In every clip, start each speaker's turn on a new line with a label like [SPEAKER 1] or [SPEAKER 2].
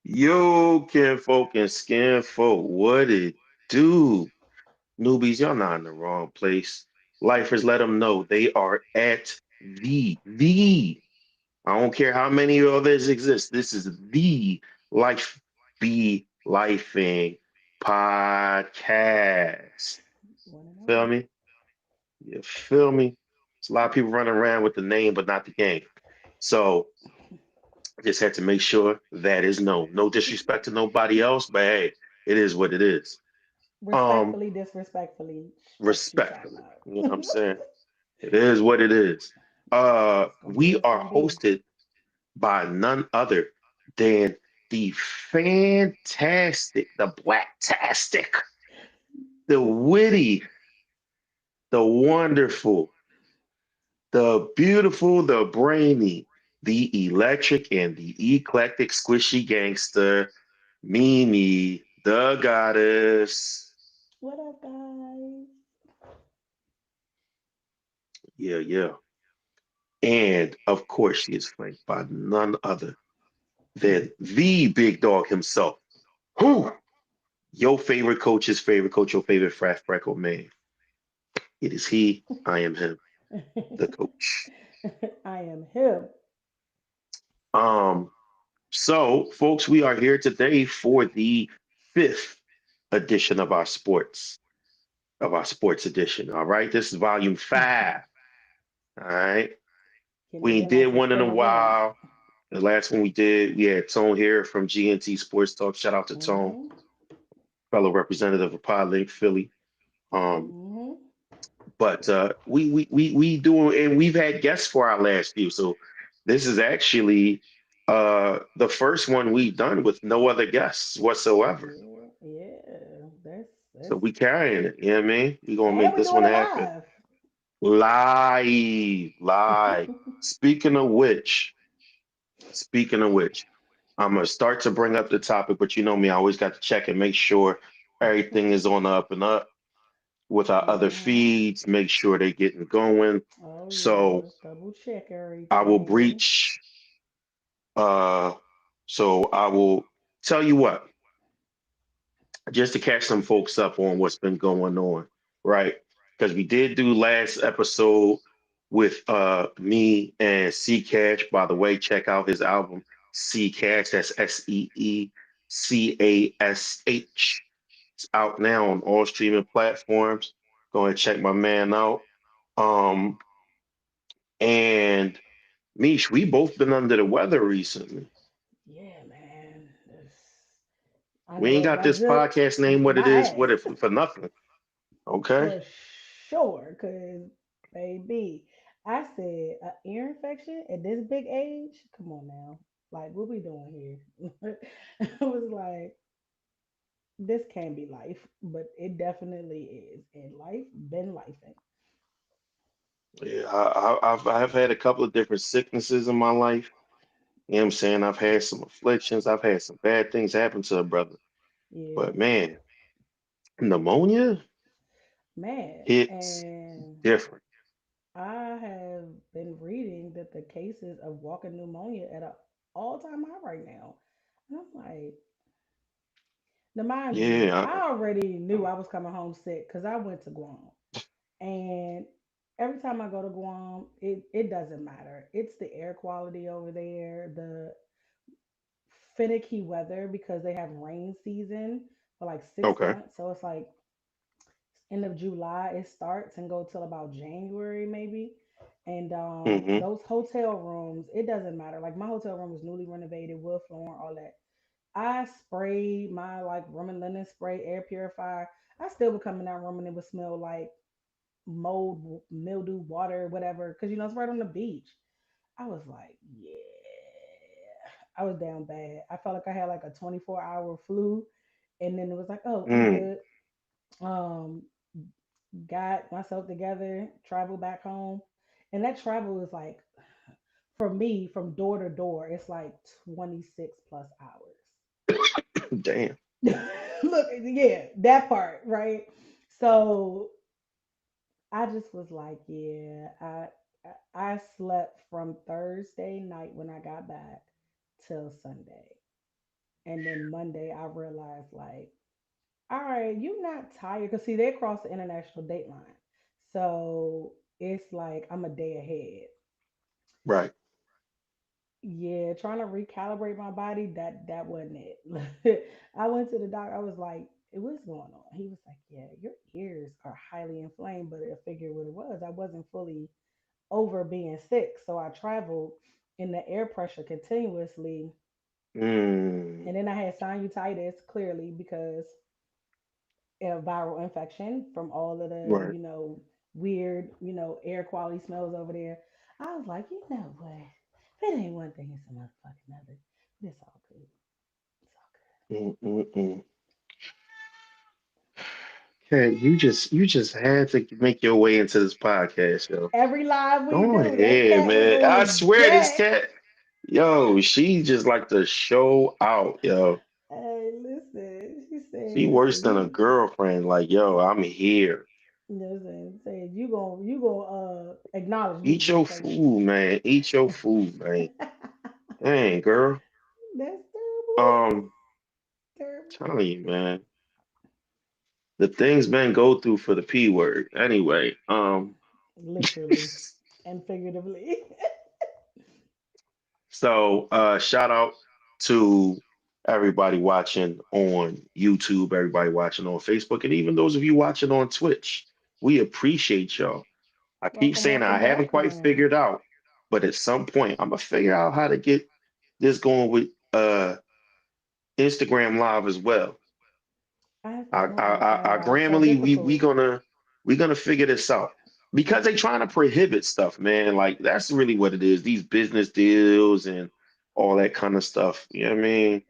[SPEAKER 1] Yo, kinfolk and skinfolk, what it do? Newbies, y'all not in the wrong place. Lifers, let them know they are at the. I don't care how many others exist. This is the Life Be Lifing podcast.
[SPEAKER 2] One and
[SPEAKER 1] Feel
[SPEAKER 2] only.
[SPEAKER 1] me? You feel me? There's a lot of people running around with the name, but not the game. So I just had to make sure that is known. No disrespect to nobody else, but hey, it is what it is. Um,
[SPEAKER 2] Respectfully, disrespectfully, what you talking
[SPEAKER 1] respectfully.
[SPEAKER 2] about?
[SPEAKER 1] You know what I'm saying? It is what it is.
[SPEAKER 2] It's gonna be
[SPEAKER 1] We
[SPEAKER 2] what it's
[SPEAKER 1] are
[SPEAKER 2] gonna be.
[SPEAKER 1] hosted by none other than the fantastic, the blacktastic, the witty, the wonderful, the beautiful, the brainy, the electric, and the eclectic squishy gangster, Mimi, the goddess.
[SPEAKER 2] What up, guys?
[SPEAKER 1] Yeah, yeah. And of course, she is flanked by none other than the big dog himself. Who? Your favorite coach's favorite coach, your favorite frat freckle man. It is he. I am him, the coach.
[SPEAKER 2] I am him.
[SPEAKER 1] Um, so folks, we are here today for the fifth edition of our sports edition. All right. This is volume five. All right.
[SPEAKER 2] Can
[SPEAKER 1] We
[SPEAKER 2] it
[SPEAKER 1] ain't
[SPEAKER 2] get
[SPEAKER 1] did
[SPEAKER 2] like the
[SPEAKER 1] one in a
[SPEAKER 2] spelling bee?
[SPEAKER 1] while. The last one we did, we had Tone here from GNT Sports Talk. Shout out to Tone,
[SPEAKER 2] Mm-hmm.
[SPEAKER 1] fellow representative of Pod Philly. Um,
[SPEAKER 2] Mm-hmm.
[SPEAKER 1] but we do, and we've had guests for our last few. So this is actually the first one we've done with no other guests whatsoever.
[SPEAKER 2] Yeah, yeah.
[SPEAKER 1] So
[SPEAKER 2] That's
[SPEAKER 1] we carrying it. You know what I mean? We gonna
[SPEAKER 2] and
[SPEAKER 1] make
[SPEAKER 2] we
[SPEAKER 1] this
[SPEAKER 2] doing
[SPEAKER 1] one
[SPEAKER 2] it
[SPEAKER 1] happen.
[SPEAKER 2] live.
[SPEAKER 1] Live, live. Speaking of which, speaking of which, I'm gonna start to bring up the topic, but you know me, I always got to check and make sure everything is on the up and up with our other
[SPEAKER 2] Mm-hmm.
[SPEAKER 1] feeds, make sure they're getting going.
[SPEAKER 2] Oh
[SPEAKER 1] So
[SPEAKER 2] yes, double check
[SPEAKER 1] I will
[SPEAKER 2] everything.
[SPEAKER 1] breach, uh, so I will tell you what, just to catch some folks up on what's been going on, right? Because we did do last episode with me and C Cash. By the way, check out his album C Cash. That's SEECASH. It's out now on all streaming platforms. Go and check my man out. Um, and Mish, we both been under the weather recently.
[SPEAKER 2] Yeah, man. I
[SPEAKER 1] We
[SPEAKER 2] know
[SPEAKER 1] ain't
[SPEAKER 2] it
[SPEAKER 1] got this
[SPEAKER 2] wasn't
[SPEAKER 1] podcast name what it
[SPEAKER 2] my
[SPEAKER 1] is, what
[SPEAKER 2] ass
[SPEAKER 1] if for nothing. Okay.
[SPEAKER 2] for sure. Cause baby, I said an ear infection at this big age. Come on now, like what we doing here? I was like, this can't be life, but it definitely is. And life been lifing.
[SPEAKER 1] Yeah, I've had a couple of different sicknesses in my life. You know what I'm saying? I've had some afflictions. I've had some bad things happen to a brother.
[SPEAKER 2] Yeah,
[SPEAKER 1] But man, pneumonia
[SPEAKER 2] man.
[SPEAKER 1] hits
[SPEAKER 2] And
[SPEAKER 1] different.
[SPEAKER 2] I have been reading that the cases of walking pneumonia at an all-time high right now. And I'm like, now mind you,
[SPEAKER 1] Yeah.
[SPEAKER 2] I already knew I was coming home sick because I went to Guam. And every time I go to Guam, it doesn't matter. It's the air quality over there, the finicky weather because they have rain season for like six
[SPEAKER 1] Okay.
[SPEAKER 2] months. So it's like end of July it starts and go till about January maybe. And
[SPEAKER 1] Hmm.
[SPEAKER 2] those hotel rooms, it doesn't matter. Like my hotel room was newly renovated, wood flooring, all that. I sprayed my like room and linen spray, air purifier. I still would come in that room and it would smell like mold, mildew, water, whatever, because you know it's right on the beach. I was like, yeah, I was down bad. I felt like I had like a 24-hour flu, and then it was like, oh, I'm
[SPEAKER 1] Mm.
[SPEAKER 2] good. Um, got myself together, traveled back home, and that travel is like for me from door to door, it's like 26 plus
[SPEAKER 1] Damn.
[SPEAKER 2] hours. Look, yeah, that part, right? So I just was like, yeah, I slept from Thursday night when I got back till Sunday. And then Monday, I realized, like, all right, you're not tired. Because, see, they cross the international date line. So it's like I'm a day ahead.
[SPEAKER 1] Right.
[SPEAKER 2] Yeah, trying to recalibrate my body, that wasn't it. I went to the doctor. I was like, what's going on? He was like, yeah, your ears are highly inflamed, but I figured what it was. I wasn't fully over being sick. So I traveled in the air pressure continuously.
[SPEAKER 1] Mm,
[SPEAKER 2] And then I had sinusitis clearly because a viral infection from all of the,
[SPEAKER 1] right.
[SPEAKER 2] weird, air quality smells over there. I was like, you know what? If it ain't one thing, it's a motherfucking other. But it's all good. It's all
[SPEAKER 1] Mm-mm-mm. Okay, you just had to make your way into this podcast, yo.
[SPEAKER 2] good. Every live we
[SPEAKER 1] Go
[SPEAKER 2] do, that
[SPEAKER 1] ahead,
[SPEAKER 2] cat is
[SPEAKER 1] man. I
[SPEAKER 2] on
[SPEAKER 1] swear this
[SPEAKER 2] deck.
[SPEAKER 1] cat, yo, she just like to show out, yo.
[SPEAKER 2] Hey, listen. She
[SPEAKER 1] She
[SPEAKER 2] said,
[SPEAKER 1] worse than a girlfriend. Like, yo, I'm here.
[SPEAKER 2] listen, said you gonna acknowledge me,
[SPEAKER 1] Eat your
[SPEAKER 2] bitch, ain't
[SPEAKER 1] food, man. Eat your food, man.
[SPEAKER 2] you?
[SPEAKER 1] Dang, girl.
[SPEAKER 2] That's terrible.
[SPEAKER 1] Um,
[SPEAKER 2] Terrible.
[SPEAKER 1] telling you, man. The things men go through for the P word. Anyway,
[SPEAKER 2] Literally and figuratively.
[SPEAKER 1] so shout out to everybody watching on YouTube, everybody watching on Facebook, and even those of you watching on Twitch. We appreciate y'all. I keep
[SPEAKER 2] Welcome,
[SPEAKER 1] saying I
[SPEAKER 2] welcome,
[SPEAKER 1] haven't quite
[SPEAKER 2] welcome.
[SPEAKER 1] figured out, but at some point I'm gonna figure out how to get this going with Instagram Live as well.
[SPEAKER 2] I have to
[SPEAKER 1] Our,
[SPEAKER 2] admit,
[SPEAKER 1] our, our,
[SPEAKER 2] Instagram
[SPEAKER 1] our
[SPEAKER 2] Live so
[SPEAKER 1] Grammarly, we
[SPEAKER 2] difficult.
[SPEAKER 1] gonna figure this out because they trying to prohibit stuff, man. Like that's really what it is. These business deals and all that kind of stuff. You know what I mean?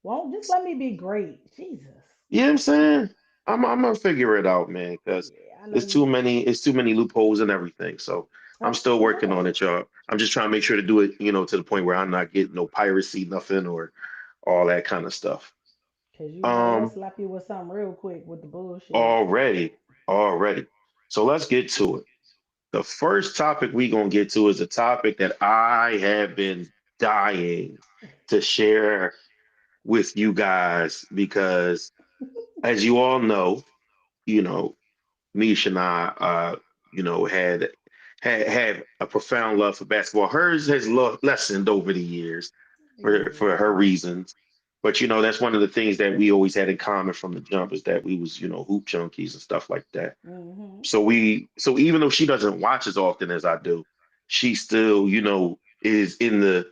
[SPEAKER 2] Won't just let me be great. Jesus.
[SPEAKER 1] You know what I'm saying? I'm gonna figure it out, man, because
[SPEAKER 2] Yeah, I know you.
[SPEAKER 1] it's too many loopholes and everything. So I'm still
[SPEAKER 2] I
[SPEAKER 1] working on
[SPEAKER 2] know.
[SPEAKER 1] it, y'all. I'm just trying to make sure to do it, to the point where I'm not getting no piracy, nothing, or all that kind of stuff.
[SPEAKER 2] Cause you know they'll
[SPEAKER 1] Um,
[SPEAKER 2] slap you with something real quick with the bullshit.
[SPEAKER 1] already, already. So let's get to it. The first topic we gonna get to is a topic that I have been dying to share with you guys because, as you all know, you know, Misha and I, had a profound love for basketball. Hers has lessened over the years for her
[SPEAKER 2] Yeah.
[SPEAKER 1] reasons. But that's one of the things that we always had in common from the jump is that we was hoop junkies and stuff like that.
[SPEAKER 2] Mm-hmm.
[SPEAKER 1] So even though she doesn't watch as often as I do, she still is in the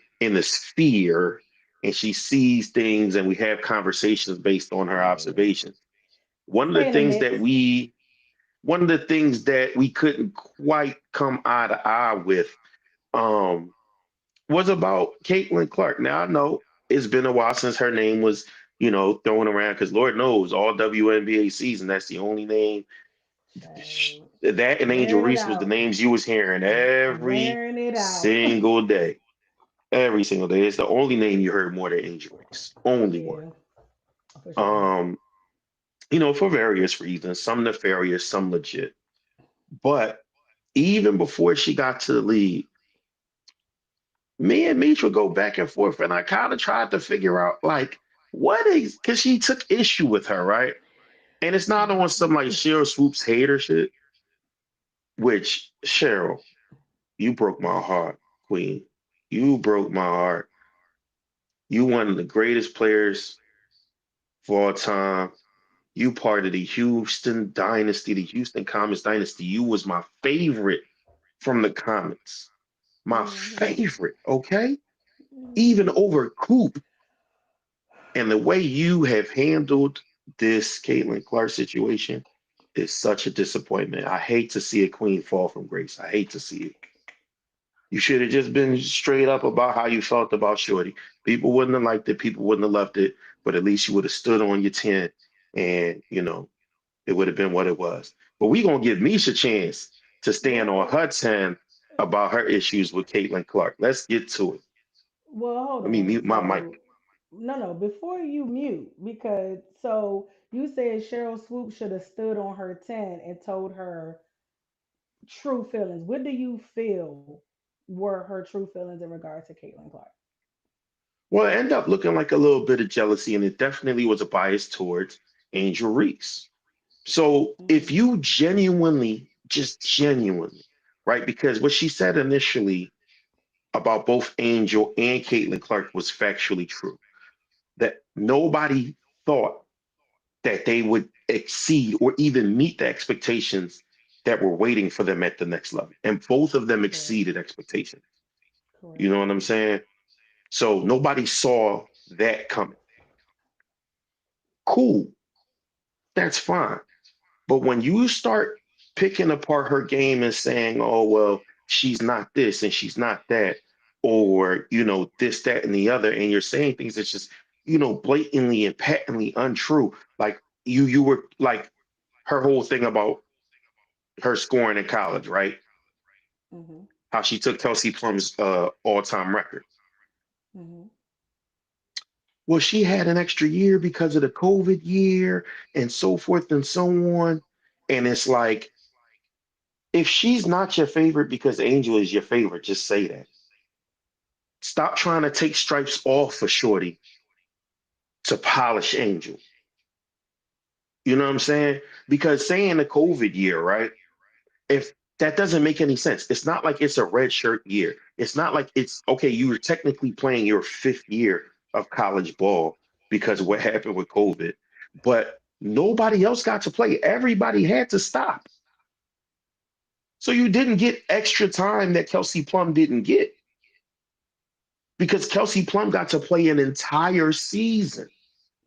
[SPEAKER 1] sphere and she sees things and we have conversations based on her
[SPEAKER 2] Yeah.
[SPEAKER 1] observations. One of the
[SPEAKER 2] Stay in the
[SPEAKER 1] things
[SPEAKER 2] mix.
[SPEAKER 1] that we one of the things that we couldn't quite come eye to eye with um, was about Caitlin Clark. Now I know it's been a while since her name was, thrown around because Lord knows all WNBA season, that's the only name.
[SPEAKER 2] So
[SPEAKER 1] That and Angel
[SPEAKER 2] wearing it
[SPEAKER 1] Reese was the
[SPEAKER 2] out.
[SPEAKER 1] names you was hearing every
[SPEAKER 2] Wearing it out.
[SPEAKER 1] single day. Every single day. It's the only name you heard more than Angel Reese. Only one.
[SPEAKER 2] Yeah, for sure.
[SPEAKER 1] Um, for various reasons, some nefarious, some legit. But even before she got to the league, me and Meech would go back and forth, and I kind of tried to figure out like what is because she took issue with her, right? And it's not on some like Cheryl Swoops hater shit, which Cheryl, you broke my heart, Queen. You broke my heart. You one of the greatest players of all time. You part of the Houston dynasty, the Houston Comets dynasty. You was my favorite from the Comets. My
[SPEAKER 2] Mm-hmm.
[SPEAKER 1] favorite, okay? Even
[SPEAKER 2] Mm-hmm.
[SPEAKER 1] over Coop. And the way you have handled this Caitlin Clark situation is such a disappointment. I hate to see a queen fall from grace. I hate to see it. You should have just been straight up about how you felt about Shorty. People wouldn't have liked it. People wouldn't have loved it. But at least you would have stood on your 10 and, it would have been what it was. But we going to give Misha a chance to stand on
[SPEAKER 2] Well,
[SPEAKER 1] her 10 about her issues with Caitlin Clark. Let's get to it.
[SPEAKER 2] well, hold
[SPEAKER 1] Let me
[SPEAKER 2] on.
[SPEAKER 1] mute my
[SPEAKER 2] So,
[SPEAKER 1] mic.
[SPEAKER 2] no, before you mute, because so you said Cheryl Swoop should have stood on her 10 and told her true feelings. What do you feel were her true feelings in regard to Caitlin Clark?
[SPEAKER 1] Well, it ended up looking like a little bit of jealousy, and it definitely was a bias towards Angel Reese. So if
[SPEAKER 2] Hmm.
[SPEAKER 1] you genuinely, just genuinely, right? Because what she said initially about both Angel and Caitlin Clark was factually true. That nobody thought that they would exceed or even meet the expectations that were waiting for them at the next level. And both of them
[SPEAKER 2] Correct.
[SPEAKER 1] exceeded expectations. You
[SPEAKER 2] Correct.
[SPEAKER 1] know what I'm saying? So nobody saw that coming. Cool, that's fine. But when you start picking apart her game and saying, oh, well, she's not this and she's not that, or, this, that, and the other, and you're saying things that's just, blatantly and patently untrue. Like you were like her whole thing about her scoring in college, right?
[SPEAKER 2] Hmm.
[SPEAKER 1] How she took Kelsey Plum's all-time record.
[SPEAKER 2] Hmm.
[SPEAKER 1] Well, she had an extra year because of the COVID year and so forth and so on. And it's like, if she's not your favorite because Angel is your favorite, just say that. Stop trying to take stripes off for Shorty to polish Angel. You know what I'm saying? Because saying the COVID year, right? If that doesn't make any sense, it's not like it's a red shirt year. It's not like it's okay, you were technically playing your fifth year of college ball because of what happened with COVID, but nobody else got to play. Everybody had to stop. So you didn't get extra time that Kelsey Plum didn't get because Kelsey Plum got to play an entire season.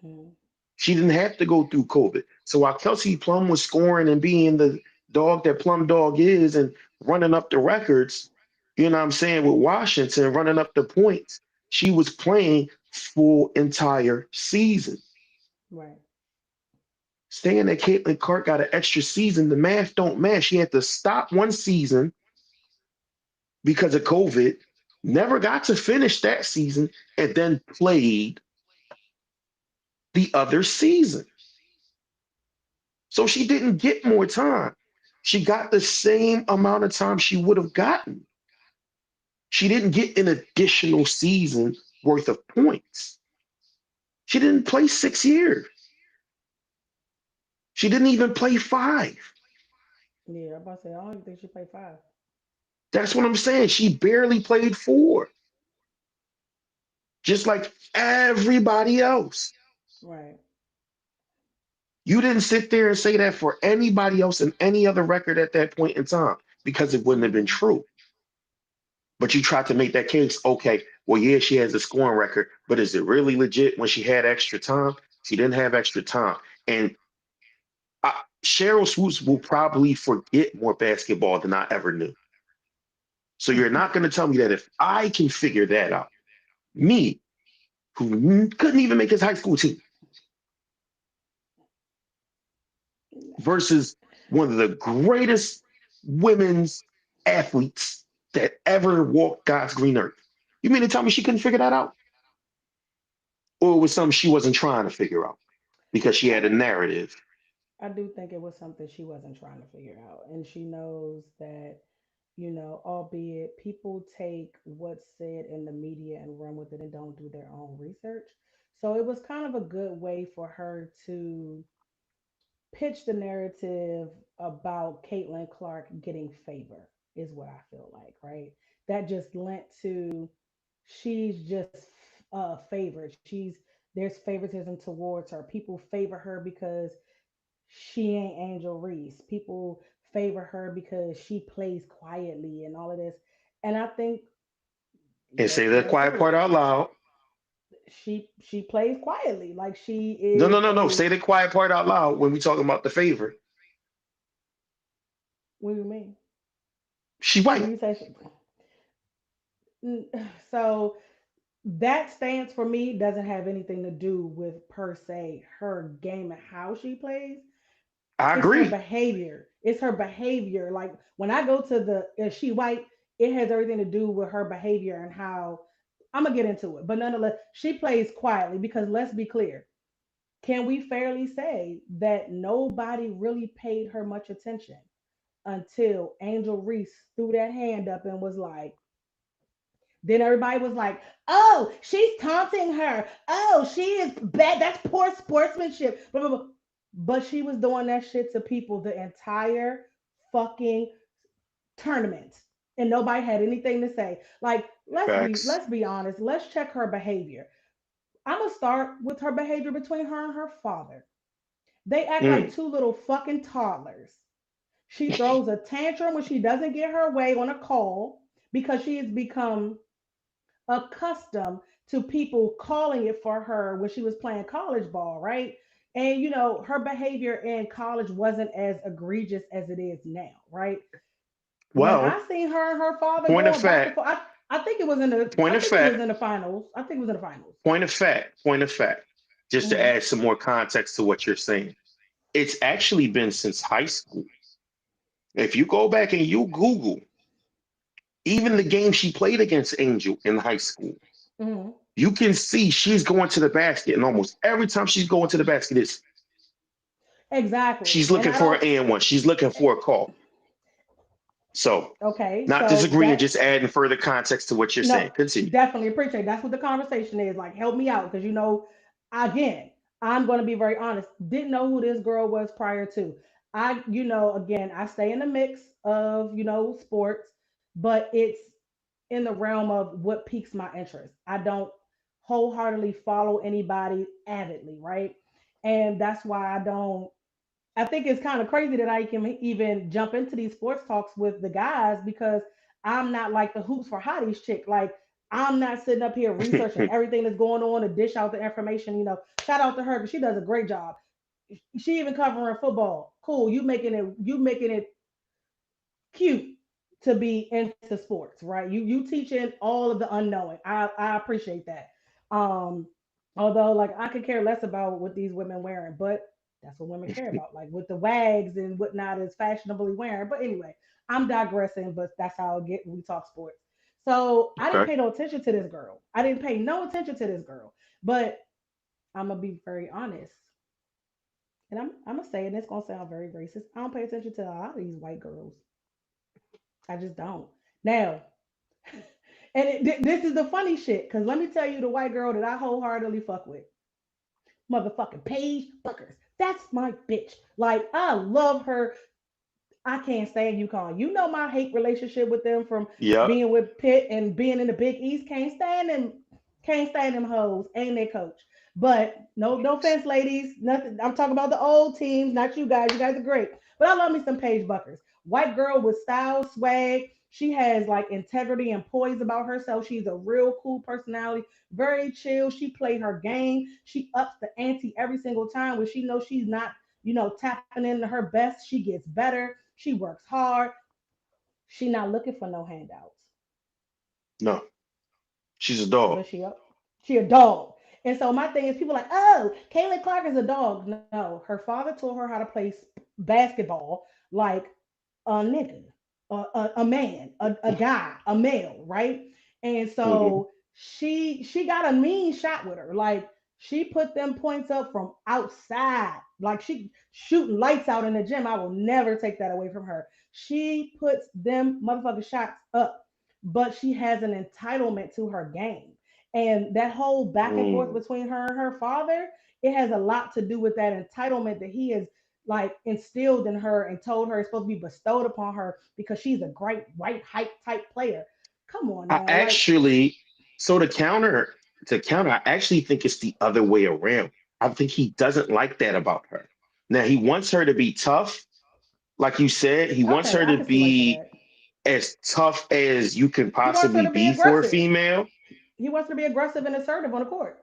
[SPEAKER 2] Hmm.
[SPEAKER 1] She didn't have to go through COVID. So while Kelsey Plum was scoring and being the dog that Plum Dog is and running up the records, you know what I'm saying, with Washington running up the points, she was playing full entire season.
[SPEAKER 2] Right.
[SPEAKER 1] Saying that Caitlin Clark got an extra season, the math don't match. She had to stop one season because of COVID, never got to finish that season, and then played the other season. So she didn't get more time. She got the same amount of time she would have gotten. She didn't get an additional season worth of points. She didn't play 6 years. She didn't even play five.
[SPEAKER 2] Yeah, I'm about to say I don't even think she played five.
[SPEAKER 1] That's what I'm saying. She barely played four, just like everybody else.
[SPEAKER 2] Right.
[SPEAKER 1] You didn't sit there and say that for anybody else in any other record at that point in time because it wouldn't have been
[SPEAKER 2] Hmm.
[SPEAKER 1] true. But you tried to make that case. Okay, well, yeah, she has a scoring record, but is it really legit when she had extra time? She didn't have extra time. And Cheryl Swoops will probably forget more basketball than I ever knew. So you're not going to tell me that if I can figure that out, me, who couldn't even make his high school team, versus one of the greatest women's athletes that ever walked God's green earth. You mean to tell me she couldn't figure that out? Or it was something she wasn't trying to figure out because she had a
[SPEAKER 2] I
[SPEAKER 1] narrative?
[SPEAKER 2] I do think it was something she wasn't trying to figure out, and she knows that, albeit people take what's said in the media and run with it and don't do their own research. So it was kind of a good way for her to pitch the narrative about Caitlin Clark getting favor, is what I feel like, right? That just lent to she's just favored. There's favoritism towards her. People favor her because she ain't Angel Reese. People favor her because she plays quietly and all of this. And I think
[SPEAKER 1] And say
[SPEAKER 2] let's
[SPEAKER 1] that
[SPEAKER 2] get
[SPEAKER 1] quiet
[SPEAKER 2] into
[SPEAKER 1] part
[SPEAKER 2] it.
[SPEAKER 1] out loud.
[SPEAKER 2] She plays quietly. Like she
[SPEAKER 1] No,
[SPEAKER 2] is
[SPEAKER 1] no, no, no.
[SPEAKER 2] a
[SPEAKER 1] Say the quiet part out loud when we talking about the favor.
[SPEAKER 2] what do you mean?
[SPEAKER 1] She
[SPEAKER 2] When
[SPEAKER 1] white.
[SPEAKER 2] you say so that stance for me doesn't have anything to do with per se her game and how she plays.
[SPEAKER 1] I
[SPEAKER 2] It's her
[SPEAKER 1] agree.
[SPEAKER 2] behavior. It's her behavior. Like when I go to the is she white, it has everything to do with her behavior and how I'm gonna get into it. But nonetheless, she plays quietly because let's be clear. Can we fairly say that nobody really paid her much attention until Angel Reese threw that hand up and was like, Then everybody was like, "Oh, she's taunting her. Oh, she is bad. That's poor sportsmanship." Blah, blah, blah. But she was doing that shit to people the entire fucking tournament, and nobody had anything to say. Like,
[SPEAKER 1] Facts.
[SPEAKER 2] let's be honest. Let's check her behavior. I'm gonna start with her behavior between her and her father. They act like
[SPEAKER 1] Mm.
[SPEAKER 2] two little fucking toddlers. She throws a tantrum when she doesn't get her way on a call because she has become accustomed to people calling it for her when she was playing college ball, right? And her behavior in college wasn't as egregious as it is now, right? When
[SPEAKER 1] Well,
[SPEAKER 2] I seen her and her father
[SPEAKER 1] point of
[SPEAKER 2] going back and
[SPEAKER 1] fact,
[SPEAKER 2] forth, I think it was in the
[SPEAKER 1] point
[SPEAKER 2] I
[SPEAKER 1] of
[SPEAKER 2] think it was
[SPEAKER 1] fact,
[SPEAKER 2] in the finals. I think it was in the finals.
[SPEAKER 1] point of fact. Just to
[SPEAKER 2] Hmm.
[SPEAKER 1] add some more context to what you're saying, it's actually been since high school. If you go back and you Google even the game she played against Angel in high school,
[SPEAKER 2] Hmm.
[SPEAKER 1] you can see she's going to the basket, and almost every time she's going to the basket,
[SPEAKER 2] Exactly.
[SPEAKER 1] she's
[SPEAKER 2] And
[SPEAKER 1] looking
[SPEAKER 2] I
[SPEAKER 1] for
[SPEAKER 2] don't.
[SPEAKER 1] an and one. She's looking for a call. So,
[SPEAKER 2] Okay,
[SPEAKER 1] not
[SPEAKER 2] so
[SPEAKER 1] disagreeing,
[SPEAKER 2] that
[SPEAKER 1] just adding further context to what you're
[SPEAKER 2] no,
[SPEAKER 1] saying. Continue.
[SPEAKER 2] definitely appreciate. That's what the conversation is. Like, help me out because again, I'm going to be very honest. Didn't know who this girl was prior to. Again, I stay in the mix of sports, but it's in the realm of what piques my interest. I don't wholeheartedly follow anybody avidly, right? And that's why I don't. I think it's kind of crazy that I can even jump into these sports talks with the guys because I'm not like the hoops for hotties chick. Like, I'm not sitting up here researching everything that's going on to dish out the information. Shout out to her because she does a great job. She even covering football. Cool. You making it cute to be into sports, right? You teaching all of the unknowing. I appreciate that. Um, Although like I could care less about what these women wearing, but that's what women care about, like with the wags and whatnot is fashionably wearing. But anyway, I'm digressing, but that's how I get when we talk sports. So I didn't
[SPEAKER 1] Okay.
[SPEAKER 2] pay no attention to this girl. I didn't pay no attention to this girl. But I'm gonna be very honest, and I'm gonna say, and it's gonna sound very racist. I don't pay attention to a lot of these white girls. I just don't. Now, and this is the funny shit, because let me tell you the white girl that I wholeheartedly fuck with. Motherfucking Paige Buckers. That's my bitch. Like, I love her. I can't stand UConn. You know my hate relationship with them from
[SPEAKER 1] Yep.
[SPEAKER 2] being with Pitt and being in the Big East. Can't stand them. Can't stand them hoes. Ain't their coach. But no offense, ladies. Nothing. I'm talking about the old teams, not you guys. You guys are great. But I love me some Paige Buckers. White girl with style, swag. She has like integrity and poise about herself. She's a real cool personality, very chill. She played her game. She ups the ante every single time when she knows she's not tapping into her best. She gets better. She works hard. She not looking for no handouts,
[SPEAKER 1] No, she's a dog.
[SPEAKER 2] but she a dog. And so my thing is, people are like, oh, Caitlin Clark is a dog. No, her father taught her how to play basketball like a nigga, a man, a guy, a male, right? And
[SPEAKER 1] Hmm.
[SPEAKER 2] so she got a mean shot with her. Like, she put them points up from outside. Like, she shooting lights out in the gym. I will never take that away from her. She puts them motherfucking shots up, but she has an entitlement to her game. And that whole back and forth
[SPEAKER 1] Mm.
[SPEAKER 2] between her and her father, it has a lot to do with that entitlement that he has like instilled in her and told her it's supposed to be bestowed upon her because she's a great white hype type player. Come on
[SPEAKER 1] I
[SPEAKER 2] now, like,
[SPEAKER 1] actually, so to counter, I actually think it's the other way around. I think he doesn't like that about her. Now he wants her to be tough, like you said. He wants
[SPEAKER 2] okay,
[SPEAKER 1] her
[SPEAKER 2] I
[SPEAKER 1] to
[SPEAKER 2] can see why you say
[SPEAKER 1] be
[SPEAKER 2] that.
[SPEAKER 1] as tough as you can
[SPEAKER 2] He wants her
[SPEAKER 1] possibly
[SPEAKER 2] to be
[SPEAKER 1] be for a
[SPEAKER 2] aggressive.
[SPEAKER 1] female.
[SPEAKER 2] He wants her to be aggressive and assertive on the court.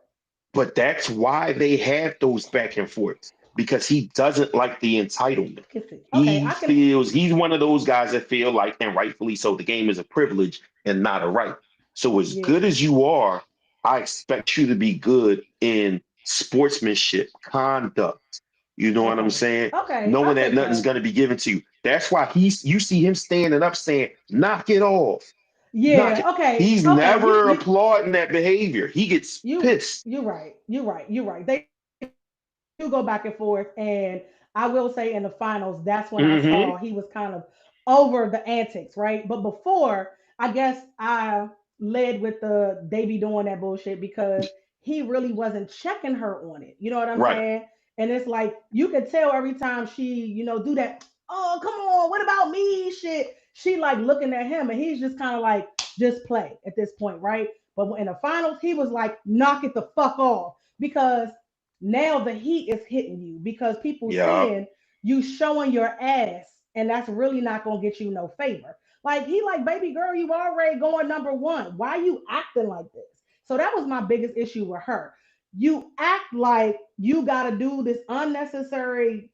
[SPEAKER 1] But that's why they have those back and forths because he doesn't like the entitlement.
[SPEAKER 2] I can see. Okay,
[SPEAKER 1] He
[SPEAKER 2] I can.
[SPEAKER 1] feels he's one of those guys that feel like, and rightfully so, the game is a privilege and not a right. So, as
[SPEAKER 2] Yeah.
[SPEAKER 1] good as you are, I expect you to be good in sportsmanship, conduct. You know what I'm
[SPEAKER 2] Okay.
[SPEAKER 1] saying?
[SPEAKER 2] Okay,
[SPEAKER 1] Knowing
[SPEAKER 2] I'll
[SPEAKER 1] that
[SPEAKER 2] take
[SPEAKER 1] nothing's
[SPEAKER 2] that.
[SPEAKER 1] going to be given to you. That's why you see him standing up saying, knock it off. Knock
[SPEAKER 2] Yeah.
[SPEAKER 1] it.
[SPEAKER 2] Okay.
[SPEAKER 1] He's
[SPEAKER 2] Okay. You
[SPEAKER 1] never
[SPEAKER 2] you
[SPEAKER 1] applauding that behavior. He gets
[SPEAKER 2] you
[SPEAKER 1] pissed.
[SPEAKER 2] you're right. You're right. You're right. They do go back and forth, and I will say in the finals, that's when I saw he was kind
[SPEAKER 1] Hmm.
[SPEAKER 2] of over the antics, right? But before, I guess I led with the they be doing that bullshit because he really wasn't checking her on it. You know what I'm
[SPEAKER 1] Right.
[SPEAKER 2] saying? And it's like you could tell every time she, do that, oh come on, what about me? Shit. She like looking at him and he's just kind of like, just play at this point, right? But in the finals, he was like, knock it the fuck off. Because now the heat is hitting you because people
[SPEAKER 1] Yeah.
[SPEAKER 2] seeing you showing your ass, and that's really not gonna get you no favor. Like he like, baby girl, you already going number one. Why you acting like this? So that was my biggest issue with her. You act like you gotta do this unnecessary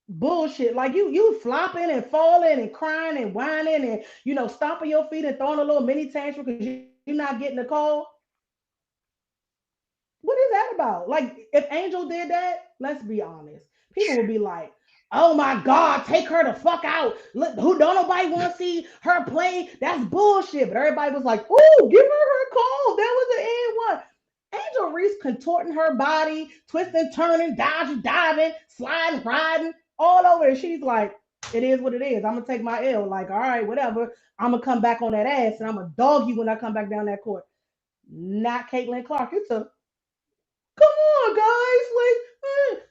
[SPEAKER 2] bullshit. Like you flopping and falling and crying and whining and stomping your feet and throwing a little mini tantrum because you're not getting a call. What is that about? Like, if Angel did that, let's be honest, people would be like, "Oh my God, take her the fuck out! Look, who don't nobody want to see her play? That's bullshit." But everybody was like, "Ooh, give her call. That was an N one." Angel Reese contorting her body, twisting, turning, dodging, diving, sliding, riding, all over. And she's like, "It is what it is. I'm gonna take my L. Like, all right, whatever. I'm gonna come back on that ass, and I'm gonna dog you when I come back down that court." Not Caitlin Clark. It's a come on, guys. Like,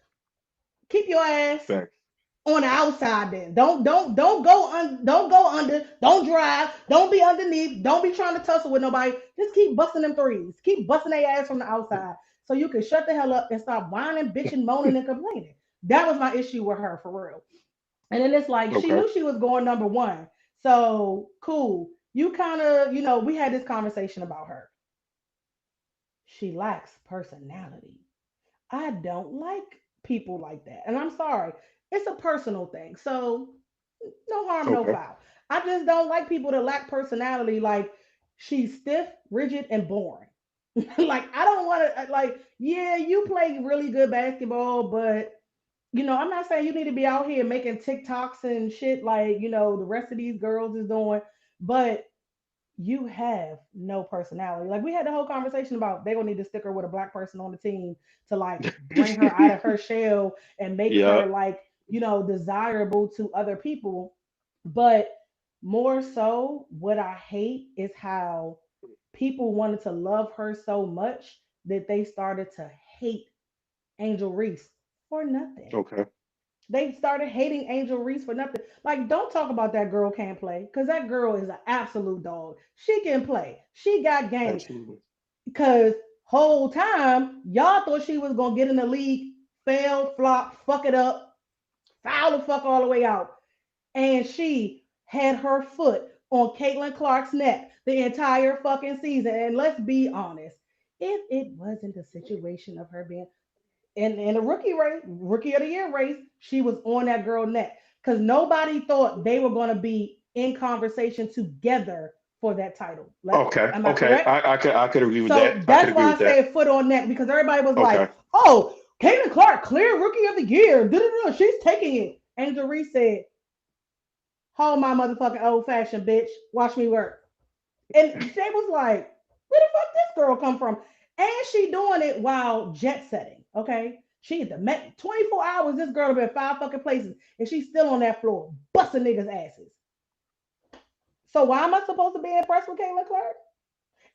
[SPEAKER 2] keep your ass
[SPEAKER 1] Fact.
[SPEAKER 2] on the outside. Then don't go under. Don't drive. Don't be underneath. Don't be trying to tussle with nobody. Just keep busting them threes. Keep busting their ass from the outside, so you can shut the hell up and stop whining, bitching, moaning, and complaining. That was my issue with her for real. And then it's like she
[SPEAKER 1] Okay.
[SPEAKER 2] knew she was going number one. So cool. You kind of, we had this conversation about her. She lacks personality. I don't like people like that. And I'm sorry, it's a personal thing. So no harm, no
[SPEAKER 1] Okay.
[SPEAKER 2] foul. I just don't like people that lack personality. Like she's stiff, rigid, and boring. Like I don't want to. Like yeah, you play really good basketball, but I'm not saying you need to be out here making TikToks and shit like the rest of these girls is doing, but you have no personality. Like we had the whole conversation about they gonna need to stick her with a black person on the team to like bring her out of her shell and make
[SPEAKER 1] Yeah.
[SPEAKER 2] her like, desirable to other people. But more so, what I hate is how people wanted to love her so much that they started to hate Angel Reese for nothing.
[SPEAKER 1] Okay.
[SPEAKER 2] They started hating Angel Reese for nothing. Like, don't talk about that girl can't play, because that girl is an absolute dog. She can play. She got game.
[SPEAKER 1] Absolutely.
[SPEAKER 2] Because whole time, y'all thought she was gonna get in the league, fail, flop, fuck it up, foul the fuck all the way out. And she had her foot on Caitlin Clark's neck the entire fucking season. And let's be honest, if it wasn't a situation of her being in the rookie of the year race, she was on that girl neck because nobody thought they were going to be in conversation together for that title.
[SPEAKER 1] Okay.
[SPEAKER 2] Am I
[SPEAKER 1] Okay.
[SPEAKER 2] correct?
[SPEAKER 1] I could agree with that.
[SPEAKER 2] So
[SPEAKER 1] I could
[SPEAKER 2] that's
[SPEAKER 1] agree
[SPEAKER 2] why
[SPEAKER 1] with
[SPEAKER 2] I
[SPEAKER 1] that.
[SPEAKER 2] said foot on neck because everybody was like,
[SPEAKER 1] Okay.
[SPEAKER 2] "Oh, Caitlin Clark, clear rookie of the year. Da-da-da, she's taking it." Angel Reese said, "Hold my motherfucking old fashioned bitch. Watch me work." And they was like, "Where the fuck this girl come from?" And she doing it while jet setting. Okay, she at the Met 24 hours. This girl been five fucking places, and she's still on that floor busting niggas' asses. So why am I supposed to be impressed with Caitlin Clark?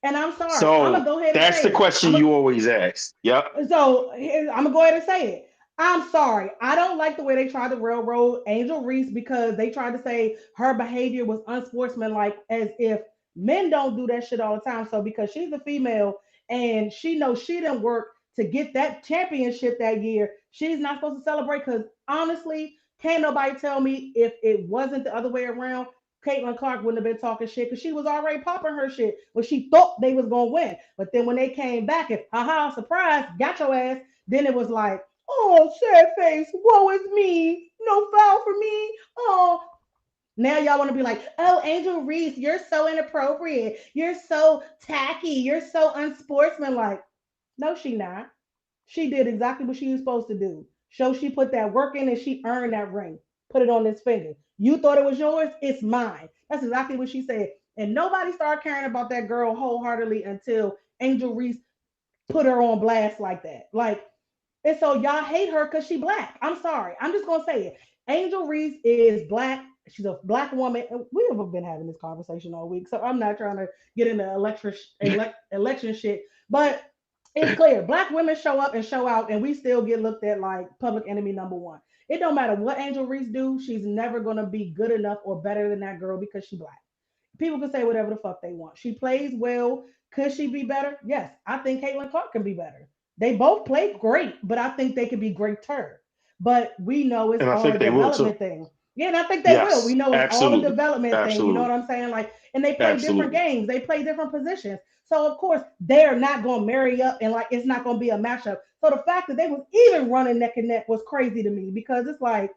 [SPEAKER 2] And I'm sorry, I'm gonna
[SPEAKER 1] So
[SPEAKER 2] go ahead and
[SPEAKER 1] that's the
[SPEAKER 2] say it.
[SPEAKER 1] question you always ask. Yep.
[SPEAKER 2] I'm gonna go ahead and say it. I'm sorry. I don't like the way they tried to railroad Angel Reese because they tried to say her behavior was unsportsmanlike, as if men don't do that shit all the time. So because she's a female and she knows she didn't work to get that championship that year, she's not supposed to celebrate. Because honestly, can't nobody tell me if it wasn't the other way around, Caitlin Clark wouldn't have been talking shit because she was already popping her shit when she thought they was gonna win. But then when they came back and haha, surprise, got your ass, then it was like, oh, sad face, woe is me, no foul for me. Oh, now y'all want to be like, oh, Angel Reese, you're so inappropriate, you're so tacky, you're so unsportsmanlike. No, she not. She did exactly what she was supposed to do. Show she put that work in and she earned that ring. Put it on this finger. You thought it was yours, it's mine. That's exactly what she said. And nobody started caring about that girl wholeheartedly until Angel Reese put her on blast like that. Like, and so y'all hate her because she black. I'm sorry. I'm just gonna say it. Angel Reese is black She's a black woman. We have been having this conversation all week, so I'm not trying to get into election shit. But it's clear black women show up and show out, and we still get looked at like public enemy number one. It don't matter what Angel Reese do, she's never gonna be good enough or better than that girl because she black. People can say whatever the fuck they want. She plays well. Could she be better? Yes, I think Caitlin Clark can be better. They both play great, but I think they could be greater. But we know it's
[SPEAKER 1] And I
[SPEAKER 2] all a
[SPEAKER 1] think they will
[SPEAKER 2] development
[SPEAKER 1] too.
[SPEAKER 2] thing. Yeah, and I think they will. We
[SPEAKER 1] Yes,
[SPEAKER 2] know it's all a
[SPEAKER 1] absolutely,
[SPEAKER 2] development thing. You know what
[SPEAKER 1] absolutely,
[SPEAKER 2] I'm saying? Like, and they play different
[SPEAKER 1] absolutely.
[SPEAKER 2] games. They play different positions. So of course they're not gonna marry up and like it's not gonna be a matchup. So the fact that they was even running neck and neck was crazy to me because it's like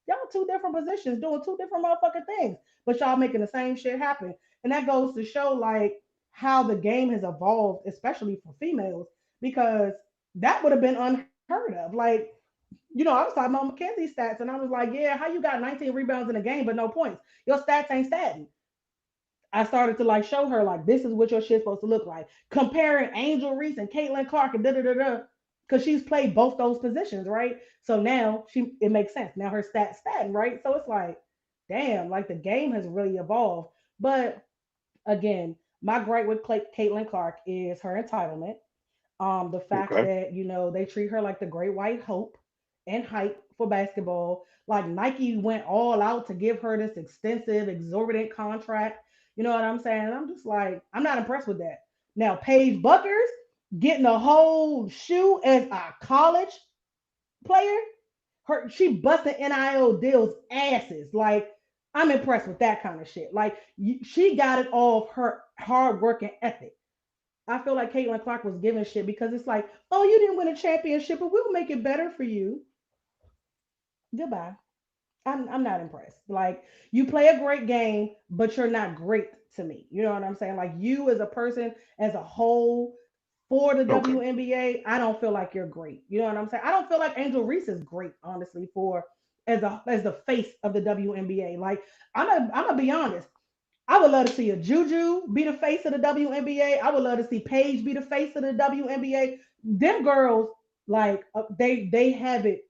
[SPEAKER 2] y'all two different positions doing two different motherfucking things, but y'all making the same shit happen. And that goes to show like how the game has evolved, especially for females, because that would have been unheard of. Like, I was talking about Mackenzie's stats, and I was like, yeah, how you got 19 rebounds in a game but no points? Your stats ain't statting. I started to like show her like this is what your shit's supposed to look like. Comparing Angel Reese and Caitlin Clark and da da da da, because she's played both those positions, right? So now she it makes sense. Now her stats statting, right? So it's like, damn, like the game has really evolved. But again, my gripe with Caitlin Clark is her entitlement. The fact
[SPEAKER 1] Okay.
[SPEAKER 2] that they treat her like the great white hope and hype for basketball. Like Nike went all out to give her this extensive, exorbitant contract. You know what I'm saying? I'm just like, I'm not impressed with that. Now, Paige Buckers getting a whole shoe as a college player, she busting NIL deals asses. Like, I'm impressed with that kind of shit. Like, she got it off her hard work and ethic. I feel like Caitlin Clark was giving shit because it's like, oh, you didn't win a championship, but we'll make it better for you. Goodbye. I'm not impressed. Like, you play a great game, but you're not great to me. You know what I'm saying? Like, you as a person, as a whole, for the
[SPEAKER 1] Okay.
[SPEAKER 2] WNBA, I don't feel like you're great. You know what I'm saying? I don't feel like Angel Reese is great, honestly, for as the face of the WNBA. Like, I'm gonna be honest. I would love to see a Juju be the face of the WNBA. I would love to see Paige be the face of the WNBA. Them girls, like they have it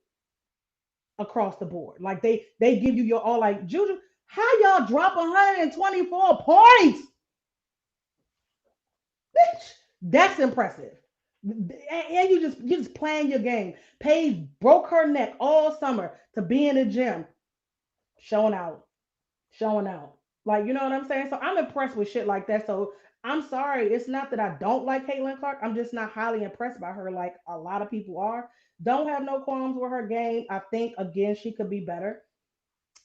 [SPEAKER 2] across the board. Like they give you your all. Like Juju, how y'all drop 124 points? Bitch, that's impressive. And you just playing your game. Paige broke her neck all summer to be in the gym, showing out, showing out. Like, you know what I'm saying? So I'm impressed with shit like that. So I'm sorry. It's not that I don't like Caitlin Clark. I'm just not highly impressed by her like a lot of people are. Don't have no qualms with her game. I think again she could be better.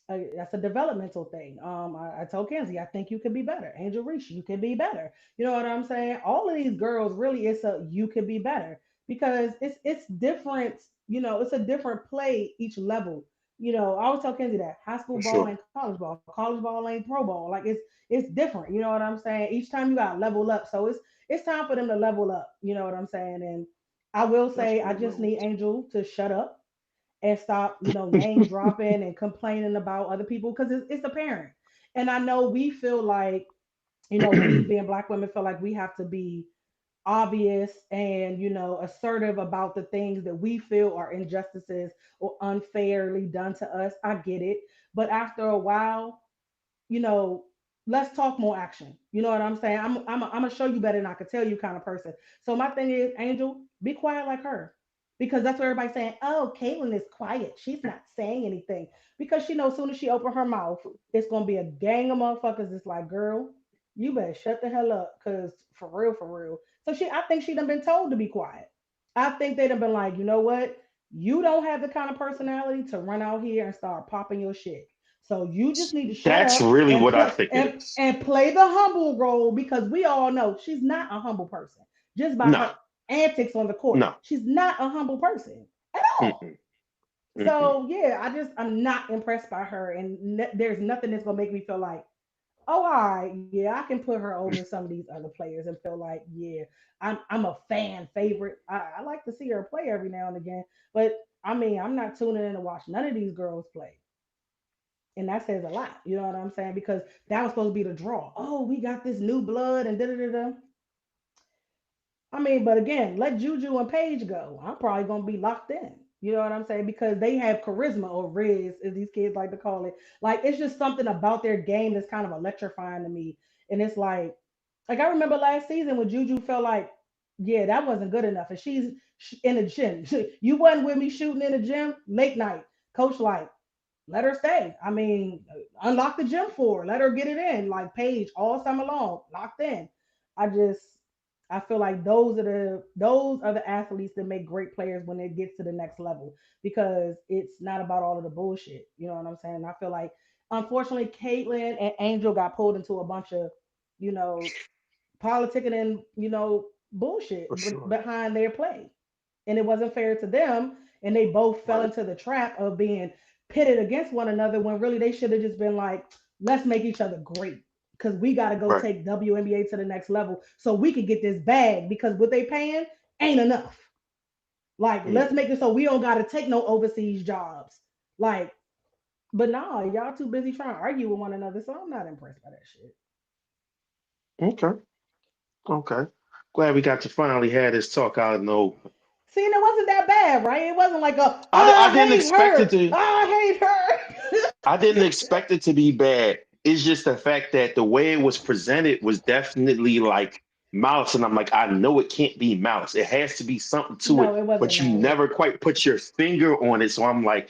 [SPEAKER 2] That's a developmental thing. I told Kenzie, I think you could be better. Angel Reese, you could be better. You know what I'm saying? All of these girls, really, it's a you could be better because it's different. It's a different play each level. I always tell Kenzie that high school
[SPEAKER 1] For
[SPEAKER 2] ball
[SPEAKER 1] sure.
[SPEAKER 2] ain't college ball, college ball ain't pro ball. Like it's different. You know what I'm saying? Each time you got to level up. So it's time for them to level up. You know what I'm saying? And I will
[SPEAKER 1] That's
[SPEAKER 2] say, I
[SPEAKER 1] what it
[SPEAKER 2] just need
[SPEAKER 1] is.
[SPEAKER 2] Angel to shut up and stop, name dropping and complaining about other people because it's apparent. And I know we feel like, we being black women feel like we have to be obvious and, assertive about the things that we feel are injustices or unfairly done to us. I get it. But after a while, you know, let's talk more action. You know what I'm saying? I'm gonna show you better than I could tell you kind of person. So my thing is, Angel, be quiet like her. Because that's what everybody's saying. Oh, Caitlyn is quiet. She's not saying anything. Because she knows as soon as she open her mouth, it's gonna be a gang of motherfuckers that's like, girl, you better shut the hell up. Cause for real, for real. So I think she done been told to be quiet. I think they'd have been like, you know what? You don't have the kind of personality to run out here and start popping your shit. So you just need to shut
[SPEAKER 1] That's
[SPEAKER 2] up
[SPEAKER 1] really
[SPEAKER 2] and
[SPEAKER 1] what I
[SPEAKER 2] play
[SPEAKER 1] think it
[SPEAKER 2] and,
[SPEAKER 1] is.
[SPEAKER 2] and play the humble role because we all know she's not a humble person just by her
[SPEAKER 1] No,
[SPEAKER 2] antics on the court.
[SPEAKER 1] no.
[SPEAKER 2] She's not a humble person at all.
[SPEAKER 1] Mm-mm, mm-mm.
[SPEAKER 2] So yeah, I'm not impressed by her, and there's nothing that's gonna make me feel like, oh, all right, yeah, I can put her over some of these other players and feel like, yeah, I'm a fan favorite. I like to see her play every now and again, but I mean, I'm not tuning in to watch none of these girls play. And that says a lot, you know what I'm saying? Because that was supposed to be the draw. Oh, we got this new blood and da da da da. I mean, but again, let Juju and Paige go. I'm probably gonna be locked in. You know what I'm saying? Because they have charisma or Riz, as these kids like to call it. Like it's just something about their game that's kind of electrifying to me. And it's like I remember last season when Juju felt like, yeah, that wasn't good enough. And in the gym. You wasn't with me shooting in the gym late night. Coach like, let her stay. I mean, unlock the gym for her. Let her get it in. Like Paige all summer long, locked in. I just I feel like those are the athletes that make great players when it gets to the next level because it's not about all of the bullshit. You know what I'm saying? I feel like unfortunately Caitlyn and Angel got pulled into a bunch of, you know, politicking and, bullshit
[SPEAKER 1] For sure.
[SPEAKER 2] behind their play, and it wasn't fair to them, and they both fell
[SPEAKER 1] Right.
[SPEAKER 2] into the trap of being pitted against one another when really they should have just been like, let's make each other great because we got to go
[SPEAKER 1] Right.
[SPEAKER 2] take WNBA to the next level so we can get this bag because what they paying ain't enough. Like, let's
[SPEAKER 1] Mm.
[SPEAKER 2] make it so we don't got to take no overseas jobs. Like, but nah, y'all too busy trying to argue with one another, so I'm not impressed by that shit.
[SPEAKER 1] Okay. Okay. Glad we got to finally have this talk out in the open.
[SPEAKER 2] See, and it wasn't that bad, right? It wasn't like a,
[SPEAKER 1] I
[SPEAKER 2] I
[SPEAKER 1] didn't
[SPEAKER 2] hate
[SPEAKER 1] expect it
[SPEAKER 2] her,
[SPEAKER 1] to.
[SPEAKER 2] I hate
[SPEAKER 1] I didn't expect it to be bad. It's just the fact that the way it was presented was definitely like mouse, and I'm like, I know it can't be mouse. It has to be something to
[SPEAKER 2] No,
[SPEAKER 1] it,
[SPEAKER 2] it wasn't
[SPEAKER 1] but you
[SPEAKER 2] mouse.
[SPEAKER 1] never quite put your finger on it. So I'm like,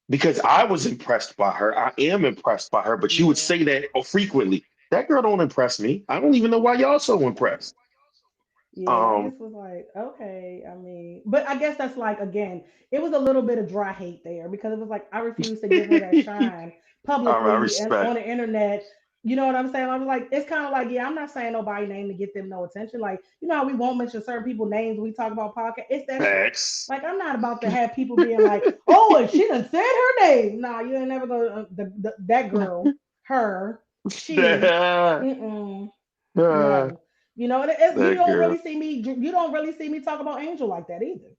[SPEAKER 1] because I was impressed by her. I am impressed by her, but you would
[SPEAKER 2] Yeah.
[SPEAKER 1] say that frequently. That girl don't impress me. I don't even know why y'all so impressed.
[SPEAKER 2] Yeah, I
[SPEAKER 1] Um,
[SPEAKER 2] just was like, okay, I mean, but I guess that's like, again, it was a little bit of dry hate there because it was like, I refuse to give her that
[SPEAKER 1] I,
[SPEAKER 2] shine
[SPEAKER 1] I
[SPEAKER 2] publicly and on
[SPEAKER 1] respect.
[SPEAKER 2] the internet. You know what I'm saying? I was like, it's kind of like, yeah, I'm not saying nobody name to get them no attention. Like, you know how we won't mention certain people names when we talk about podcast? It's that shit.
[SPEAKER 1] Facts.
[SPEAKER 2] Like, I'm not about to have people being like, oh, and she done said her name. Nah, you ain't never gonna, that girl, her, she,
[SPEAKER 1] that,
[SPEAKER 2] mm-mm.
[SPEAKER 1] that
[SPEAKER 2] No, and you don't
[SPEAKER 1] girl.
[SPEAKER 2] really see me. You don't really see me talk about Angel like that either.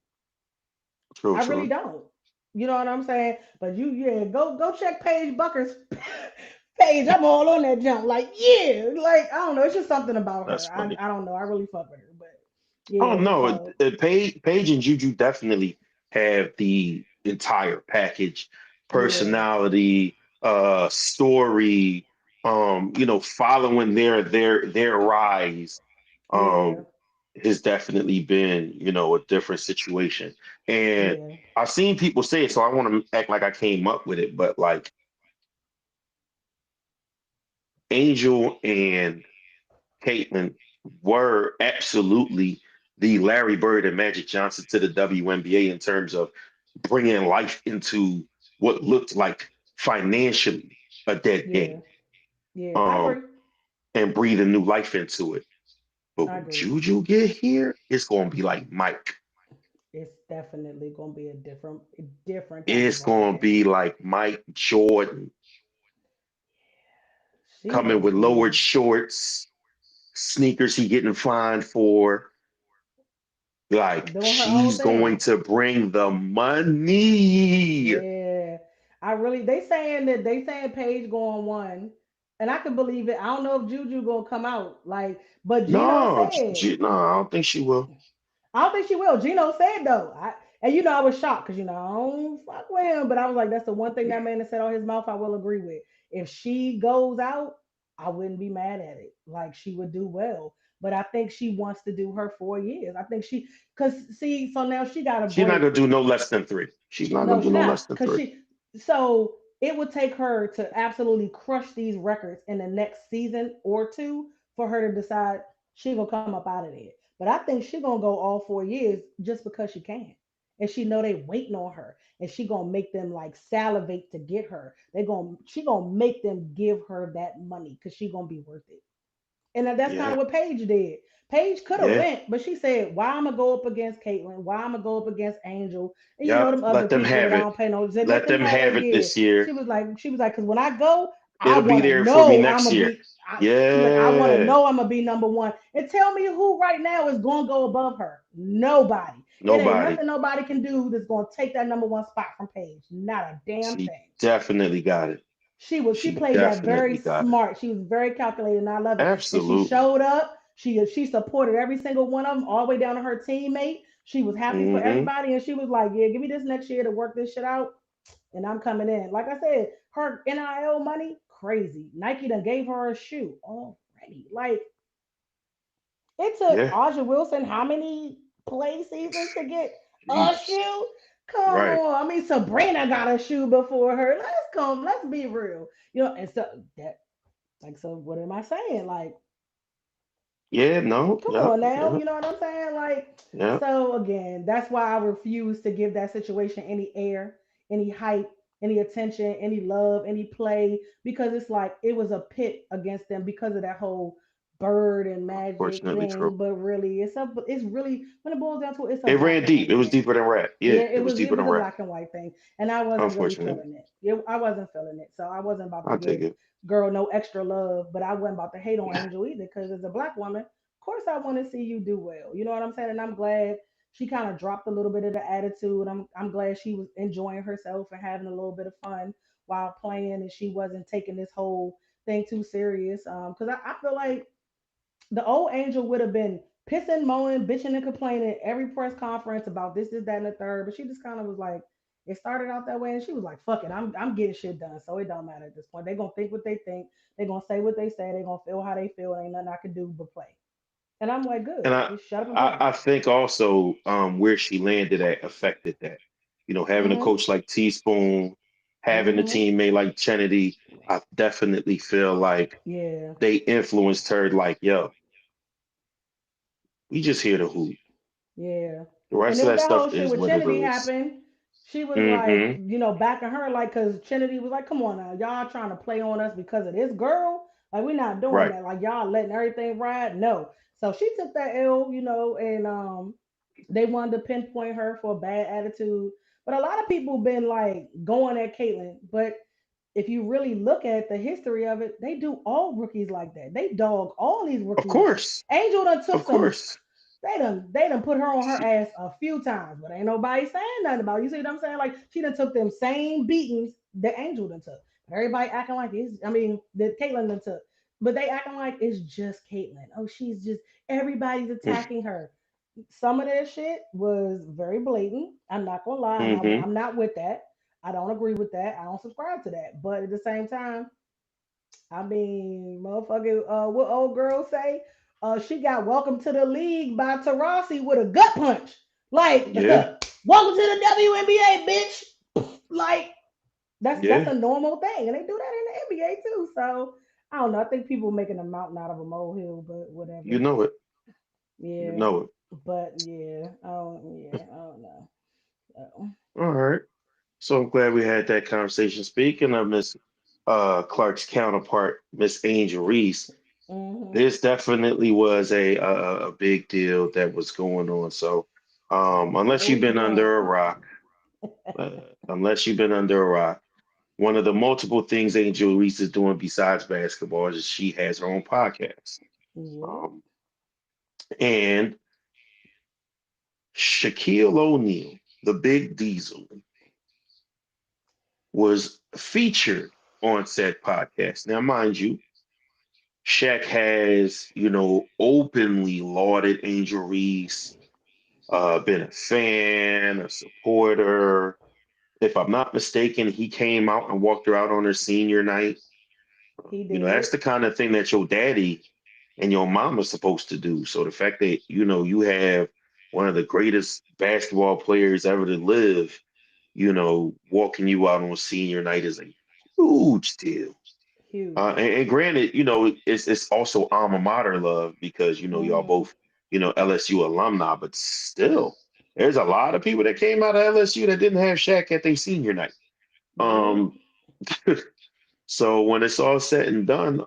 [SPEAKER 1] True,
[SPEAKER 2] I really
[SPEAKER 1] true.
[SPEAKER 2] don't. You know what I'm saying? But yeah, go check Paige Bucker's page. I'm all on that jump. Like yeah, like I don't know. It's just something about
[SPEAKER 1] That's
[SPEAKER 2] her. I
[SPEAKER 1] funny.
[SPEAKER 2] I don't know. I really fuck with her. But
[SPEAKER 1] Oh
[SPEAKER 2] yeah,
[SPEAKER 1] no,
[SPEAKER 2] so
[SPEAKER 1] Paige and Juju definitely have the entire package,
[SPEAKER 2] yeah,
[SPEAKER 1] personality, story, following their rise,
[SPEAKER 2] yeah,
[SPEAKER 1] um, has definitely been, a different situation. And
[SPEAKER 2] yeah,
[SPEAKER 1] I've seen people say it, so I want to act like I came up with it, but like Angel and Caitlin were absolutely the Larry Bird and Magic Johnson to the WNBA in terms of bringing life into what looked like financially a dead
[SPEAKER 2] yeah,
[SPEAKER 1] game,
[SPEAKER 2] yeah. I
[SPEAKER 1] um,
[SPEAKER 2] agree.
[SPEAKER 1] and breathing new life into it. But
[SPEAKER 2] I
[SPEAKER 1] when
[SPEAKER 2] agree.
[SPEAKER 1] Juju get here, it's gonna be like Mike.
[SPEAKER 2] It's definitely gonna be a different type of
[SPEAKER 1] It's
[SPEAKER 2] ball
[SPEAKER 1] gonna
[SPEAKER 2] game.
[SPEAKER 1] be like Mike Jordan
[SPEAKER 2] She
[SPEAKER 1] coming
[SPEAKER 2] gonna
[SPEAKER 1] with lowered
[SPEAKER 2] be
[SPEAKER 1] shorts, sneakers he getting fined for. Like
[SPEAKER 2] doing her own
[SPEAKER 1] she's going
[SPEAKER 2] thing.
[SPEAKER 1] to bring the money.
[SPEAKER 2] Yeah, I really. They saying Paige going one, and I can believe it. I don't know if Juju gonna come out like, but Gino
[SPEAKER 1] No,
[SPEAKER 2] said
[SPEAKER 1] No, I don't think she will.
[SPEAKER 2] I don't think she will. Gino said though. And I was shocked because I don't fuck with him, but I was like, that's the one thing that man has said on his mouth. I will agree with. If she goes out, I wouldn't be mad at it. Like she would do well. But I think she wants to do her 4 years. I think cause see, so now she got a
[SPEAKER 1] She's not
[SPEAKER 2] break.
[SPEAKER 1] gonna do no less than three. She's not gonna
[SPEAKER 2] No,
[SPEAKER 1] do
[SPEAKER 2] she's
[SPEAKER 1] no
[SPEAKER 2] not.
[SPEAKER 1] less than
[SPEAKER 2] Cause
[SPEAKER 1] three.
[SPEAKER 2] so it would take her to absolutely crush these records in the next season or two for her to decide she gonna come up out of there. But I think she gonna go all 4 years just because she can. And she know they waiting on her. And she gonna make them like salivate to get her. She gonna make them give her that money because she gonna be worth it. And that's kind
[SPEAKER 1] Yeah,
[SPEAKER 2] of what Paige did. Paige could have
[SPEAKER 1] yeah,
[SPEAKER 2] went, but she said, "Why I'm gonna go up against Caitlyn? Why I'm gonna go up against Angel and
[SPEAKER 1] yep.
[SPEAKER 2] them other
[SPEAKER 1] Let them
[SPEAKER 2] people that
[SPEAKER 1] have
[SPEAKER 2] I
[SPEAKER 1] it.
[SPEAKER 2] don't pay no. Said, let
[SPEAKER 1] Let
[SPEAKER 2] them
[SPEAKER 1] them
[SPEAKER 2] have their
[SPEAKER 1] have it
[SPEAKER 2] year."
[SPEAKER 1] this
[SPEAKER 2] She
[SPEAKER 1] year.
[SPEAKER 2] was like, because when I go, I
[SPEAKER 1] It'll be
[SPEAKER 2] want to
[SPEAKER 1] there for me
[SPEAKER 2] know I'm
[SPEAKER 1] next
[SPEAKER 2] gonna
[SPEAKER 1] year.
[SPEAKER 2] be. She's like, I want to
[SPEAKER 1] Yeah.
[SPEAKER 2] know I'm gonna be number one, and tell me who right now is gonna go above her. Nobody. It ain't
[SPEAKER 1] Nobody.
[SPEAKER 2] nothing nobody can do that's gonna take that number one spot from Paige. Not a damn
[SPEAKER 1] She
[SPEAKER 2] thing.
[SPEAKER 1] definitely got it.
[SPEAKER 2] She
[SPEAKER 1] She
[SPEAKER 2] played that very
[SPEAKER 1] definitely got it.
[SPEAKER 2] smart. She was very calculated, and I love it. And she
[SPEAKER 1] Absolutely.
[SPEAKER 2] showed up. She supported every single one of them, all the way down to her teammate. She was happy for
[SPEAKER 1] Mm-hmm.
[SPEAKER 2] everybody, and she was like, "Yeah, give me this next year to work this shit out, and I'm coming in." Like I said, her NIL money crazy. Nike done gave her a shoe already. Like it took
[SPEAKER 1] Yeah.
[SPEAKER 2] Aja Wilson how many play seasons to get a
[SPEAKER 1] Jesus.
[SPEAKER 2] shoe? Come
[SPEAKER 1] Right.
[SPEAKER 2] on. I mean, Sabrina got a shoe before her. Let's come. Let's be real. And so that, like, so what am I saying? Like,
[SPEAKER 1] Yeah. No.
[SPEAKER 2] come
[SPEAKER 1] Yep.
[SPEAKER 2] on now,
[SPEAKER 1] Yep.
[SPEAKER 2] you know what I'm saying? Like,
[SPEAKER 1] Yep.
[SPEAKER 2] so again, that's why I refuse to give that situation any air, any hype, any attention, any love, any play, because it's like it was a pit against them because of that whole bird and magic
[SPEAKER 1] Unfortunately true.
[SPEAKER 2] thing. But really, it's really when it boils down to it, it's a
[SPEAKER 1] It
[SPEAKER 2] black
[SPEAKER 1] ran
[SPEAKER 2] and
[SPEAKER 1] deep.
[SPEAKER 2] white
[SPEAKER 1] It was
[SPEAKER 2] thing.
[SPEAKER 1] deeper than rap. Yeah.
[SPEAKER 2] Yeah,
[SPEAKER 1] It was
[SPEAKER 2] it
[SPEAKER 1] deeper
[SPEAKER 2] was
[SPEAKER 1] than
[SPEAKER 2] a
[SPEAKER 1] rap.
[SPEAKER 2] black and white thing, and I wasn't really
[SPEAKER 1] Unfortunately.
[SPEAKER 2] feeling it. I wasn't feeling it, so I wasn't about to
[SPEAKER 1] I take
[SPEAKER 2] give
[SPEAKER 1] it.
[SPEAKER 2] girl no extra love, but I wasn't about to hate on Angel either, because as a black woman, of course I want to see you do well. You know what I'm saying? And I'm glad she kind of dropped a little bit of the attitude. I'm glad she was enjoying herself and having a little bit of fun while playing, and she wasn't taking this whole thing too serious. Because I feel like the old Angel would have been pissing, moaning, bitching, and complaining every press conference about this, that, and the third. But she just kind of was like, it started out that way, and she was like, "Fuck it, I'm getting shit done, so it don't matter at this point. They gonna think what they think, they gonna say what they say, they gonna feel how they feel. Ain't nothing I can do but play." And I'm like,
[SPEAKER 1] And
[SPEAKER 2] good,
[SPEAKER 1] I,
[SPEAKER 2] just shut up and
[SPEAKER 1] I,
[SPEAKER 2] play.
[SPEAKER 1] I think also where she landed at affected that. Having a
[SPEAKER 2] Mhm.
[SPEAKER 1] coach like Teaspoon, having a
[SPEAKER 2] Mhm.
[SPEAKER 1] teammate like Kennedy, I definitely feel like
[SPEAKER 2] Yeah.
[SPEAKER 1] they influenced her. Like, yo, we just here to hoop.
[SPEAKER 2] Yeah.
[SPEAKER 1] The
[SPEAKER 2] And
[SPEAKER 1] rest
[SPEAKER 2] then
[SPEAKER 1] of
[SPEAKER 2] when
[SPEAKER 1] that
[SPEAKER 2] that whole
[SPEAKER 1] stuff
[SPEAKER 2] shit
[SPEAKER 1] is
[SPEAKER 2] with
[SPEAKER 1] what it
[SPEAKER 2] Trinity
[SPEAKER 1] is.
[SPEAKER 2] happened, she was like,
[SPEAKER 1] Mm-hmm.
[SPEAKER 2] backing her, like, because Trinity was like, come on now, y'all trying to play on us because of this girl? Like, we're not doing
[SPEAKER 1] Right.
[SPEAKER 2] that. Like, y'all letting everything ride? No. So she took that L, and they wanted to pinpoint her for a bad attitude. But a lot of people been like going at Caitlyn. But if you really look at the history of it, they do all rookies like that. They dog all these
[SPEAKER 1] Of
[SPEAKER 2] rookies.
[SPEAKER 1] course.
[SPEAKER 2] Angel done took
[SPEAKER 1] Of
[SPEAKER 2] some.
[SPEAKER 1] course.
[SPEAKER 2] They done put her on her
[SPEAKER 1] She,
[SPEAKER 2] ass a few times, but ain't nobody saying nothing about it. You see what I'm saying? Like she done took them same beatings that Angel done took. Everybody acting like it's. I mean, that Caitlyn done took, but they acting like it's just Caitlyn. Oh, she's just everybody's attacking her. Some of their shit was very blatant. I'm not gonna lie.
[SPEAKER 1] mm-hmm.
[SPEAKER 2] I'm not with that. I don't agree with that. I don't subscribe to that. But at the same time, I mean, motherfucker, what old girl say? She got welcome to the league by Tarasi with a gut punch. Like,
[SPEAKER 1] Yeah.
[SPEAKER 2] welcome to the WNBA, bitch. Like, that's
[SPEAKER 1] Yeah.
[SPEAKER 2] a normal thing, and they do that in the NBA too. So I don't know. I think people making a mountain out of a molehill, but
[SPEAKER 1] You
[SPEAKER 2] whatever.
[SPEAKER 1] know it. You
[SPEAKER 2] Yeah,
[SPEAKER 1] know it.
[SPEAKER 2] but yeah, I don't know. So,
[SPEAKER 1] All right. So I'm glad we had that conversation. Speaking of Miss Clark's counterpart, Miss Angel Reese,
[SPEAKER 2] hmm
[SPEAKER 1] this definitely was a big deal that was going on. So unless
[SPEAKER 2] no,
[SPEAKER 1] you've
[SPEAKER 2] it
[SPEAKER 1] been under a
[SPEAKER 2] won't.
[SPEAKER 1] rock, uh, unless you've been under a rock, one of the multiple things Angel Reese is doing besides basketball is she has her own podcast.
[SPEAKER 2] Yep.
[SPEAKER 1] Um, and Shaquille O'Neal, the Big Diesel, was featured on said podcast. Now, mind you, Shaq has, openly lauded Angel Reese, been a fan, a supporter. If I'm not mistaken, he came out and walked her out on her senior night.
[SPEAKER 2] He
[SPEAKER 1] That's
[SPEAKER 2] did.
[SPEAKER 1] the kind of thing that your daddy and your mom are supposed to do. So the fact that, you have one of the greatest basketball players ever to live, walking you out on senior night is a huge deal.
[SPEAKER 2] Huge.
[SPEAKER 1] And granted, it's also alma mater love because y'all
[SPEAKER 2] hmm
[SPEAKER 1] both LSU alumni, but still, there's a lot of people that came out of LSU that didn't have Shaq at their senior night.
[SPEAKER 2] Yep.
[SPEAKER 1] Um, so when it's all said and done,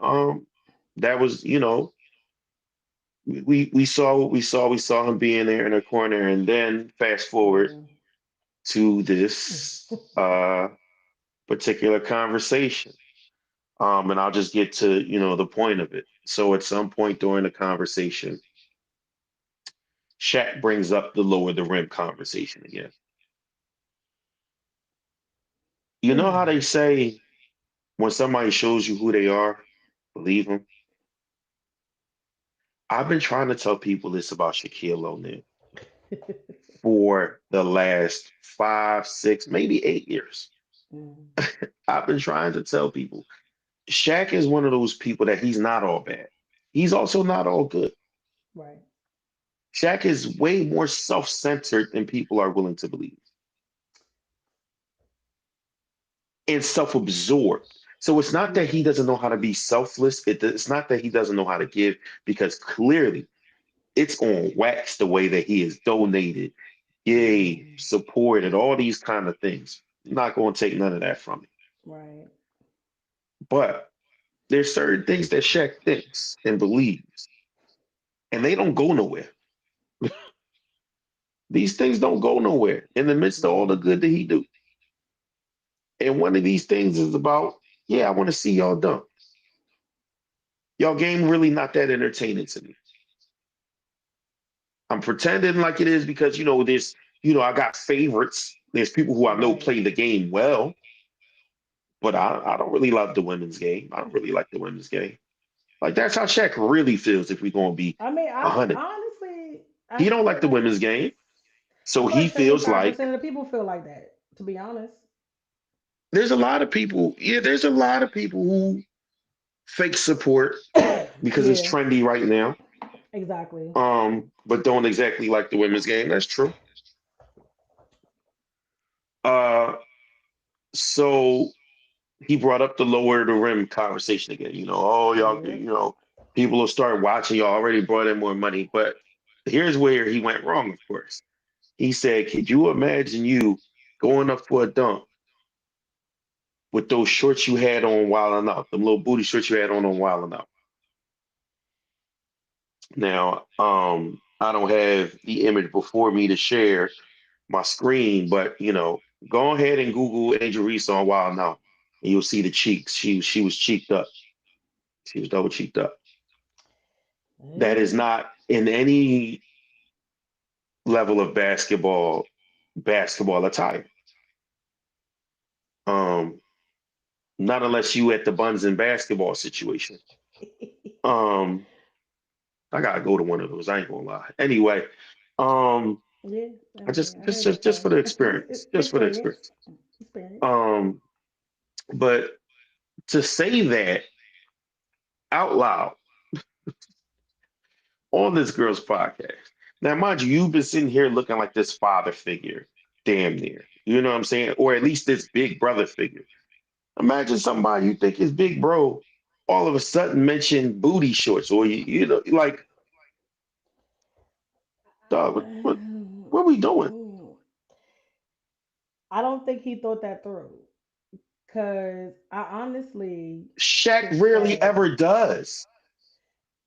[SPEAKER 1] that was we saw him being there in a corner, and then fast forward
[SPEAKER 2] Yeah.
[SPEAKER 1] to this particular conversation. And I'll just get to, the point of it. So at some point during the conversation, Shaq brings up the lower the rim conversation again. You know how they say when somebody shows you who they are, believe them? I've been trying to tell people this about Shaquille O'Neal. for the last 5, 6, maybe 8 years.
[SPEAKER 2] Mm,
[SPEAKER 1] I've been trying to tell people Shaq is one of those people that he's not all bad. He's also not all good.
[SPEAKER 2] right.
[SPEAKER 1] Shaq is way more self-centered than people are willing to believe and self-absorbed. So it's not that he
[SPEAKER 2] Yeah.
[SPEAKER 1] doesn't know how to be selfless. It's not that he doesn't know how to give, because clearly it's on wax the way that he has donated, gave,
[SPEAKER 2] Mm,
[SPEAKER 1] supported, all these kind of things. I'm not going to take none of that from him.
[SPEAKER 2] right.
[SPEAKER 1] But there's certain things that Shaq thinks and believes, and they don't go nowhere. These things don't go nowhere in the midst of all the
[SPEAKER 2] Yeah.
[SPEAKER 1] good that he do. And one of these things is about, yeah, I want to see y'all dunk. Y'all game really not that entertaining to me. I'm pretending like it is because I got favorites. There's people who I know
[SPEAKER 2] Right.
[SPEAKER 1] play the game well, but I don't really love the women's game. I don't really like the women's game. Like that's how Shaq really feels if we're gonna be
[SPEAKER 2] I mean,
[SPEAKER 1] a
[SPEAKER 2] I
[SPEAKER 1] hundred.
[SPEAKER 2] honestly,
[SPEAKER 1] He don't like
[SPEAKER 2] feel
[SPEAKER 1] the
[SPEAKER 2] like
[SPEAKER 1] women's game. So
[SPEAKER 2] I feel
[SPEAKER 1] he
[SPEAKER 2] like
[SPEAKER 1] feels
[SPEAKER 2] 75%
[SPEAKER 1] like
[SPEAKER 2] of the people feel like that. To be honest.
[SPEAKER 1] there's a lot of people, yeah, there's a lot of people who fake support because it's
[SPEAKER 2] Yeah.
[SPEAKER 1] trendy right now.
[SPEAKER 2] Exactly.
[SPEAKER 1] But don't exactly like the women's game. That's true. Uh so he brought up the lower the rim conversation again. Oh y'all,
[SPEAKER 2] Yep.
[SPEAKER 1] people will start watching. Y'all already brought in more money. But here's where he went wrong, of course. He said, could you imagine you going up for a dunk with those shorts you had on Wildin' Out, them little booty shorts you had on Wildin' Out? Now, I don't have the image before me to share my screen, but go ahead and Google Angel Reese on Wild Now, and you'll see the cheeks. She was cheeked up. She was double cheeked up. That is
[SPEAKER 2] Yeah.
[SPEAKER 1] not in any level of basketball attire. Um, Not unless you at the Buns and basketball situation. Um, I gotta go to one of those. I ain't gonna lie. Anyway, um,
[SPEAKER 2] Yeah. I
[SPEAKER 1] I
[SPEAKER 2] mean,
[SPEAKER 1] just
[SPEAKER 2] I
[SPEAKER 1] just
[SPEAKER 2] heard that
[SPEAKER 1] just just for
[SPEAKER 2] part.
[SPEAKER 1] the experience, just for the
[SPEAKER 2] Experience.
[SPEAKER 1] experience.
[SPEAKER 2] Experience.
[SPEAKER 1] Um, but to say that out loud on this girl's podcast. Now, mind you, you've been sitting here looking like this father figure, damn near. You know what I'm saying? Or at least this big brother figure. Imagine somebody you think is big bro, all of a sudden mention booty shorts, or like, dog, what are we doing?
[SPEAKER 2] I don't think he thought that through. Cause I honestly
[SPEAKER 1] Shaq
[SPEAKER 2] could
[SPEAKER 1] rarely
[SPEAKER 2] say
[SPEAKER 1] ever does.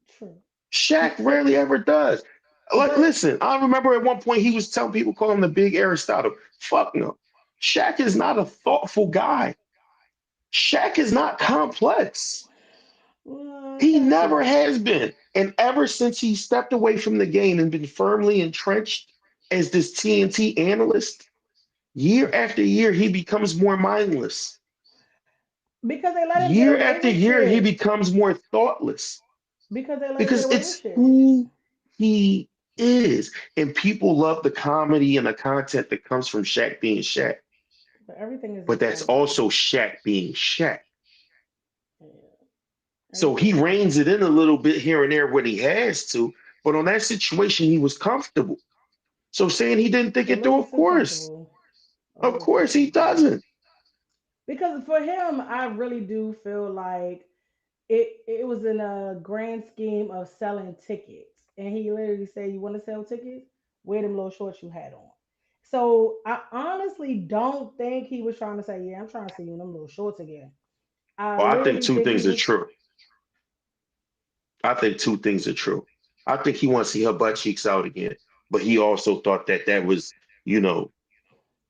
[SPEAKER 2] true.
[SPEAKER 1] Shaq rarely ever does. Like,
[SPEAKER 2] But
[SPEAKER 1] listen, I remember at one point he was telling people, call him the big Aristotle. Fuck no. Shaq is not a thoughtful guy. Shaq is not complex.
[SPEAKER 2] I
[SPEAKER 1] He
[SPEAKER 2] got
[SPEAKER 1] never
[SPEAKER 2] you.
[SPEAKER 1] has been. And ever since he stepped away from the game and been firmly entrenched as this TNT analyst, year after year, he becomes more mindless.
[SPEAKER 2] Because they let him get
[SPEAKER 1] Year
[SPEAKER 2] away
[SPEAKER 1] after
[SPEAKER 2] with
[SPEAKER 1] year, he
[SPEAKER 2] shit.
[SPEAKER 1] becomes more thoughtless
[SPEAKER 2] Because they let him get
[SPEAKER 1] because
[SPEAKER 2] away with
[SPEAKER 1] it's
[SPEAKER 2] shit.
[SPEAKER 1] who he is. And people love the comedy and the content that comes from Shaq being Shaq.
[SPEAKER 2] But everything
[SPEAKER 1] But
[SPEAKER 2] isn't
[SPEAKER 1] that's
[SPEAKER 2] comedy.
[SPEAKER 1] also Shaq being Shaq.
[SPEAKER 2] Yeah.
[SPEAKER 1] So
[SPEAKER 2] Everything
[SPEAKER 1] he
[SPEAKER 2] isn't
[SPEAKER 1] reins it in a
[SPEAKER 2] comedy.
[SPEAKER 1] little bit here and there when he has to. But on that situation, he was comfortable. So saying he didn't think
[SPEAKER 2] A
[SPEAKER 1] it through,
[SPEAKER 2] little
[SPEAKER 1] of
[SPEAKER 2] too
[SPEAKER 1] course.
[SPEAKER 2] comfortable. A
[SPEAKER 1] Of
[SPEAKER 2] little too
[SPEAKER 1] course he
[SPEAKER 2] comfortable.
[SPEAKER 1] doesn't.
[SPEAKER 2] Because for him, I really do feel like it was in a grand scheme of selling tickets. And he literally said, you want to sell tickets? Wear them little shorts you had on. So I honestly don't think he was trying to say, yeah, I'm trying to see you in them little shorts again. I
[SPEAKER 1] Well, I think
[SPEAKER 2] literally
[SPEAKER 1] two
[SPEAKER 2] think he
[SPEAKER 1] things are
[SPEAKER 2] was
[SPEAKER 1] true. I think two things are true. I think he wants to see her butt cheeks out again, but he also thought that that was, you know,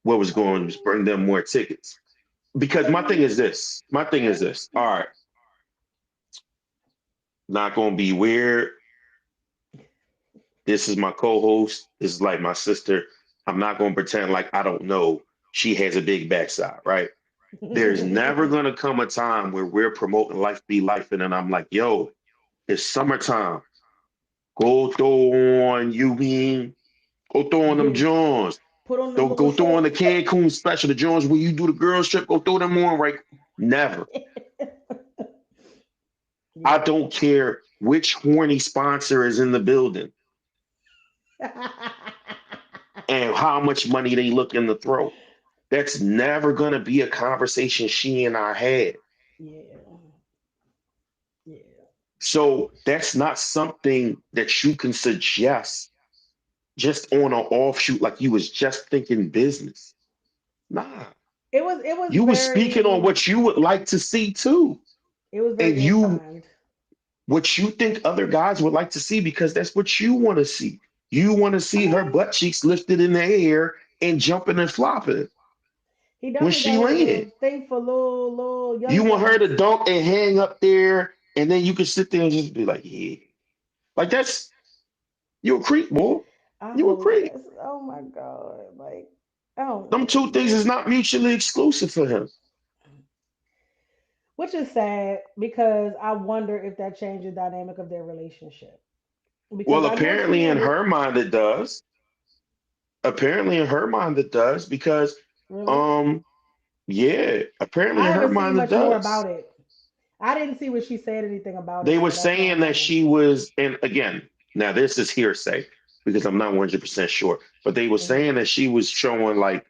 [SPEAKER 1] what was going to bring them more tickets. Because my thing is this. My thing is this. All right, not going to be weird. This is my co-host. This is like my sister. I'm not going to pretend like I don't know she has a big backside, right? There's never going to come a time where we're promoting life be life, and then I'm like, yo, it's summertime. Go throw on you mean Go throw on them
[SPEAKER 2] Get
[SPEAKER 1] Jones.
[SPEAKER 2] put on them
[SPEAKER 1] Don't
[SPEAKER 2] little
[SPEAKER 1] go throw on the
[SPEAKER 2] shorts.
[SPEAKER 1] Cancun special, the Jones where you do the girls trip. Go throw them on right. Never. I
[SPEAKER 2] Yeah.
[SPEAKER 1] don't care which horny sponsor is in the building and how much money they looking to throw. That's never gonna be a conversation she and I had.
[SPEAKER 2] Yeah. Yeah.
[SPEAKER 1] So that's not something that you can suggest just on an offshoot like you was just thinking business. Nah.
[SPEAKER 2] It was
[SPEAKER 1] You was speaking on
[SPEAKER 2] very
[SPEAKER 1] what you would like to see too.
[SPEAKER 2] it was
[SPEAKER 1] And
[SPEAKER 2] very ill
[SPEAKER 1] you
[SPEAKER 2] timed.
[SPEAKER 1] what you think other guys would like to see because that's what you want to see. You want to
[SPEAKER 2] I
[SPEAKER 1] see her
[SPEAKER 2] mean,
[SPEAKER 1] butt cheeks lifted in the air and jumping and flopping
[SPEAKER 2] he
[SPEAKER 1] when
[SPEAKER 2] definitely
[SPEAKER 1] she
[SPEAKER 2] got
[SPEAKER 1] land.
[SPEAKER 2] a thing for little
[SPEAKER 1] You
[SPEAKER 2] young
[SPEAKER 1] want her
[SPEAKER 2] joints.
[SPEAKER 1] to dunk and hang up there, and then you can sit there and just be like, yeah. Like that's you a creep, boy.
[SPEAKER 2] I
[SPEAKER 1] You a
[SPEAKER 2] hope
[SPEAKER 1] creep.
[SPEAKER 2] that's oh my god. Like, oh
[SPEAKER 1] Them two things
[SPEAKER 2] man.
[SPEAKER 1] is not mutually exclusive for him.
[SPEAKER 2] Which is sad because I wonder if that changed the dynamic of their relationship. Because
[SPEAKER 1] Well,
[SPEAKER 2] I know
[SPEAKER 1] apparently
[SPEAKER 2] she
[SPEAKER 1] in
[SPEAKER 2] ended
[SPEAKER 1] her mind it does. Apparently in her mind it does because
[SPEAKER 2] really.
[SPEAKER 1] um yeah, apparently
[SPEAKER 2] I
[SPEAKER 1] in her
[SPEAKER 2] haven't seen
[SPEAKER 1] mind it
[SPEAKER 2] much more
[SPEAKER 1] does.
[SPEAKER 2] about it. I didn't see what she said anything about it,
[SPEAKER 1] They were
[SPEAKER 2] so that's why
[SPEAKER 1] saying
[SPEAKER 2] I'm
[SPEAKER 1] that
[SPEAKER 2] wondering.
[SPEAKER 1] she was, and again, now this is hearsay because I'm not 100% sure, but they were
[SPEAKER 2] Hmm.
[SPEAKER 1] saying that she was showing like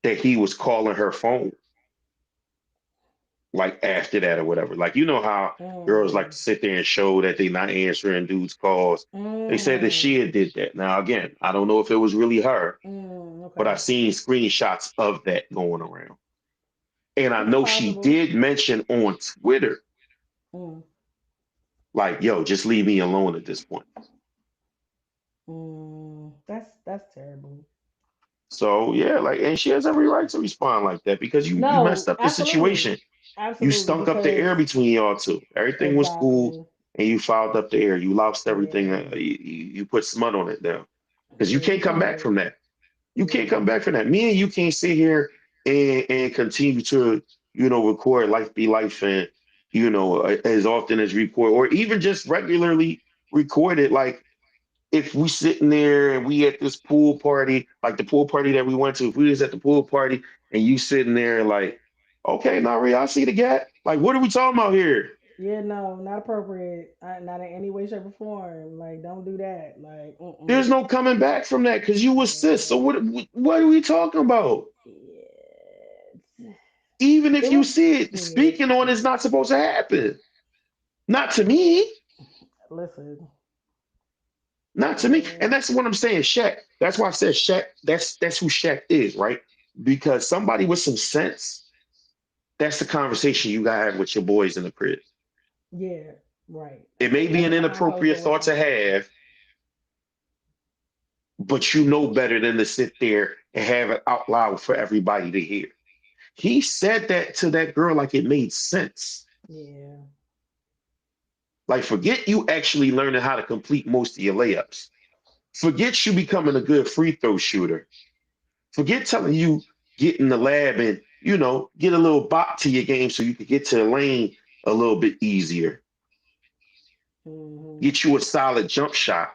[SPEAKER 1] that he was calling her phone like after that or whatever. Like you know how girls like
[SPEAKER 2] Mm.
[SPEAKER 1] to sit there and show that they're not answering dudes' calls. They said that she
[SPEAKER 2] Mm.
[SPEAKER 1] had did that. Now again, I don't know if it was really her, but I
[SPEAKER 2] Okay.
[SPEAKER 1] seen screenshots of that going around. And I
[SPEAKER 2] It's
[SPEAKER 1] know she
[SPEAKER 2] possible.
[SPEAKER 1] did mention on Twitter,
[SPEAKER 2] Mm.
[SPEAKER 1] like, yo, just leave me alone at this point.
[SPEAKER 2] That's terrible.
[SPEAKER 1] So yeah, like, and she has every right to respond like that because you messed
[SPEAKER 2] No,
[SPEAKER 1] up the
[SPEAKER 2] absolutely.
[SPEAKER 1] situation. You
[SPEAKER 2] Absolutely.
[SPEAKER 1] stunk up the
[SPEAKER 2] Because
[SPEAKER 1] air between y'all two. Everything was cool,
[SPEAKER 2] exactly.
[SPEAKER 1] and you fouled up the air. You lost everything.
[SPEAKER 2] Yeah.
[SPEAKER 1] You put smut on it now because you
[SPEAKER 2] Yeah, you
[SPEAKER 1] can't come back
[SPEAKER 2] did.
[SPEAKER 1] from that. You can't come
[SPEAKER 2] Yeah.
[SPEAKER 1] back from that. Me and you can't sit here and continue to record life be life and as often as record or even just regularly record it like if we sitting there and we at this pool party, like the pool party that we went to, if we was at the pool party and you sitting there like, okay, Nari, I see the gap. Like, what are we talking about here?
[SPEAKER 2] Yeah, no, not appropriate. Not in any way, shape, or form. Like, don't do that. Like,
[SPEAKER 1] There's no coming back from that because you assist. So
[SPEAKER 2] yeah,
[SPEAKER 1] what are we talking about?
[SPEAKER 2] yeah.
[SPEAKER 1] Even if
[SPEAKER 2] It
[SPEAKER 1] you
[SPEAKER 2] was
[SPEAKER 1] see it,
[SPEAKER 2] weird.
[SPEAKER 1] speaking on is not supposed to happen. Not to me.
[SPEAKER 2] Listen,
[SPEAKER 1] Not to me. And
[SPEAKER 2] yeah,
[SPEAKER 1] that's what I'm saying, Shaq. That's why I said Shaq, that's who Shaq is, right? Because somebody with some sense, that's the conversation you gotta have with your boys in the crib.
[SPEAKER 2] yeah, right.
[SPEAKER 1] It may be
[SPEAKER 2] Never
[SPEAKER 1] an
[SPEAKER 2] behind closed
[SPEAKER 1] inappropriate
[SPEAKER 2] doors
[SPEAKER 1] thought to
[SPEAKER 2] conversation.
[SPEAKER 1] have, but you know better than to sit there and have it out loud for everybody to hear. He said that to that girl like it made sense.
[SPEAKER 2] Yeah.
[SPEAKER 1] Like, forget you actually learning how to complete most of your layups. Forget you becoming a good free throw shooter. Forget telling you get in the lab and, get a little bop to your game so you can get to the lane a little bit easier.
[SPEAKER 2] Hmm.
[SPEAKER 1] Get you a solid jump shot.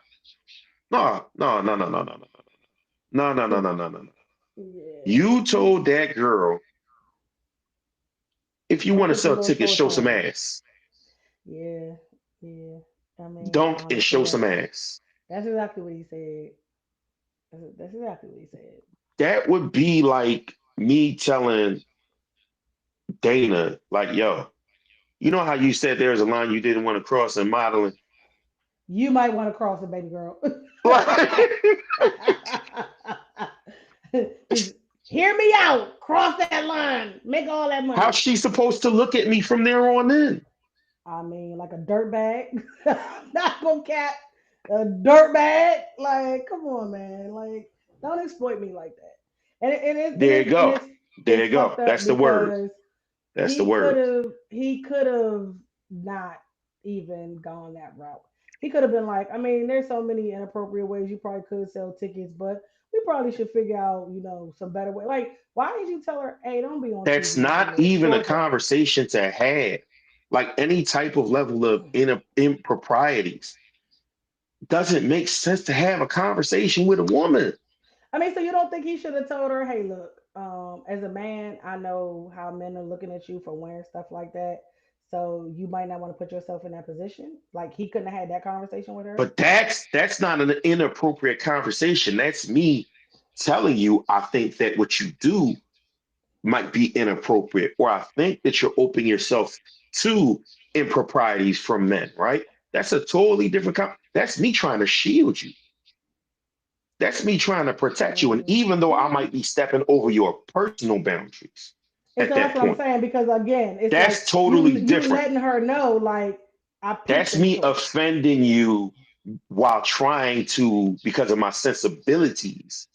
[SPEAKER 1] No, no, no, no, no, no, no, no, no, no, no, no, no, no. You
[SPEAKER 2] Yeah.
[SPEAKER 1] told that girl, if you
[SPEAKER 2] Come
[SPEAKER 1] want to
[SPEAKER 2] put your
[SPEAKER 1] sell
[SPEAKER 2] little
[SPEAKER 1] tickets,
[SPEAKER 2] shorts
[SPEAKER 1] show some
[SPEAKER 2] on.
[SPEAKER 1] ass.
[SPEAKER 2] Yeah. Yeah. I mean,
[SPEAKER 1] Dunk and
[SPEAKER 2] honestly,
[SPEAKER 1] show some ass.
[SPEAKER 2] that's exactly what he said. That's exactly what he said.
[SPEAKER 1] That would be like me telling Dana, like, yo, you know how you said there's a line you didn't want to cross in modeling?
[SPEAKER 2] You might want to cross it, baby girl.
[SPEAKER 1] Like,
[SPEAKER 2] Just hear me out. Cross that line. Make all that
[SPEAKER 1] how's
[SPEAKER 2] money.
[SPEAKER 1] she supposed to look at me from there on in?
[SPEAKER 2] I mean, like a dirt bag. Not gonna cap a dirt bag. Like, come on, man. Like, don't exploit me like that. And
[SPEAKER 1] There you
[SPEAKER 2] it's and
[SPEAKER 1] go.
[SPEAKER 2] it's
[SPEAKER 1] There
[SPEAKER 2] it's
[SPEAKER 1] you go.
[SPEAKER 2] fucked up
[SPEAKER 1] That's the word.
[SPEAKER 2] because
[SPEAKER 1] That's the word.
[SPEAKER 2] he could have not even gone that route. He could have been like, I mean, there's so many inappropriate ways you probably could sell tickets, but we probably should figure out, some better way. Like, why did you tell her, hey, don't be on
[SPEAKER 1] That's
[SPEAKER 2] TV with them
[SPEAKER 1] not
[SPEAKER 2] little
[SPEAKER 1] even a
[SPEAKER 2] shorts on?
[SPEAKER 1] conversation to have. Like any type of level of improprieties doesn't make sense to have a conversation with a woman.
[SPEAKER 2] I mean, so you don't think he should have told her, "Hey, look, as a man, I know how men are looking at you for wearing stuff like that, so you might not want to put yourself in that position." Like he couldn't have had that conversation with her.
[SPEAKER 1] But that's not an inappropriate conversation. That's me telling you I think that what you do might be inappropriate, or I think that you're opening yourself to improprieties from men, right? That's a totally different that's me trying to shield you. That's me trying to protect you. And even though I
[SPEAKER 2] Okay.
[SPEAKER 1] might be stepping over your personal boundaries
[SPEAKER 2] And
[SPEAKER 1] at
[SPEAKER 2] so that's
[SPEAKER 1] that
[SPEAKER 2] what I'm
[SPEAKER 1] point,
[SPEAKER 2] saying because again, it's like
[SPEAKER 1] that's totally
[SPEAKER 2] you
[SPEAKER 1] different.
[SPEAKER 2] letting her know like I peeped
[SPEAKER 1] That's
[SPEAKER 2] in the
[SPEAKER 1] me
[SPEAKER 2] store.
[SPEAKER 1] offending you while trying to, because of my sensibilities,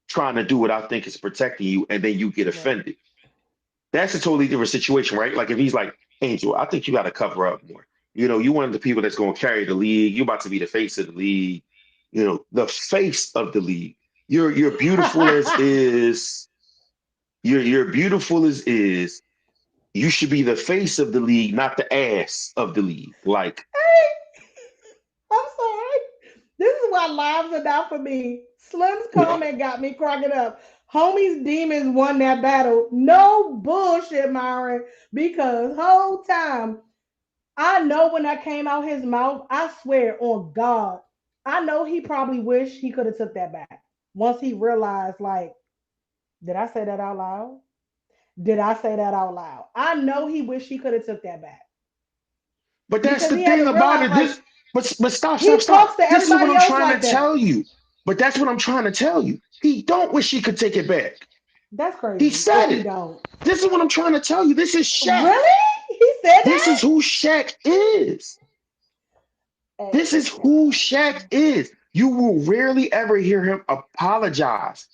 [SPEAKER 1] trying to do what I think is protecting you, and then you get
[SPEAKER 2] Right.
[SPEAKER 1] offended. That's a totally different situation, right? Like if he's like, Angel, I think you got to cover up more. You one of the people that's going to carry the league. You're about to be the face of the league. The face of the league. You're beautiful as is. You're beautiful as is. You should be the face of the league, not the ass of the league. Like,
[SPEAKER 2] I'm sorry. This is why lives are not for me. Slim's comment got me cracking up. Homie's demons won that battle. No bullshit, Myron. Because whole time, I know when that came out his mouth, I swear on God, I know he probably wished he could have took that back. Once he realized, like, did I say that out loud? Did I say that out loud? I know he wished he could have took that back
[SPEAKER 1] but that's
[SPEAKER 2] because
[SPEAKER 1] the
[SPEAKER 2] he had
[SPEAKER 1] thing
[SPEAKER 2] to
[SPEAKER 1] about
[SPEAKER 2] realize,
[SPEAKER 1] it.
[SPEAKER 2] like,
[SPEAKER 1] But stop, stop,
[SPEAKER 2] he
[SPEAKER 1] stop.
[SPEAKER 2] talks to
[SPEAKER 1] This is what
[SPEAKER 2] everybody
[SPEAKER 1] I'm
[SPEAKER 2] else
[SPEAKER 1] trying to
[SPEAKER 2] like that.
[SPEAKER 1] tell you. But that's what I'm trying to tell you. He don't wish he could take it back.
[SPEAKER 2] That's
[SPEAKER 1] He
[SPEAKER 2] crazy if
[SPEAKER 1] said
[SPEAKER 2] he
[SPEAKER 1] it.
[SPEAKER 2] don't.
[SPEAKER 1] This is what I'm trying to tell you. This is Shaq.
[SPEAKER 2] Really? He said
[SPEAKER 1] This
[SPEAKER 2] that?
[SPEAKER 1] is who Shaq is. This is
[SPEAKER 2] Hey,
[SPEAKER 1] who Shaq is. You will rarely ever hear him apologize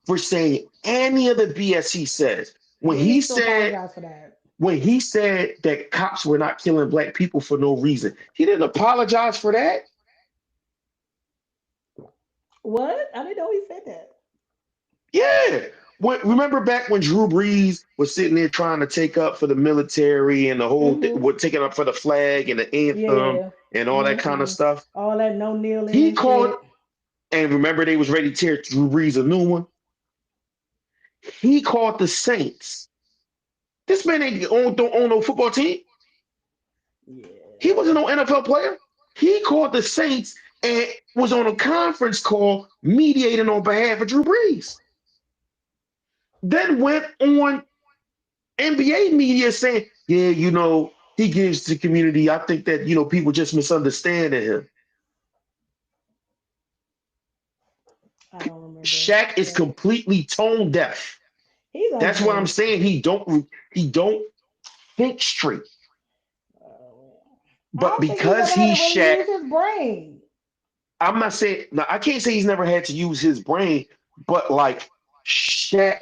[SPEAKER 1] for saying any of the BS he says. When
[SPEAKER 2] he
[SPEAKER 1] he
[SPEAKER 2] needs to
[SPEAKER 1] said
[SPEAKER 2] apologize for that.
[SPEAKER 1] when he said that cops were not killing black people for no reason, he didn't apologize for that.
[SPEAKER 2] What? I didn't know he said that.
[SPEAKER 1] Yeah. Remember back when Drew Brees was sitting there trying to take up for the military and the whole
[SPEAKER 2] Mm-hmm.
[SPEAKER 1] what taking up for the flag and the anthem
[SPEAKER 2] Yeah.
[SPEAKER 1] and all that kind of
[SPEAKER 2] Mm-hmm.
[SPEAKER 1] stuff.
[SPEAKER 2] All that no kneeling
[SPEAKER 1] He
[SPEAKER 2] and
[SPEAKER 1] called,
[SPEAKER 2] shit.
[SPEAKER 1] and remember they was ready to tear Drew Brees a new one. He called the Saints. This man don't own no football team. He wasn't
[SPEAKER 2] Yeah.
[SPEAKER 1] no NFL player. He called the Saints and was on a conference call mediating on behalf of Drew Brees. Then went on NBA media saying, yeah, he gives to the community. I think that, people just misunderstanding him.
[SPEAKER 2] I don't remember.
[SPEAKER 1] Shaq is
[SPEAKER 2] But
[SPEAKER 1] completely tone deaf.
[SPEAKER 2] he's
[SPEAKER 1] That's what I'm
[SPEAKER 2] unhinged.
[SPEAKER 1] saying. He don't think straight.
[SPEAKER 2] I
[SPEAKER 1] But
[SPEAKER 2] don't think he's
[SPEAKER 1] because
[SPEAKER 2] ever had to
[SPEAKER 1] he's
[SPEAKER 2] really
[SPEAKER 1] Shaq,
[SPEAKER 2] use his brain.
[SPEAKER 1] I'm not saying now I can't say he's never had to use his brain, but like Shaq,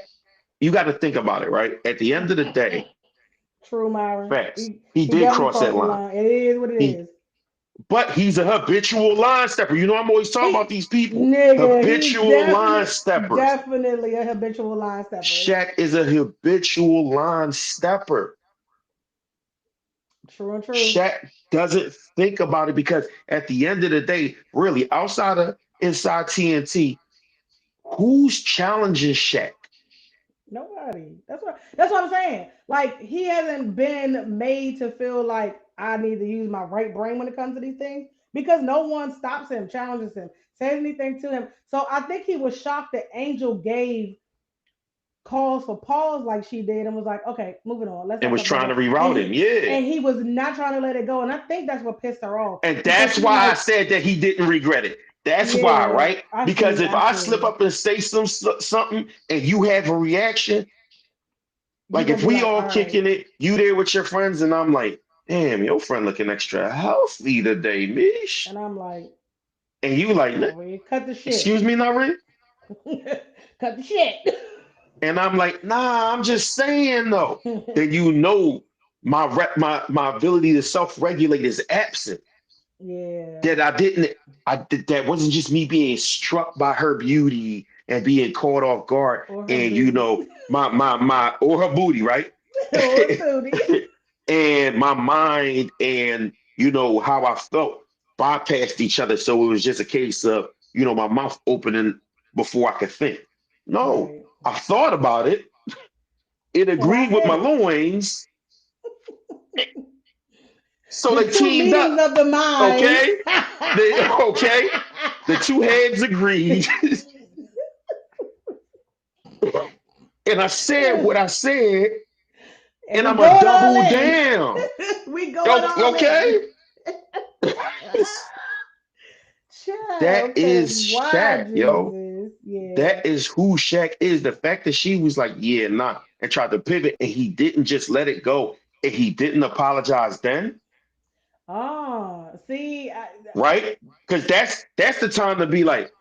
[SPEAKER 1] you got to think about it, right? At the end of the day,
[SPEAKER 2] True, Myron.
[SPEAKER 1] facts.
[SPEAKER 2] He
[SPEAKER 1] He
[SPEAKER 2] he
[SPEAKER 1] did
[SPEAKER 2] definitely
[SPEAKER 1] cross that
[SPEAKER 2] crossed the
[SPEAKER 1] line.
[SPEAKER 2] line. It is what it
[SPEAKER 1] He
[SPEAKER 2] is.
[SPEAKER 1] but he's a habitual line stepper. I'm always talking about
[SPEAKER 2] He
[SPEAKER 1] these people.
[SPEAKER 2] nigga, he's
[SPEAKER 1] Habitual line steppers.
[SPEAKER 2] definitely a habitual line stepper.
[SPEAKER 1] Shaq is a habitual line stepper.
[SPEAKER 2] True and true.
[SPEAKER 1] Shaq doesn't think about it because at the end of the day, really, outside of inside TNT, who's challenging Shaq?
[SPEAKER 2] Nobody. That's what I'm saying. Like he hasn't been made to feel like I need to use my right brain when it comes to these things because no one stops him, challenges him, says anything to him. So I think he was shocked that Angel gave calls for pause like she did and was like, okay, moving on. Let's
[SPEAKER 1] And
[SPEAKER 2] not
[SPEAKER 1] was
[SPEAKER 2] talk about
[SPEAKER 1] trying to
[SPEAKER 2] that. And
[SPEAKER 1] reroute him.
[SPEAKER 2] he
[SPEAKER 1] Yeah.
[SPEAKER 2] and he was not trying to let it go. And I think that's what pissed her off
[SPEAKER 1] And
[SPEAKER 2] because
[SPEAKER 1] that's
[SPEAKER 2] she was
[SPEAKER 1] why I
[SPEAKER 2] like,
[SPEAKER 1] said that he didn't regret it. That's why,
[SPEAKER 2] yeah,
[SPEAKER 1] right?
[SPEAKER 2] I
[SPEAKER 1] Because
[SPEAKER 2] see,
[SPEAKER 1] if
[SPEAKER 2] I
[SPEAKER 1] I slip
[SPEAKER 2] see.
[SPEAKER 1] up and say something and you have a reaction,
[SPEAKER 2] You
[SPEAKER 1] like
[SPEAKER 2] gonna
[SPEAKER 1] if
[SPEAKER 2] be
[SPEAKER 1] we
[SPEAKER 2] like,
[SPEAKER 1] all
[SPEAKER 2] all right.
[SPEAKER 1] kicking it, you there with your friends, and I'm like, damn, your friend looking extra healthy today, Mish.
[SPEAKER 2] And I'm like,
[SPEAKER 1] And you like,
[SPEAKER 2] Nari, cut the shit.
[SPEAKER 1] excuse me, Nari?
[SPEAKER 2] Cut the shit.
[SPEAKER 1] And I'm like, nah, I'm just saying though. Then my ability to self-regulate is absent.
[SPEAKER 2] Yeah.
[SPEAKER 1] That I didn't that wasn't just me being struck by her beauty and being caught off guard
[SPEAKER 2] Or her
[SPEAKER 1] and
[SPEAKER 2] booty.
[SPEAKER 1] my or her booty, right?
[SPEAKER 2] Or her booty.
[SPEAKER 1] And my mind and how I felt bypassed each other. So it was just a case of, my mouth opening before I could think. No,
[SPEAKER 2] Right.
[SPEAKER 1] I thought about it. It
[SPEAKER 2] And I
[SPEAKER 1] agreed with my
[SPEAKER 2] did it.
[SPEAKER 1] loins, so
[SPEAKER 2] The
[SPEAKER 1] they
[SPEAKER 2] two
[SPEAKER 1] teamed
[SPEAKER 2] meetings
[SPEAKER 1] up.
[SPEAKER 2] of the minds.
[SPEAKER 1] Okay, okay. The two heads agreed, and I said what I said,
[SPEAKER 2] And
[SPEAKER 1] and
[SPEAKER 2] we
[SPEAKER 1] I'm a
[SPEAKER 2] going all
[SPEAKER 1] double
[SPEAKER 2] in.
[SPEAKER 1] down.
[SPEAKER 2] We going all in.
[SPEAKER 1] Okay, that
[SPEAKER 2] Child, cause
[SPEAKER 1] is
[SPEAKER 2] why
[SPEAKER 1] Shaq, yo.
[SPEAKER 2] Jesus? Yeah.
[SPEAKER 1] That is who Shaq is. The fact that she was like, yeah, nah, and tried to pivot, and he didn't just let it go, and he didn't apologize then,
[SPEAKER 2] Oh, see,
[SPEAKER 1] right? Because that's the time to be like,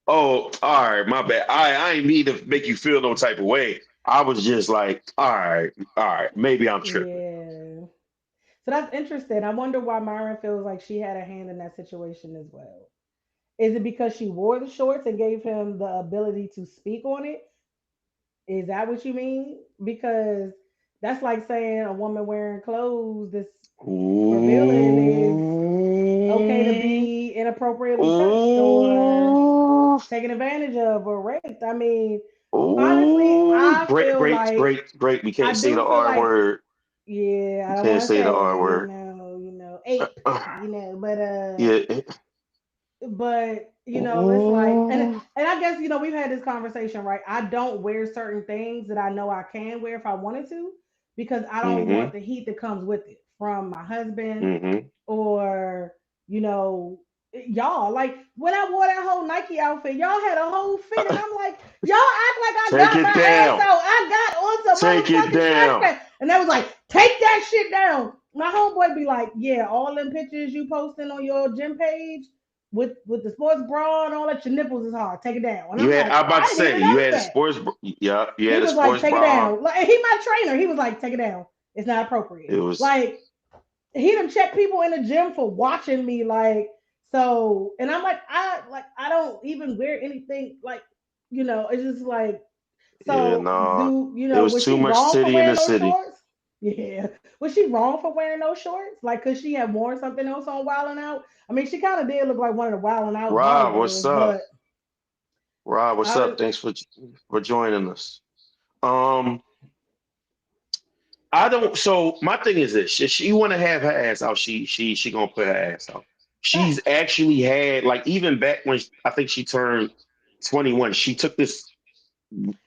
[SPEAKER 1] oh, all right, my bad. I ain't mean to make you feel no type of way. I was just like, all right, maybe I'm tripping.
[SPEAKER 2] yeah. So that's interesting. I wonder why Myron feels like she had a hand in that situation as well. Is it because she wore the shorts and gave him the ability to speak on it? Is that what you mean? Because that's like saying a woman wearing clothes that's revealing is okay to
[SPEAKER 1] Ooh,
[SPEAKER 2] be inappropriately touched or
[SPEAKER 1] ooh,
[SPEAKER 2] taken advantage of or raped. I mean, honestly,
[SPEAKER 1] ooh.
[SPEAKER 2] I
[SPEAKER 1] Break,
[SPEAKER 2] feel
[SPEAKER 1] break,
[SPEAKER 2] like
[SPEAKER 1] break, break. We
[SPEAKER 2] I
[SPEAKER 1] can't say the
[SPEAKER 2] do feel
[SPEAKER 1] R
[SPEAKER 2] like
[SPEAKER 1] word.
[SPEAKER 2] yeah,
[SPEAKER 1] We
[SPEAKER 2] I don't
[SPEAKER 1] can't
[SPEAKER 2] want to
[SPEAKER 1] say the
[SPEAKER 2] say
[SPEAKER 1] R
[SPEAKER 2] it,
[SPEAKER 1] word. Uh,
[SPEAKER 2] ape,
[SPEAKER 1] uh,
[SPEAKER 2] but
[SPEAKER 1] yeah.
[SPEAKER 2] it's like
[SPEAKER 1] Ooh.
[SPEAKER 2] and I guess we've had this conversation, right? I don't wear certain things that I know I can wear if I wanted to because I don't want
[SPEAKER 1] Mm-hmm.
[SPEAKER 2] the heat that comes with it from my husband
[SPEAKER 1] Mm-hmm.
[SPEAKER 2] or you know y'all. Like when I wore that whole Nike outfit, y'all had a whole fit and
[SPEAKER 1] Uh,
[SPEAKER 2] I'm like, y'all act like I
[SPEAKER 1] take
[SPEAKER 2] got
[SPEAKER 1] it
[SPEAKER 2] my ass
[SPEAKER 1] down.
[SPEAKER 2] out. I got on some
[SPEAKER 1] Take it
[SPEAKER 2] motherfucking stretch
[SPEAKER 1] down.
[SPEAKER 2] pants. And they was like, take that shit down. My homeboy be like, yeah, all them pictures you posting on your gym page with the sports bra and all that, your nipples is hard. Take it down. And
[SPEAKER 1] You
[SPEAKER 2] I'm
[SPEAKER 1] had.
[SPEAKER 2] like,
[SPEAKER 1] I'm
[SPEAKER 2] oh,
[SPEAKER 1] about to
[SPEAKER 2] I didn't
[SPEAKER 1] say
[SPEAKER 2] even
[SPEAKER 1] you
[SPEAKER 2] notice
[SPEAKER 1] had a
[SPEAKER 2] that.
[SPEAKER 1] sports. Yeah, you
[SPEAKER 2] He
[SPEAKER 1] had a
[SPEAKER 2] was like,
[SPEAKER 1] sports
[SPEAKER 2] take it
[SPEAKER 1] bra.
[SPEAKER 2] down. Like he my trainer. He was like, take it down. It's not appropriate.
[SPEAKER 1] It was.
[SPEAKER 2] Like he done check people in the gym for watching me. Like so, and I'm like, I don't even wear anything. Like it's just like
[SPEAKER 1] Yeah,
[SPEAKER 2] so.
[SPEAKER 1] no.
[SPEAKER 2] Do
[SPEAKER 1] It was
[SPEAKER 2] was
[SPEAKER 1] too
[SPEAKER 2] she
[SPEAKER 1] much
[SPEAKER 2] wrong for
[SPEAKER 1] city in
[SPEAKER 2] wearing
[SPEAKER 1] the
[SPEAKER 2] those
[SPEAKER 1] city.
[SPEAKER 2] shorts? Yeah, was she wrong for wearing those shorts? Like, could she have worn something else on Wildin' Out? I mean, she kind of did look like one of the Wildin' Out
[SPEAKER 1] Rob, what's
[SPEAKER 2] modelers,
[SPEAKER 1] up?
[SPEAKER 2] but
[SPEAKER 1] Rob, what's
[SPEAKER 2] I
[SPEAKER 1] up? Thanks for joining us. Um, I don't. So my thing is this: if she want to have her ass out, she gonna put her ass out. She's
[SPEAKER 2] facts.
[SPEAKER 1] actually had like even back when I think she turned 21, she took this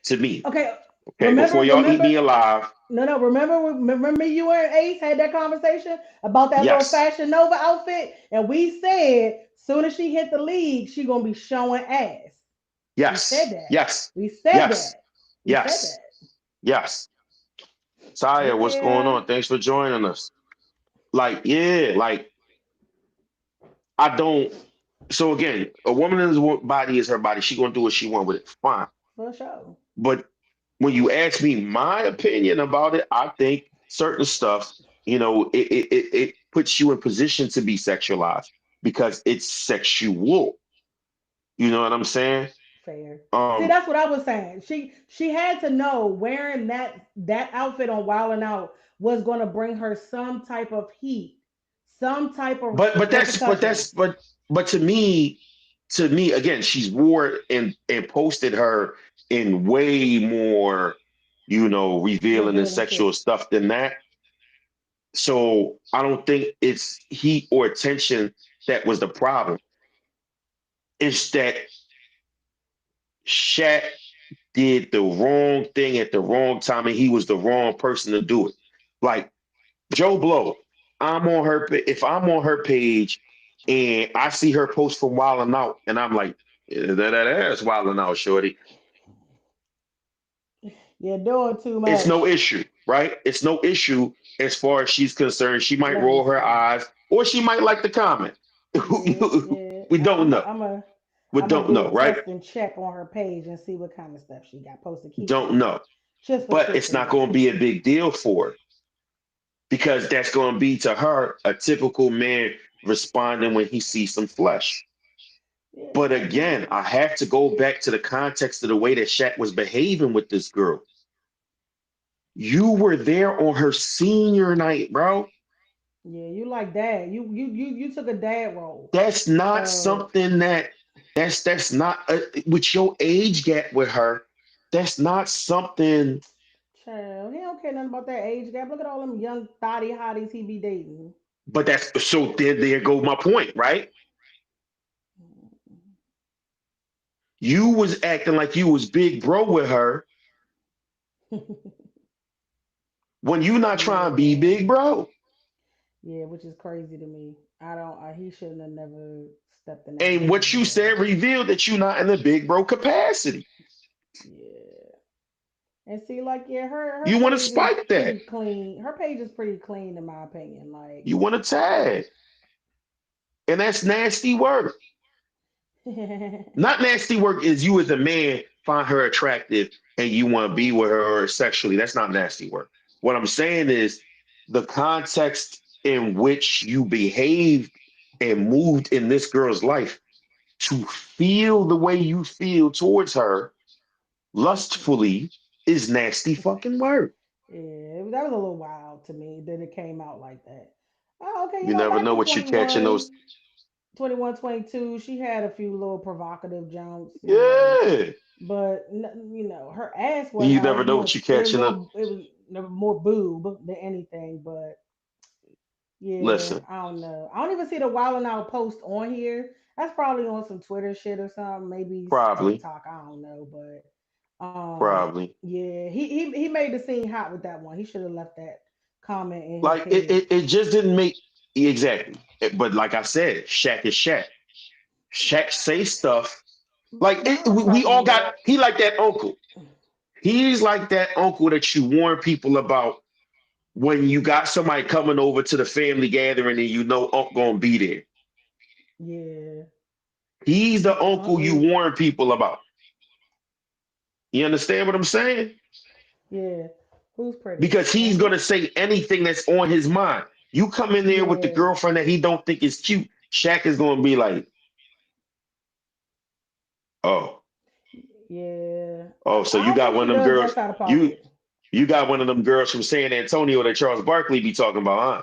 [SPEAKER 1] to me.
[SPEAKER 2] Okay,
[SPEAKER 1] Okay, before y'all eat
[SPEAKER 2] remember.
[SPEAKER 1] me alive.
[SPEAKER 2] No, no. Remember, you and Ace had that conversation about that little
[SPEAKER 1] Yes,
[SPEAKER 2] Fashion Nova outfit, and we said soon as she hit the league, she gonna be showing ass. We said
[SPEAKER 1] yes,
[SPEAKER 2] that.
[SPEAKER 1] yes,
[SPEAKER 2] We said
[SPEAKER 1] yes,
[SPEAKER 2] that. We said
[SPEAKER 1] yes,
[SPEAKER 2] that.
[SPEAKER 1] yes. Taya, what's going
[SPEAKER 2] Yeah.
[SPEAKER 1] on? Thanks for joining us. Like, yeah, like I don't. So again, a woman's body is her body. She gonna do what she want with it. Fine.
[SPEAKER 2] For sure.
[SPEAKER 1] But when you ask me my opinion about it, I think certain stuff, it puts you in position to be sexualized because it's sexual. You know what I'm saying?
[SPEAKER 2] Fair. See,
[SPEAKER 1] Um,
[SPEAKER 2] that's what I was saying. She had to know wearing that outfit on Wild and Out was going to bring her some type of heat, some type of
[SPEAKER 1] but that's but that's
[SPEAKER 2] repercussions.
[SPEAKER 1] but to me again, she's wore it and posted her in way more, revealing and
[SPEAKER 2] Revealing
[SPEAKER 1] sexual
[SPEAKER 2] shit.
[SPEAKER 1] stuff than that. So I don't think it's heat or attention that was the problem. It's that Shaq did the wrong thing at the wrong time and he was the wrong person to do it. Like Joe Blow, if I'm on her page and I see her post from Wildin' Out and I'm like, yeah, that ass Wildin' Out, shorty.
[SPEAKER 2] You're doing too
[SPEAKER 1] It's no
[SPEAKER 2] much.
[SPEAKER 1] issue, right? It's no issue as far as she's concerned. She might
[SPEAKER 2] Let me
[SPEAKER 1] roll her
[SPEAKER 2] see.
[SPEAKER 1] eyes or she might like the comment.
[SPEAKER 2] Yeah, yeah.
[SPEAKER 1] We don't know. We
[SPEAKER 2] I'm gonna
[SPEAKER 1] don't
[SPEAKER 2] do a
[SPEAKER 1] know, right?
[SPEAKER 2] test and check on her page and see what kind of stuff she got posted. Keep
[SPEAKER 1] Don't
[SPEAKER 2] going,
[SPEAKER 1] know.
[SPEAKER 2] just for
[SPEAKER 1] But
[SPEAKER 2] shits
[SPEAKER 1] it's
[SPEAKER 2] and
[SPEAKER 1] not going to
[SPEAKER 2] giggles.
[SPEAKER 1] be a big deal for her because that's going to be to her a typical man responding when he sees some flesh.
[SPEAKER 2] Yeah,
[SPEAKER 1] But
[SPEAKER 2] I get
[SPEAKER 1] again,
[SPEAKER 2] it.
[SPEAKER 1] I have to go back to the context of the way that Shaq was behaving with this girl. You were there on her senior night, bro.
[SPEAKER 2] Yeah, you like dad. You took a dad role.
[SPEAKER 1] That's not
[SPEAKER 2] So
[SPEAKER 1] something that. That's not with your age gap with her. That's not something.
[SPEAKER 2] Child, he don't care nothing about that age gap. Look at all them young thotty hotties he be dating.
[SPEAKER 1] But that's so. There go my point, right? You was acting like you was big bro with her when you not trying to be
[SPEAKER 2] Yeah,
[SPEAKER 1] big bro.
[SPEAKER 2] yeah, which is crazy to me. I don't. He shouldn't have never stepped in that
[SPEAKER 1] And
[SPEAKER 2] ring
[SPEAKER 1] what
[SPEAKER 2] with
[SPEAKER 1] you
[SPEAKER 2] her.
[SPEAKER 1] said revealed that you not in the big bro capacity.
[SPEAKER 2] Yeah, and see, like, yeah, her
[SPEAKER 1] You want to
[SPEAKER 2] page is
[SPEAKER 1] spike that.
[SPEAKER 2] pretty clean. Her page is pretty clean, in my opinion. Like,
[SPEAKER 1] You want to tag. And that's nasty work.
[SPEAKER 2] yeah,
[SPEAKER 1] Not nasty work is you as a man find her attractive and you want to be with her sexually. That's not nasty work. What I'm saying is the context in which you behaved and moved in this girl's life to feel the way you feel towards her lustfully is nasty fucking work.
[SPEAKER 2] that was a little wild to me that it came out like that. Oh, okay,
[SPEAKER 1] You never
[SPEAKER 2] back
[SPEAKER 1] know
[SPEAKER 2] in
[SPEAKER 1] what you catch in those.
[SPEAKER 2] 21, 22, she had a few little provocative jumps.
[SPEAKER 1] Yeah.
[SPEAKER 2] But her ass wasn't
[SPEAKER 1] You
[SPEAKER 2] out. It
[SPEAKER 1] never
[SPEAKER 2] was
[SPEAKER 1] know
[SPEAKER 2] more,
[SPEAKER 1] what you catch in a.
[SPEAKER 2] it was more boob than anything. But yeah,
[SPEAKER 1] Listen,
[SPEAKER 2] I don't know. I don't even see the Wild 'N Out post on here. That's probably on some Twitter shit or something, maybe
[SPEAKER 1] probably,
[SPEAKER 2] TikTok. I don't know, but
[SPEAKER 1] probably.
[SPEAKER 2] yeah, he made the scene hot with that one. He should have left that comment in his
[SPEAKER 1] Like
[SPEAKER 2] head.
[SPEAKER 1] it just didn't make exactly. But like I said, Shaq is Shaq. Shaq say stuff like
[SPEAKER 2] My
[SPEAKER 1] we all
[SPEAKER 2] problem
[SPEAKER 1] got.
[SPEAKER 2] with
[SPEAKER 1] He like that uncle. He's like that uncle that you warn people about when you got somebody coming over to the family gathering and you know Unc gonna be there.
[SPEAKER 2] yeah,
[SPEAKER 1] He's the uncle you
[SPEAKER 2] Uncle,
[SPEAKER 1] warn people about. You understand what I'm saying?
[SPEAKER 2] yeah, who's pretty?
[SPEAKER 1] Because he's gonna say anything that's on his mind. You come in there with the
[SPEAKER 2] Yeah,
[SPEAKER 1] girlfriend that he don't think is cute. Shaq is gonna be like, oh,
[SPEAKER 2] yeah.
[SPEAKER 1] oh, so
[SPEAKER 2] I
[SPEAKER 1] you
[SPEAKER 2] don't
[SPEAKER 1] got
[SPEAKER 2] think
[SPEAKER 1] one
[SPEAKER 2] she
[SPEAKER 1] of them
[SPEAKER 2] does
[SPEAKER 1] girls.
[SPEAKER 2] dress out of
[SPEAKER 1] You
[SPEAKER 2] pocket.
[SPEAKER 1] you got one of them girls from San Antonio that Charles Barkley be talking about, huh?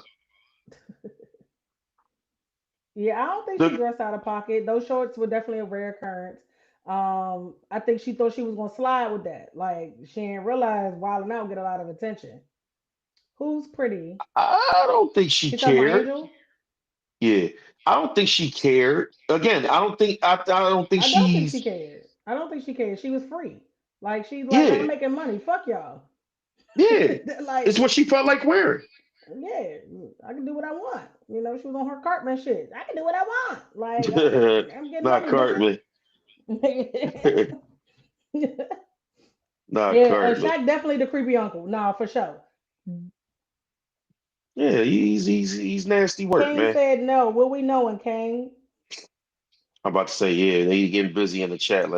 [SPEAKER 2] Yeah, I don't think she
[SPEAKER 1] The,
[SPEAKER 2] dressed out of pocket. Those shorts were definitely a rare occurrence. I think she thought she was gonna slide with that. Like she didn't realize Wild 'N Out get a lot of attention. Who's pretty?
[SPEAKER 1] I don't think she
[SPEAKER 2] She talking about
[SPEAKER 1] cared.
[SPEAKER 2] Angel?
[SPEAKER 1] Yeah, I don't think she cared. Again, I don't think
[SPEAKER 2] I don't think she
[SPEAKER 1] she's.
[SPEAKER 2] cared. I don't think she cared. She was free. Like she's like,
[SPEAKER 1] Yeah,
[SPEAKER 2] I'm making money. Fuck y'all.
[SPEAKER 1] yeah. It's
[SPEAKER 2] Like,
[SPEAKER 1] what she felt like wearing.
[SPEAKER 2] yeah, I can do what I want. She was on her Cartman shit. I can do what I want. Like, I'm getting
[SPEAKER 1] Not
[SPEAKER 2] money,
[SPEAKER 1] Cartman.
[SPEAKER 2] bitches.
[SPEAKER 1] Not
[SPEAKER 2] Yeah,
[SPEAKER 1] Cartman.
[SPEAKER 2] Shaq definitely the creepy uncle. Nah, for sure.
[SPEAKER 1] Yeah, he's nasty work,
[SPEAKER 2] Kane
[SPEAKER 1] man.
[SPEAKER 2] said no. What we knowing, Kane?
[SPEAKER 1] I'm about to say, yeah, they getting busy in the chat.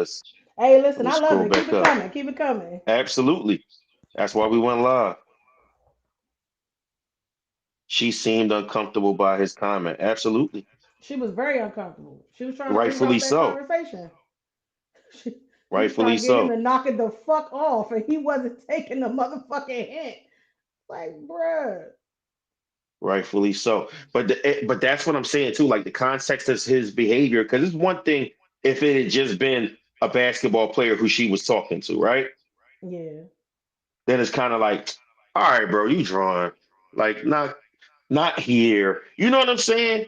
[SPEAKER 2] Hey,
[SPEAKER 1] Let
[SPEAKER 2] listen,
[SPEAKER 1] me
[SPEAKER 2] I love
[SPEAKER 1] scroll
[SPEAKER 2] it. Keep
[SPEAKER 1] back
[SPEAKER 2] it
[SPEAKER 1] up.
[SPEAKER 2] coming. Keep it coming.
[SPEAKER 1] Absolutely. That's why we went live. She seemed uncomfortable by his comment. Absolutely.
[SPEAKER 2] She was very uncomfortable. She was trying to
[SPEAKER 1] Rightfully
[SPEAKER 2] reroute that
[SPEAKER 1] so.
[SPEAKER 2] conversation. She, she was
[SPEAKER 1] Rightfully
[SPEAKER 2] trying to get him
[SPEAKER 1] so.
[SPEAKER 2] to knock it the fuck off, and he wasn't taking the motherfucking hint. Like, bruh.
[SPEAKER 1] Rightfully so. But that's what I'm saying too. Like the context of his behavior, because it's one thing if it had just been a basketball player who she was talking to, right?
[SPEAKER 2] Yeah.
[SPEAKER 1] Then it's kind of like, all right, bro, you drawing. Like not here. You know what I'm saying?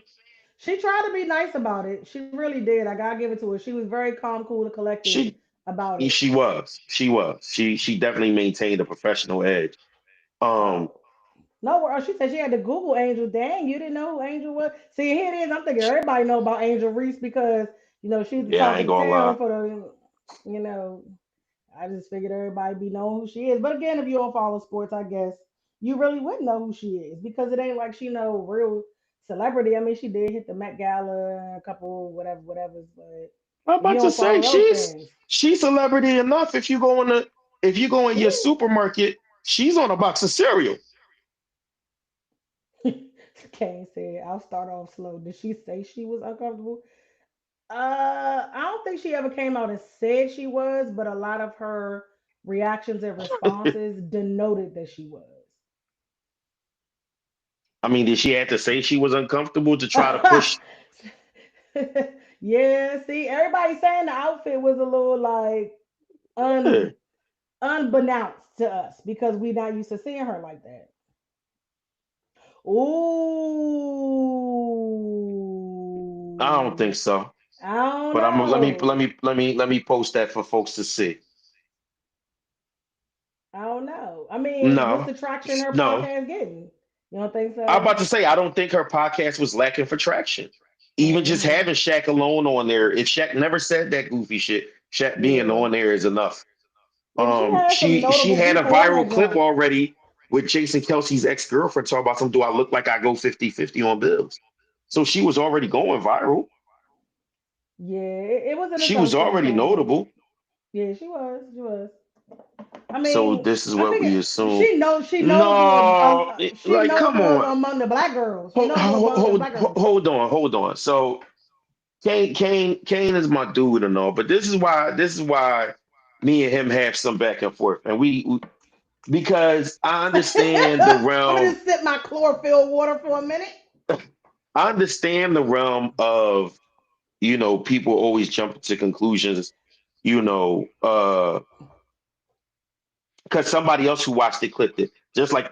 [SPEAKER 2] She tried to be nice about it. She really did. I gotta give it to her. She was very calm, cool, and collected
[SPEAKER 1] She
[SPEAKER 2] about it.
[SPEAKER 1] she definitely maintained a professional edge. Um,
[SPEAKER 2] Oh. No, she said she had to Google Angel. Dang, you didn't know who Angel was. See, here it is. I'm thinking everybody know about Angel Reese because she's the
[SPEAKER 1] yeah, I
[SPEAKER 2] talk
[SPEAKER 1] ain't
[SPEAKER 2] of the
[SPEAKER 1] gonna lie.
[SPEAKER 2] town for the. I just figured everybody be knowing who she is. But again, if you don't follow sports, I guess you really wouldn't know who she is because it ain't like she no real celebrity. I mean, she did hit the Met Gala and a couple whatever's, but
[SPEAKER 1] I'm
[SPEAKER 2] if you
[SPEAKER 1] about to
[SPEAKER 2] don't
[SPEAKER 1] say
[SPEAKER 2] follow those things,
[SPEAKER 1] she's celebrity enough. If you go in your
[SPEAKER 2] ooh.
[SPEAKER 1] supermarket, she's on a box of cereal.
[SPEAKER 2] Kane said, "I'll start off slow." Did she say she was uncomfortable? I don't think she ever came out and said she was, but a lot of her reactions and responses denoted that she was.
[SPEAKER 1] I mean, did she have to say she was uncomfortable to try to push?
[SPEAKER 2] Yeah, see, everybody saying the outfit was a little like
[SPEAKER 1] Yeah.
[SPEAKER 2] un unbeknownst to us because we not used to seeing her like that.
[SPEAKER 1] I don't think
[SPEAKER 2] Ooh,
[SPEAKER 1] so.
[SPEAKER 2] I don't
[SPEAKER 1] But I'm gonna
[SPEAKER 2] know.
[SPEAKER 1] let me post that for folks to see.
[SPEAKER 2] I don't know. I mean, what's
[SPEAKER 1] No,
[SPEAKER 2] the traction her
[SPEAKER 1] no.
[SPEAKER 2] podcast getting? You don't think
[SPEAKER 1] I'm
[SPEAKER 2] so?
[SPEAKER 1] about to say I don't think her podcast was lacking for traction. Even just
[SPEAKER 2] Hmm.
[SPEAKER 1] having Shaq alone on there, if Shaq never said that goofy shit, Shaq being
[SPEAKER 2] Yeah.
[SPEAKER 1] on there is enough.
[SPEAKER 2] Yeah, but she had some
[SPEAKER 1] She
[SPEAKER 2] notable
[SPEAKER 1] had a
[SPEAKER 2] people on
[SPEAKER 1] viral
[SPEAKER 2] that
[SPEAKER 1] clip
[SPEAKER 2] jump.
[SPEAKER 1] already with Jason Kelsey's ex-girlfriend talking about some, do I look like I go 50-50 on bills? So she was already going viral.
[SPEAKER 2] Yeah, it was in its
[SPEAKER 1] She
[SPEAKER 2] own
[SPEAKER 1] was
[SPEAKER 2] space.
[SPEAKER 1] already
[SPEAKER 2] I ain't gonna.
[SPEAKER 1] notable.
[SPEAKER 2] Yeah, she was. She was. I
[SPEAKER 1] So
[SPEAKER 2] mean,
[SPEAKER 1] this is
[SPEAKER 2] I
[SPEAKER 1] what we
[SPEAKER 2] figure
[SPEAKER 1] assume.
[SPEAKER 2] she notable.
[SPEAKER 1] No,
[SPEAKER 2] She
[SPEAKER 1] like come
[SPEAKER 2] notable
[SPEAKER 1] on.
[SPEAKER 2] among the black girls. She
[SPEAKER 1] Hold,
[SPEAKER 2] notable among the black girls.
[SPEAKER 1] hold on. So Kane is my dude and all, but this is why me and him have some back and forth, and because I understand the
[SPEAKER 2] I'm gonna
[SPEAKER 1] realm.
[SPEAKER 2] just sip my chlorophyll water for a minute.
[SPEAKER 1] I understand the realm of people always jump to conclusions, you know, because somebody else who watched it clipped it, just like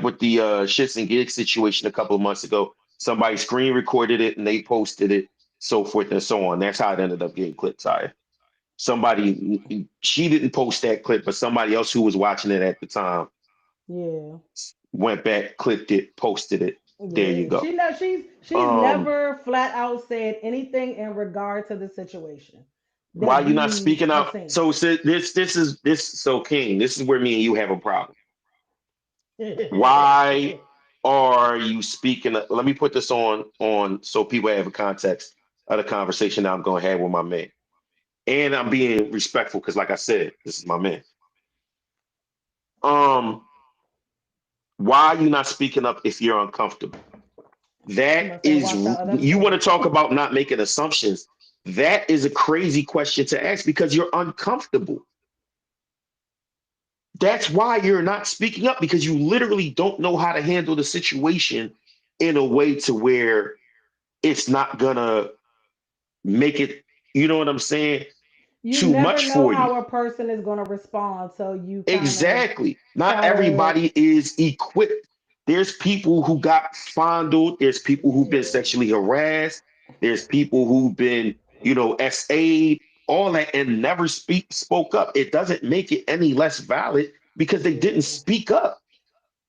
[SPEAKER 1] with the shits and gigs situation a couple of months ago. Somebody screen recorded it and they posted it, so forth and so on. That's how it ended up getting clipped. Ty. Somebody she didn't post that clip, but somebody else who was watching it at the time
[SPEAKER 2] Yeah.
[SPEAKER 1] went back, clipped it, posted it. There you
[SPEAKER 2] Yeah,
[SPEAKER 1] go.
[SPEAKER 2] she's
[SPEAKER 1] Um,
[SPEAKER 2] never flat out said anything in regard to the situation
[SPEAKER 1] why
[SPEAKER 2] that
[SPEAKER 1] you not
[SPEAKER 2] we
[SPEAKER 1] speaking
[SPEAKER 2] have
[SPEAKER 1] out?
[SPEAKER 2] seen.
[SPEAKER 1] So, this so King, this is where me and you have a problem. Why are you speaking? Let me put this on so people have a context of the conversation that I'm going to have with my man, and I'm being respectful because, like I said, this is my man. Um, why are you not speaking up if you're uncomfortable? That
[SPEAKER 2] Somebody saying
[SPEAKER 1] is,
[SPEAKER 2] watch that other
[SPEAKER 1] you want to
[SPEAKER 2] episode.
[SPEAKER 1] talk about not making assumptions. That is a crazy question to ask because you're uncomfortable. That's why you're not speaking up because you literally don't know how to handle the situation in a way to where it's not gonna make it, you know what I'm saying,
[SPEAKER 2] You
[SPEAKER 1] too
[SPEAKER 2] never
[SPEAKER 1] much
[SPEAKER 2] know
[SPEAKER 1] for you.
[SPEAKER 2] how a person is going to respond, so you kind of
[SPEAKER 1] Exactly. Not
[SPEAKER 2] try to.
[SPEAKER 1] everybody is equipped. There's people who got fondled. There's people who've been
[SPEAKER 2] Yeah,
[SPEAKER 1] sexually harassed. There's people who've been, SA'd, all that, and never spoke up. It doesn't make it any less valid because they didn't
[SPEAKER 2] yeah.
[SPEAKER 1] speak up.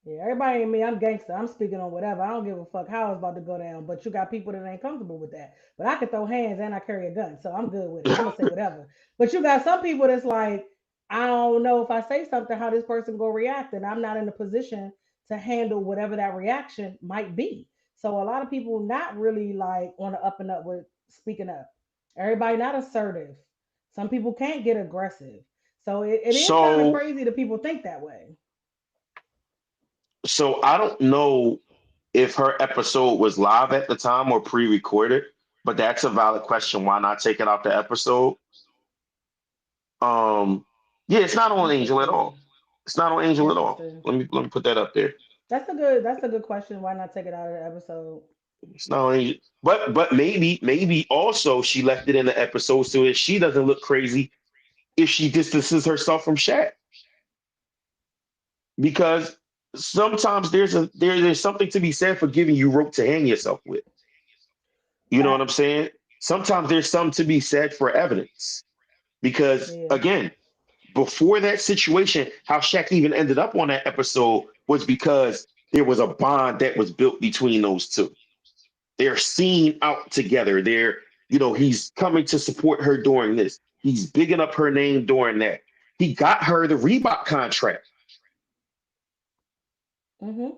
[SPEAKER 2] Yeah, everybody ain't me. I'm gangster. I'm speaking on whatever. I don't give a fuck how it's about to go down. But you got people that ain't comfortable with that. But I can throw hands and I carry a gun, so I'm good with it. I'm gonna say whatever. But you got some people that's like, I don't know if I say something how this person gonna react, and I'm not in a position to handle whatever that reaction might be. So a lot of people not really like on the up and up with speaking up. Everybody not assertive. Some people can't get aggressive. So it is kind of
[SPEAKER 1] So,
[SPEAKER 2] crazy that people think that way.
[SPEAKER 1] so I don't know if her episode was live at the time or pre-recorded, but that's a valid question. Why not take it out the episode? Um, yeah, it's not on Angel at
[SPEAKER 2] Interesting.
[SPEAKER 1] all. It's not on Angel at all.
[SPEAKER 2] Interesting.
[SPEAKER 1] Let me put that up there.
[SPEAKER 2] That's a good question. Why not take it out of the episode?
[SPEAKER 1] It's not on Angel. But maybe also she left it in the episode so that she doesn't look crazy if she distances herself from Shaq. Because sometimes there's something to be said for giving you rope to hang yourself with. You know what I'm
[SPEAKER 2] Facts.
[SPEAKER 1] saying? Sometimes there's something to be said for evidence. Because
[SPEAKER 2] Yeah.
[SPEAKER 1] again, before that situation, how Shaq even ended up on that episode was because there was a bond that was built between those two. They're seen out together. He's coming to support her during this. He's bigging up her name during that. He got her the Reebok contract.
[SPEAKER 2] Mhm.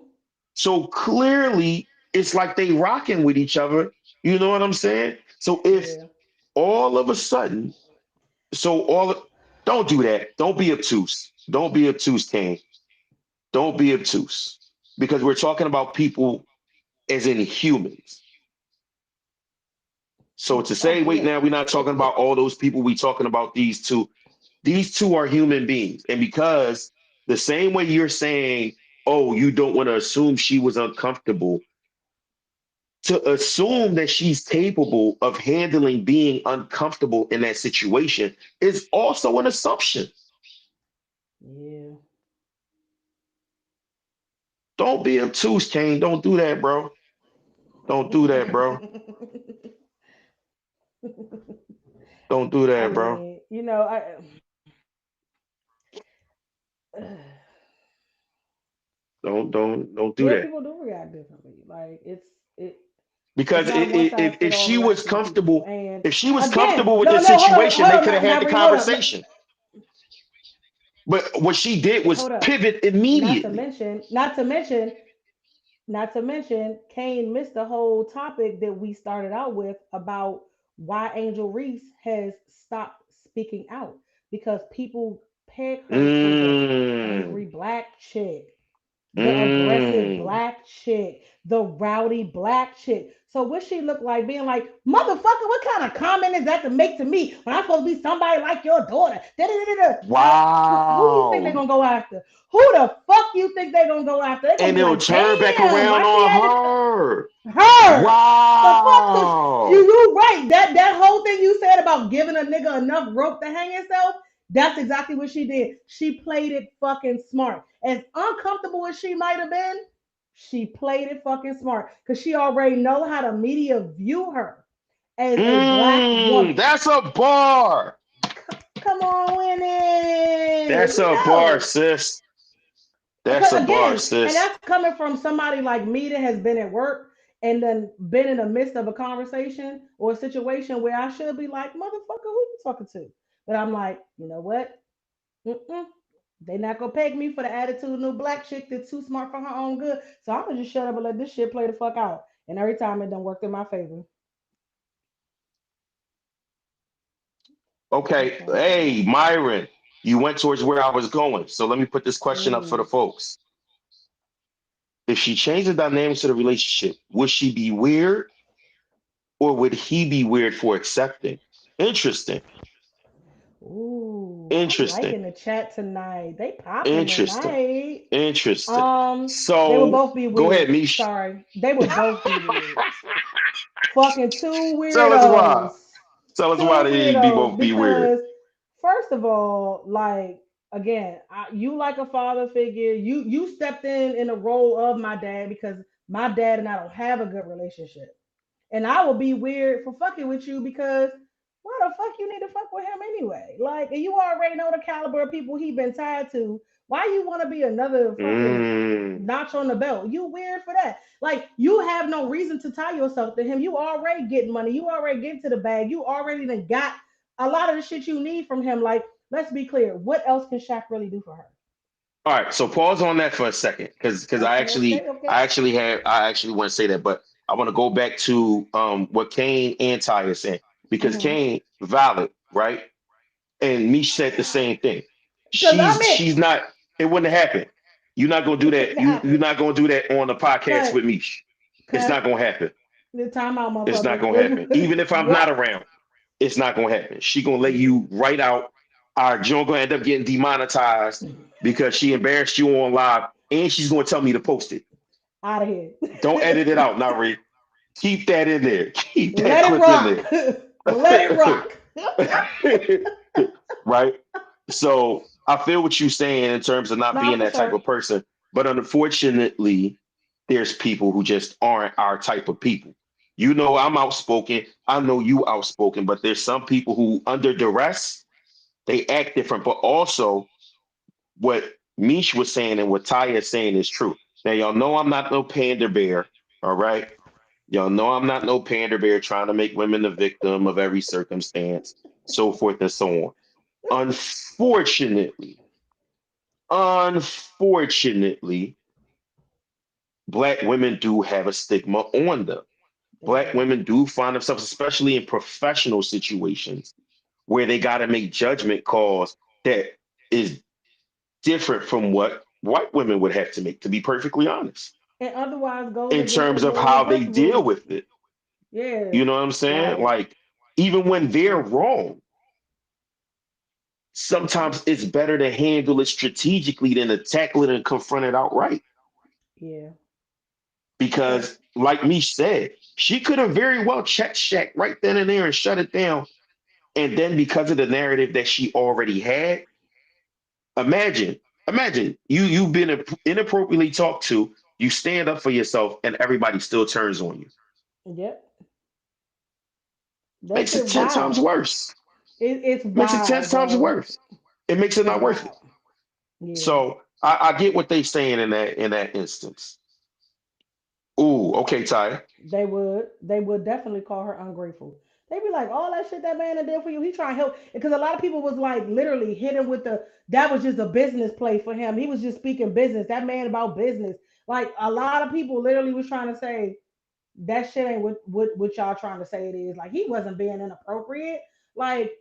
[SPEAKER 1] So clearly, it's like they rocking with each other. You know what I'm saying? So if
[SPEAKER 2] Yeah.
[SPEAKER 1] all of a sudden, so all don't do that. Don't be obtuse. Don't be obtuse, Kane. Don't be obtuse. Because we're talking about people as in humans. So to
[SPEAKER 2] Oh
[SPEAKER 1] say, wait,
[SPEAKER 2] yeah.
[SPEAKER 1] now we're not talking about all those people, we talking about these two. These two are human beings. And because the same way you're saying, oh, you don't want to assume she was uncomfortable, To assume that she's capable of handling being uncomfortable in that situation is also an assumption.
[SPEAKER 2] Yeah.
[SPEAKER 1] Don't be obtuse, Kane. Don't do that, bro. Don't do that, bro. Don't do
[SPEAKER 2] I
[SPEAKER 1] that, bro.
[SPEAKER 2] mean, you know,
[SPEAKER 1] Don't do
[SPEAKER 2] yeah,
[SPEAKER 1] that.
[SPEAKER 2] people do react differently. Like it it's
[SPEAKER 1] Because
[SPEAKER 2] not a one size
[SPEAKER 1] if
[SPEAKER 2] fit all
[SPEAKER 1] she was
[SPEAKER 2] reaction to people.
[SPEAKER 1] comfortable,
[SPEAKER 2] And
[SPEAKER 1] if she was
[SPEAKER 2] again,
[SPEAKER 1] comfortable with
[SPEAKER 2] no,
[SPEAKER 1] the
[SPEAKER 2] no,
[SPEAKER 1] situation, they could have had
[SPEAKER 2] now
[SPEAKER 1] the
[SPEAKER 2] Bree, hold up, no,
[SPEAKER 1] conversation. But what she did was
[SPEAKER 2] hold up.
[SPEAKER 1] pivot
[SPEAKER 2] Not to
[SPEAKER 1] immediately.
[SPEAKER 2] mention, not to mention, Kane missed the whole topic that we started out with about why Angel Reese has stopped speaking out because people peg her for the
[SPEAKER 1] Mm,
[SPEAKER 2] angry black chick, the aggressive
[SPEAKER 1] mm.
[SPEAKER 2] black chick, the rowdy black chick. So what she look like being like, motherfucker, what kind of comment is that to make to me when I'm supposed to be somebody like your daughter? Da-da-da-da-da. Like, who you think they're
[SPEAKER 1] Wow.
[SPEAKER 2] gonna go after? Who the fuck you think they're gonna go after? They're gonna
[SPEAKER 1] And
[SPEAKER 2] be
[SPEAKER 1] it'll
[SPEAKER 2] like,
[SPEAKER 1] turn back
[SPEAKER 2] damn,
[SPEAKER 1] around
[SPEAKER 2] why she
[SPEAKER 1] on
[SPEAKER 2] had to
[SPEAKER 1] her.
[SPEAKER 2] her. The fuck, cause
[SPEAKER 1] Wow.
[SPEAKER 2] you right. That whole thing you said about giving a nigga enough rope to hang himself, that's exactly what she did. She played it fucking smart. As uncomfortable as she might have been, she played it fucking smart. Cause she already know how the media view her as a black woman.
[SPEAKER 1] That's a bar.
[SPEAKER 2] Come on, Winnie.
[SPEAKER 1] That's
[SPEAKER 2] She
[SPEAKER 1] a bar,
[SPEAKER 2] knows.
[SPEAKER 1] sis. That's
[SPEAKER 2] Because
[SPEAKER 1] a bar,
[SPEAKER 2] again, and
[SPEAKER 1] sis.
[SPEAKER 2] that's coming from somebody like me that has been at work and then been in the midst of a conversation or a situation where I should be like, motherfucker, who you talking to? But I'm like, you know what? Mm-mm. They not gonna peg me for the attitude new black chick that's too smart for her own good. So I'm gonna just shut up and let this shit play the fuck out. And every time it done worked in my favor.
[SPEAKER 1] Okay.
[SPEAKER 2] That's all I'm
[SPEAKER 1] Hey,
[SPEAKER 2] saying.
[SPEAKER 1] Myron, you went towards where I was going. So let me put this question up for the
[SPEAKER 2] Mm.
[SPEAKER 1] folks. If she changed the dynamics of the relationship, would she be weird or would he be weird for accepting? Interesting.
[SPEAKER 2] Ooh, I'm
[SPEAKER 1] Interesting.
[SPEAKER 2] liking the chat tonight. They popping
[SPEAKER 1] Interesting.
[SPEAKER 2] tonight.
[SPEAKER 1] Interesting.
[SPEAKER 2] They would
[SPEAKER 1] So
[SPEAKER 2] both be
[SPEAKER 1] go ahead,
[SPEAKER 2] weird.
[SPEAKER 1] Mish.
[SPEAKER 2] Sorry. They would both be weird. Fucking two
[SPEAKER 1] Tell us why.
[SPEAKER 2] weirdos.
[SPEAKER 1] Tell us why
[SPEAKER 2] Two
[SPEAKER 1] they need to be
[SPEAKER 2] weirdos.
[SPEAKER 1] both be weird.
[SPEAKER 2] Because first of all, like again, you like a father figure. You stepped in the role of my dad because my dad and I don't have a good relationship. And I will be weird for fucking with you because why the fuck you need to fuck with him anyway? Like, and you already know the caliber of people he been tied to. Why you want to be another fucking
[SPEAKER 1] Mm.
[SPEAKER 2] notch on the belt? You weird for that. Like, you have no reason to tie yourself to him. You already getting money. You already get to the bag. You already done got a lot of the shit you need from him. Like, let's be clear. What else can Shaq really do for her?
[SPEAKER 1] All right, so pause on that for a second, because
[SPEAKER 2] Okay, okay, okay.
[SPEAKER 1] I actually want to say that, but I want to go back to what Kane and Ty is saying because
[SPEAKER 2] Mm-hmm.
[SPEAKER 1] Kane valid, right? And Mish said the same thing.
[SPEAKER 2] Because I'm it.
[SPEAKER 1] She's not. It wouldn't happen. You're not gonna do
[SPEAKER 2] It
[SPEAKER 1] that.
[SPEAKER 2] couldn't
[SPEAKER 1] You're
[SPEAKER 2] happen.
[SPEAKER 1] not gonna do that on the podcast with
[SPEAKER 2] Cut,
[SPEAKER 1] Mish. It's not
[SPEAKER 2] cut.
[SPEAKER 1] gonna happen.
[SPEAKER 2] The timeout,
[SPEAKER 1] It's not
[SPEAKER 2] motherfucker.
[SPEAKER 1] gonna happen. Even if I'm not
[SPEAKER 2] What?
[SPEAKER 1] around, it's not gonna happen. She gonna lay
[SPEAKER 2] Yeah.
[SPEAKER 1] you right out. Our joint gonna end up getting demonetized because she embarrassed you on live, and she's gonna tell me to post it.
[SPEAKER 2] Out of here.
[SPEAKER 1] Don't edit it out, Nari. Keep that in there. Keep that
[SPEAKER 2] Let it
[SPEAKER 1] clip in
[SPEAKER 2] rock.
[SPEAKER 1] there.
[SPEAKER 2] Let it rock.
[SPEAKER 1] Right? So I feel what you're saying in terms of not
[SPEAKER 2] Nah,
[SPEAKER 1] being
[SPEAKER 2] for
[SPEAKER 1] that type
[SPEAKER 2] sure.
[SPEAKER 1] of person. But unfortunately, there's people who just aren't our type of people. You know, I'm outspoken. I know you outspoken, but there's some people who, under duress, they act different. But also, what Mish was saying and what Taya is saying is true. Now, y'all know I'm not no pander bear. All right. Y'all know I'm not no pander bear trying to make women the victim of every circumstance, so forth and so on. Unfortunately, unfortunately, black women do have a stigma on them.
[SPEAKER 2] They
[SPEAKER 1] Black
[SPEAKER 2] do.
[SPEAKER 1] women do find themselves, especially in professional situations, where they got to make judgment calls that is different from what white women would have to make, to be perfectly honest,
[SPEAKER 2] And otherwise goes
[SPEAKER 1] in
[SPEAKER 2] against the
[SPEAKER 1] terms of
[SPEAKER 2] normal
[SPEAKER 1] how they deal
[SPEAKER 2] principles.
[SPEAKER 1] with it.
[SPEAKER 2] Yeah.
[SPEAKER 1] You know what I'm saying?
[SPEAKER 2] Like,
[SPEAKER 1] Like, even when they're
[SPEAKER 2] mm-mm.
[SPEAKER 1] wrong,
[SPEAKER 2] Mm-mm.
[SPEAKER 1] sometimes it's better to handle it strategically than to tackle it and confront it outright.
[SPEAKER 2] Yeah. Okay.
[SPEAKER 1] Because, like me said, She could have very well checked Shaq right then and there and shut it down. And then because of the narrative that she already had, imagine, imagine you've been inappropriately talked to, you stand up for yourself, and everybody still turns on you.
[SPEAKER 2] Yep. That
[SPEAKER 1] Makes it
[SPEAKER 2] shit
[SPEAKER 1] 10 times
[SPEAKER 2] wild.
[SPEAKER 1] worse.
[SPEAKER 2] It's
[SPEAKER 1] Makes it ten
[SPEAKER 2] wild,
[SPEAKER 1] times
[SPEAKER 2] bro.
[SPEAKER 1] worse. It makes it
[SPEAKER 2] It's
[SPEAKER 1] not worth it.
[SPEAKER 2] wild. Yeah.
[SPEAKER 1] So I get what they saying in that instance. Ooh, okay, Ty.
[SPEAKER 2] They would definitely call her ungrateful. They'd be like, all that shit that man did for you, he trying to help. Because a lot of people was like literally hit him with that was just a business play for him. He was just speaking business. That man about business. Like a lot of people literally was trying to say that shit ain't what y'all trying to say it is. Like he wasn't being inappropriate. Like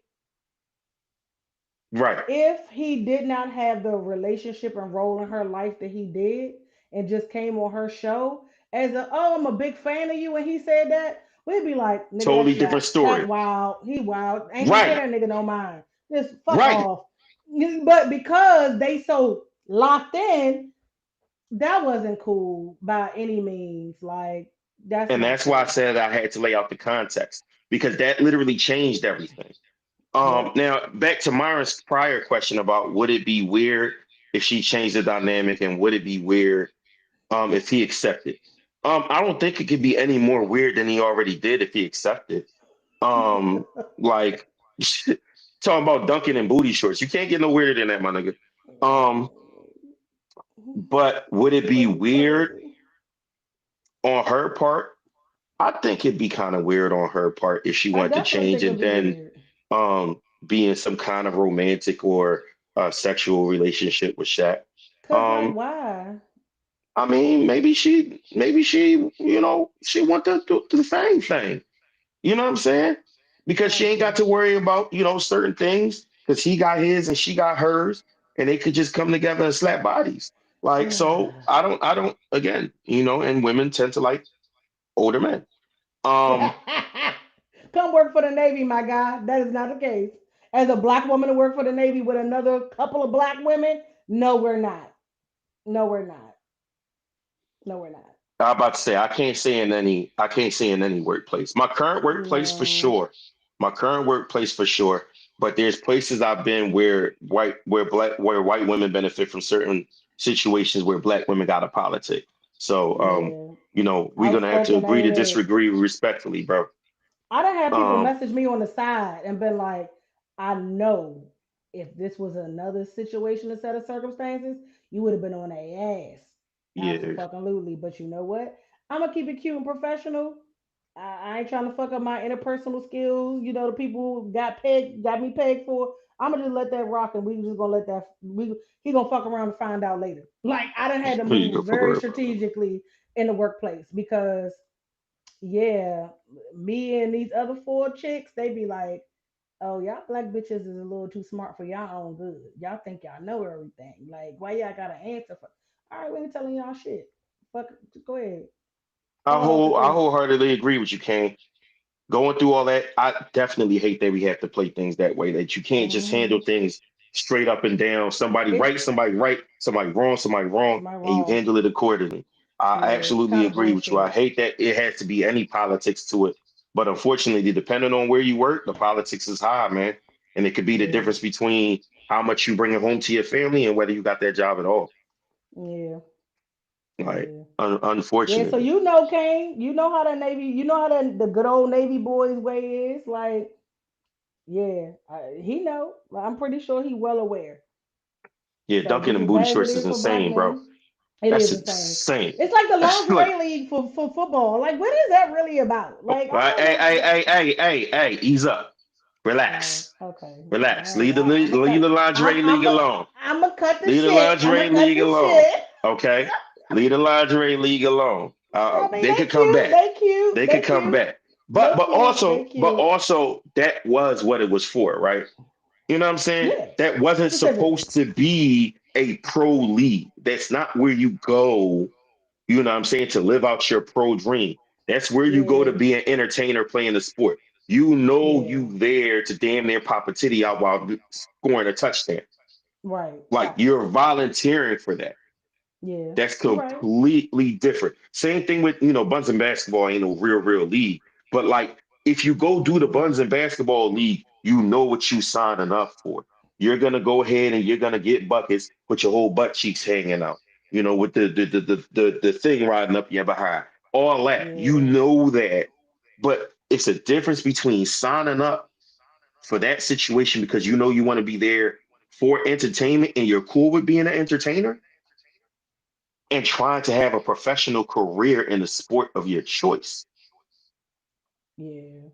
[SPEAKER 1] Right.
[SPEAKER 2] if he did not have the relationship and role in her life that he did and just came on her show as I'm a big fan of you and he said that, we'd be like, nigga, that's
[SPEAKER 1] Totally
[SPEAKER 2] Shaq.
[SPEAKER 1] different
[SPEAKER 2] Shaq
[SPEAKER 1] story.
[SPEAKER 2] wild. He wild. Ain't gonna pay
[SPEAKER 1] Right.
[SPEAKER 2] that nigga no mind. Just fuck
[SPEAKER 1] Right.
[SPEAKER 2] off. But because they so locked in, that wasn't cool by any means. Like, that's
[SPEAKER 1] And
[SPEAKER 2] not
[SPEAKER 1] that's why I
[SPEAKER 2] cool.
[SPEAKER 1] said I had to lay out the context because that literally changed everything.
[SPEAKER 2] Yep.
[SPEAKER 1] Now back to Myron's prior question about would it be weird if she changed the dynamic and would it be weird if he accepted? I don't think it could be any more weird than he already did if he accepted. Like talking about dunking in booty shorts. You can't get no weirder than that, my nigga. Um, but would it be
[SPEAKER 2] So
[SPEAKER 1] weird
[SPEAKER 2] crazy.
[SPEAKER 1] on her part? I think it'd be kind of weird on her part if she
[SPEAKER 2] I
[SPEAKER 1] wanted to
[SPEAKER 2] definitely
[SPEAKER 1] change
[SPEAKER 2] think
[SPEAKER 1] and
[SPEAKER 2] it'd be
[SPEAKER 1] then
[SPEAKER 2] weird.
[SPEAKER 1] be in some kind of romantic or sexual relationship with Shaq.
[SPEAKER 2] Cause like
[SPEAKER 1] Um,
[SPEAKER 2] why?
[SPEAKER 1] I mean, maybe she, she want to do the same thing. You know what I'm saying? Because she
[SPEAKER 2] Type
[SPEAKER 1] ain't got
[SPEAKER 2] shit.
[SPEAKER 1] to worry about, certain things because he got his and she got hers and they could just come together and slap bodies. Like, so I don't, again, and women tend to like older men. Um,
[SPEAKER 2] Come work for the Navy, my guy. That is not the case. As a black woman to work for the Navy with another couple of black women, no, we're not. No, we're not. No, we're not.
[SPEAKER 1] I'm about to say I can't say in any workplace. My current workplace for
[SPEAKER 2] No.
[SPEAKER 1] sure. My current workplace for sure. But there's places I've been where white women benefit from certain situations where black women got a politic. So
[SPEAKER 2] Yeah.
[SPEAKER 1] we're gonna have to
[SPEAKER 2] Outspoken
[SPEAKER 1] agree to
[SPEAKER 2] ain't it?
[SPEAKER 1] disagree respectfully, bro.
[SPEAKER 2] I done had people
[SPEAKER 1] Um,
[SPEAKER 2] message me on the side and been like, I know if this was another situation, a set of circumstances, you would have been on their ass.
[SPEAKER 1] yeah.
[SPEAKER 2] Absolutely. But you know what? I'm gonna keep it cute and professional. I ain't trying to fuck up my interpersonal skills. You know, the people who got me pegged for. I'm gonna just let that rock, and we just gonna let that. He gonna fuck around and find out later. Like I done had to
[SPEAKER 1] You go
[SPEAKER 2] move
[SPEAKER 1] fuck
[SPEAKER 2] very
[SPEAKER 1] around, bro.
[SPEAKER 2] strategically in the workplace because yeah, me and these other four chicks, they be like, "Oh, y'all black bitches is a little too smart for y'all own good. Y'all think y'all know everything. Like, why y'all got to answer for? All right, we ain't telling y'all shit. Fuck, go ahead,
[SPEAKER 1] I
[SPEAKER 2] throw it off the
[SPEAKER 1] whole I
[SPEAKER 2] cliff."
[SPEAKER 1] wholeheartedly agree with you, Kane. Going through all that, I definitely hate that we have to play things that way. That you can't just handle
[SPEAKER 2] Hmm.
[SPEAKER 1] things straight up and down.
[SPEAKER 2] It's
[SPEAKER 1] Somebody right, somebody wrong,
[SPEAKER 2] somebody
[SPEAKER 1] and you
[SPEAKER 2] wrong.
[SPEAKER 1] handle it accordingly. I
[SPEAKER 2] Yeah, it's
[SPEAKER 1] absolutely
[SPEAKER 2] kind of
[SPEAKER 1] agree with you. I
[SPEAKER 2] bullshit.
[SPEAKER 1] hate that it has to be any politics to it. But unfortunately, depending on where you work, the politics is high, man. And it could be the
[SPEAKER 2] Yeah,
[SPEAKER 1] difference between how much you bring it home to your family and whether you got that job at all.
[SPEAKER 2] yeah,
[SPEAKER 1] Like,
[SPEAKER 2] yeah, yeah. So
[SPEAKER 1] unfortunately.
[SPEAKER 2] you know, Kane, you know how that Navy, you know how that the good old Navy boys way is. Like, yeah, he know. I'm pretty sure he well aware.
[SPEAKER 1] Yeah,
[SPEAKER 2] So
[SPEAKER 1] dunking
[SPEAKER 2] just
[SPEAKER 1] and
[SPEAKER 2] as
[SPEAKER 1] booty
[SPEAKER 2] bad as it
[SPEAKER 1] shorts is
[SPEAKER 2] is for black
[SPEAKER 1] insane, bro.
[SPEAKER 2] men, it
[SPEAKER 1] That's
[SPEAKER 2] is insane.
[SPEAKER 1] insane.
[SPEAKER 2] It's like the
[SPEAKER 1] That's like,
[SPEAKER 2] lingerie league for football. Like, what is that really about?
[SPEAKER 1] oh,
[SPEAKER 2] Like, I
[SPEAKER 1] hey,
[SPEAKER 2] don't
[SPEAKER 1] hey, hey,
[SPEAKER 2] know.
[SPEAKER 1] hey, hey, hey, hey, ease up.
[SPEAKER 2] Oh,
[SPEAKER 1] Relax.
[SPEAKER 2] okay. All
[SPEAKER 1] Relax.
[SPEAKER 2] right,
[SPEAKER 1] Leave the
[SPEAKER 2] all right. I'm gonna
[SPEAKER 1] leave
[SPEAKER 2] cut.
[SPEAKER 1] the lingerie league alone.
[SPEAKER 2] I'm gonna cut the
[SPEAKER 1] Leave the
[SPEAKER 2] shit. I'm
[SPEAKER 1] lingerie
[SPEAKER 2] gonna cut
[SPEAKER 1] league
[SPEAKER 2] the
[SPEAKER 1] alone.
[SPEAKER 2] shit.
[SPEAKER 1] Okay? Leave the lingerie league alone.
[SPEAKER 2] I mean,
[SPEAKER 1] They
[SPEAKER 2] they
[SPEAKER 1] could come
[SPEAKER 2] cute.
[SPEAKER 1] back.
[SPEAKER 2] They cute.
[SPEAKER 1] They could
[SPEAKER 2] They
[SPEAKER 1] come
[SPEAKER 2] cute.
[SPEAKER 1] back. But
[SPEAKER 2] They
[SPEAKER 1] but
[SPEAKER 2] cute. They
[SPEAKER 1] also but
[SPEAKER 2] cute.
[SPEAKER 1] also that was what it was for, right? You know what I'm saying?
[SPEAKER 2] Yeah,
[SPEAKER 1] That wasn't
[SPEAKER 2] specifically.
[SPEAKER 1] supposed to be a pro league. That's not where you go, you know what I'm saying, to live out your pro dream. That's where you go to
[SPEAKER 2] Yeah,
[SPEAKER 1] be an entertainer playing the sport. You know
[SPEAKER 2] yeah.
[SPEAKER 1] you there to damn near pop a titty out while scoring a touchdown.
[SPEAKER 2] Right.
[SPEAKER 1] Like
[SPEAKER 2] Facts.
[SPEAKER 1] you're volunteering for that.
[SPEAKER 2] Yeah,
[SPEAKER 1] That's
[SPEAKER 2] you're right.
[SPEAKER 1] completely different. Same thing with, Buns and basketball ain't no real league. But like if you go do the Buns and basketball league, you know what you signing up for. You're gonna go ahead and you're gonna get buckets with your whole butt cheeks hanging out, with the thing riding up your behind. All that. You
[SPEAKER 2] Yeah,
[SPEAKER 1] know that. But it's a difference between signing up for that situation because you know you want to be there for entertainment and you're cool with being an entertainer and trying to have a professional career in the sport of your choice.
[SPEAKER 2] yeah.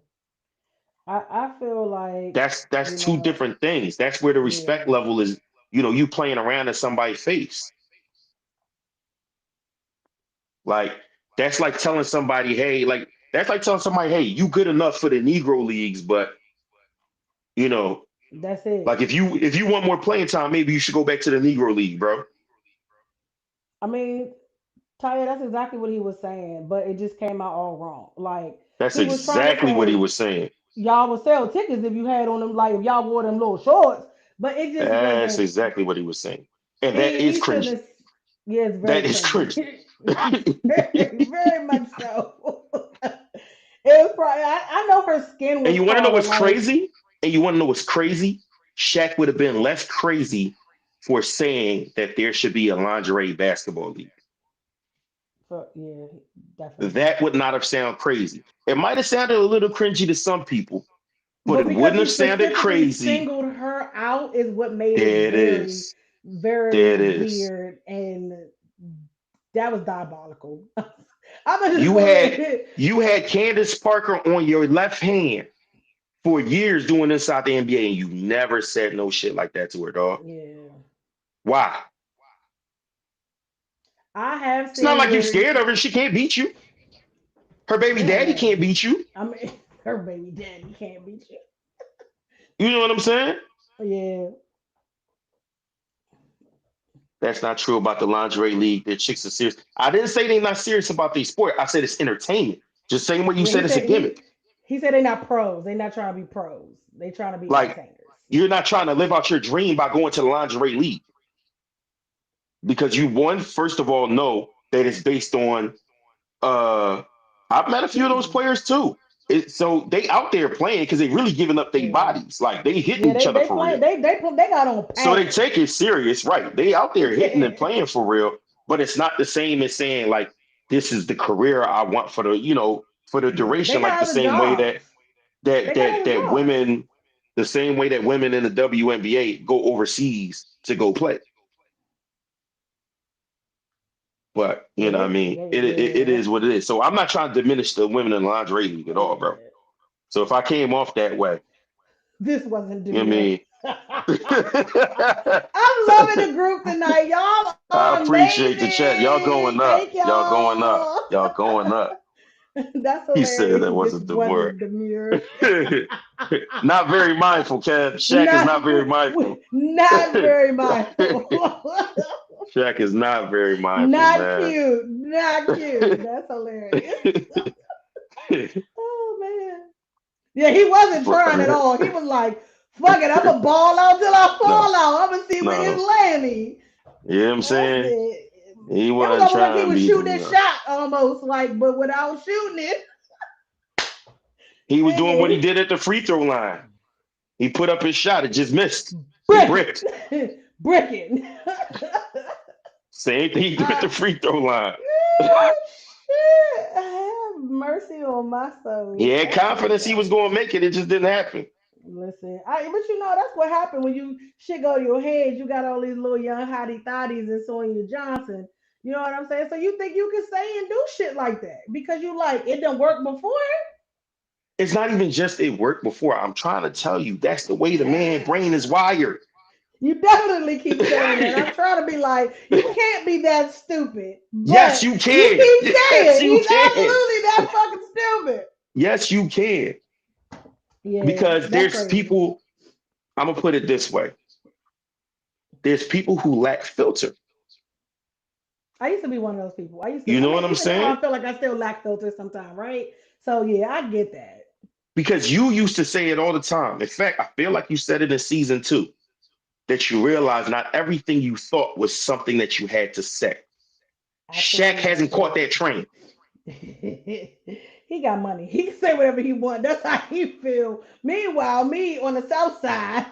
[SPEAKER 2] I feel like,
[SPEAKER 1] That's
[SPEAKER 2] you
[SPEAKER 1] two
[SPEAKER 2] know,
[SPEAKER 1] different things. That's where the respect
[SPEAKER 2] yeah,
[SPEAKER 1] level is, you playing around in somebody's face. Like that's like telling somebody, hey, you good enough for the Negro leagues, but you know,
[SPEAKER 2] that's
[SPEAKER 1] like
[SPEAKER 2] it.
[SPEAKER 1] if you want more playing time, maybe you should go back to the Negro league, bro.
[SPEAKER 2] I mean, Taya, that's exactly what he was saying, but it just came out all wrong. Like
[SPEAKER 1] That's
[SPEAKER 2] he was trying to
[SPEAKER 1] exactly what he
[SPEAKER 2] say
[SPEAKER 1] was saying.
[SPEAKER 2] y'all would sell tickets if you had on them, like if y'all wore them little shorts, but it just
[SPEAKER 1] That's
[SPEAKER 2] wasn't.
[SPEAKER 1] exactly what he was saying. And that is
[SPEAKER 2] He shouldn't
[SPEAKER 1] cringy.
[SPEAKER 2] have. Yeah, it's very
[SPEAKER 1] That is
[SPEAKER 2] cringy,
[SPEAKER 1] cringy.
[SPEAKER 2] very, very much so. It was probably. I know her skin
[SPEAKER 1] And
[SPEAKER 2] was
[SPEAKER 1] you want to know
[SPEAKER 2] crawling.
[SPEAKER 1] what's
[SPEAKER 2] Like,
[SPEAKER 1] crazy? And you want to know what's crazy? Shaq would have been less crazy for saying that there should be a lingerie basketball league.
[SPEAKER 2] so, yeah, definitely.
[SPEAKER 1] That would not have sounded crazy. It might have sounded a little cringy to some people, but
[SPEAKER 2] But
[SPEAKER 1] it
[SPEAKER 2] because
[SPEAKER 1] wouldn't
[SPEAKER 2] he
[SPEAKER 1] have sounded
[SPEAKER 2] specifically
[SPEAKER 1] crazy.
[SPEAKER 2] singled her out, is what made it
[SPEAKER 1] There it
[SPEAKER 2] very,
[SPEAKER 1] is. There
[SPEAKER 2] very
[SPEAKER 1] it is.
[SPEAKER 2] weird, and that was diabolical. I'm gonna just
[SPEAKER 1] You
[SPEAKER 2] go
[SPEAKER 1] had
[SPEAKER 2] ahead.
[SPEAKER 1] you had Candace Parker on your left hand for years doing inside the NBA, and you never said no shit like that to her, dog.
[SPEAKER 2] Yeah,
[SPEAKER 1] Why?
[SPEAKER 2] I have
[SPEAKER 1] It's not
[SPEAKER 2] seen
[SPEAKER 1] like you
[SPEAKER 2] where
[SPEAKER 1] scared of her. She can't beat you. Her baby daddy
[SPEAKER 2] man,
[SPEAKER 1] can't beat you.
[SPEAKER 2] I mean, her baby daddy can't beat you.
[SPEAKER 1] You know what I'm saying?
[SPEAKER 2] Yeah,
[SPEAKER 1] That's not true about the lingerie league. The chicks are serious. I didn't say they're not serious about the sport. I said it's entertainment. Just same way you
[SPEAKER 2] yeah.
[SPEAKER 1] said it's a gimmick.
[SPEAKER 2] He said they're not pros. They're not trying to be pros. They trying to be
[SPEAKER 1] Like
[SPEAKER 2] entertainers.
[SPEAKER 1] you're not trying to live out your dream by going to the lingerie league because you one first of all know that it's based on uh I've met a few of those
[SPEAKER 2] Cheating.
[SPEAKER 1] players too. So they out there playing because they really giving up their
[SPEAKER 2] Yeah,
[SPEAKER 1] bodies. Like they hitting
[SPEAKER 2] yeah.
[SPEAKER 1] each other
[SPEAKER 2] They
[SPEAKER 1] for
[SPEAKER 2] play.
[SPEAKER 1] real.
[SPEAKER 2] They got on
[SPEAKER 1] So they
[SPEAKER 2] pads.
[SPEAKER 1] take it serious, right? They out there hitting and
[SPEAKER 2] Yeah,
[SPEAKER 1] playing for real, but it's not the same as saying like this is the career I want for the
[SPEAKER 2] yeah. They
[SPEAKER 1] duration, like the
[SPEAKER 2] got other
[SPEAKER 1] same way
[SPEAKER 2] jobs.
[SPEAKER 1] that
[SPEAKER 2] They got
[SPEAKER 1] that
[SPEAKER 2] other
[SPEAKER 1] that
[SPEAKER 2] jobs.
[SPEAKER 1] women the same way that women in the WNBA go overseas to go play. But
[SPEAKER 2] Yeah,
[SPEAKER 1] I mean, it
[SPEAKER 2] yeah,
[SPEAKER 1] is what it is. So I'm not trying to diminish the women in the lingerie league at all, bro.
[SPEAKER 2] yeah.
[SPEAKER 1] So if I came off that way,
[SPEAKER 2] This wasn't
[SPEAKER 1] you know what I
[SPEAKER 2] demure.
[SPEAKER 1] mean?
[SPEAKER 2] I'm loving the group tonight. Y'all
[SPEAKER 1] I
[SPEAKER 2] are
[SPEAKER 1] appreciate the chat. Y'all
[SPEAKER 2] amazing.
[SPEAKER 1] going up.
[SPEAKER 2] Thank
[SPEAKER 1] Y'all going up.
[SPEAKER 2] y'all.
[SPEAKER 1] Y'all going up.
[SPEAKER 2] That's
[SPEAKER 1] He said that
[SPEAKER 2] hilarious. This
[SPEAKER 1] wasn't the word.
[SPEAKER 2] wasn't demure.
[SPEAKER 1] Not very mindful, Kev. Shaq is
[SPEAKER 2] not,
[SPEAKER 1] not very mindful.
[SPEAKER 2] not very mindful.
[SPEAKER 1] Shaq is not very mindful,
[SPEAKER 2] Not
[SPEAKER 1] man.
[SPEAKER 2] cute. Not cute. That's hilarious. Oh man. Yeah, he wasn't trying at
[SPEAKER 1] But,
[SPEAKER 2] all. He was like, fuck it, I'm gonna ball out till I
[SPEAKER 1] no,
[SPEAKER 2] fall out. I'm gonna see where this
[SPEAKER 1] no.
[SPEAKER 2] land me.
[SPEAKER 1] You know what I'm
[SPEAKER 2] That's
[SPEAKER 1] saying?
[SPEAKER 2] it.
[SPEAKER 1] He
[SPEAKER 2] It was
[SPEAKER 1] wasn't
[SPEAKER 2] almost like he
[SPEAKER 1] trying to
[SPEAKER 2] was
[SPEAKER 1] be
[SPEAKER 2] shooting his
[SPEAKER 1] the.
[SPEAKER 2] shot almost like, but without shooting it.
[SPEAKER 1] He was doing what he
[SPEAKER 2] Nigga,
[SPEAKER 1] did at the free throw line. He put up his shot. It just missed. It
[SPEAKER 2] brick
[SPEAKER 1] bricked.
[SPEAKER 2] it. Brick it.
[SPEAKER 1] Same thing he did at the
[SPEAKER 2] I,
[SPEAKER 1] free throw line.
[SPEAKER 2] shit. Have mercy on my
[SPEAKER 1] He
[SPEAKER 2] soul.
[SPEAKER 1] had
[SPEAKER 2] Oh my
[SPEAKER 1] confidence he was
[SPEAKER 2] god.
[SPEAKER 1] going to make it. It just didn't happen.
[SPEAKER 2] Listen, but you know that's what happened when you shit go to your head. You got all these little young hottie thotties and Sonya Johnson. You know what I'm saying? So you think you can say and do shit like that because you like it didn't work before?
[SPEAKER 1] It's not even just it worked before. I'm trying to tell you that's the way the man brain is wired.
[SPEAKER 2] You definitely keep saying that. I'm trying to be like, you can't be that stupid,
[SPEAKER 1] Yes,
[SPEAKER 2] but
[SPEAKER 1] you
[SPEAKER 2] you
[SPEAKER 1] can.
[SPEAKER 2] keep
[SPEAKER 1] Yes,
[SPEAKER 2] saying
[SPEAKER 1] you
[SPEAKER 2] he's
[SPEAKER 1] can.
[SPEAKER 2] absolutely that fucking stupid.
[SPEAKER 1] Yes, you can.
[SPEAKER 2] Yeah,
[SPEAKER 1] Because
[SPEAKER 2] that's
[SPEAKER 1] there's
[SPEAKER 2] crazy.
[SPEAKER 1] people, I'm going to put it this way there's people who lack filter.
[SPEAKER 2] I used to be one of those people. I used to.
[SPEAKER 1] You
[SPEAKER 2] I
[SPEAKER 1] know what
[SPEAKER 2] mean,
[SPEAKER 1] I'm
[SPEAKER 2] even now
[SPEAKER 1] saying?
[SPEAKER 2] I feel like I still lack filter sometimes, right? So yeah, I get that.
[SPEAKER 1] Because you used to say it all the time. In fact, I feel like you said it in season 2 that you realize not everything you thought was something that you had to say. Shaq
[SPEAKER 2] Absolutely
[SPEAKER 1] hasn't
[SPEAKER 2] not.
[SPEAKER 1] caught that train.
[SPEAKER 2] He got money. He can say whatever he wants. That's how he feel. Meanwhile, me on the south side,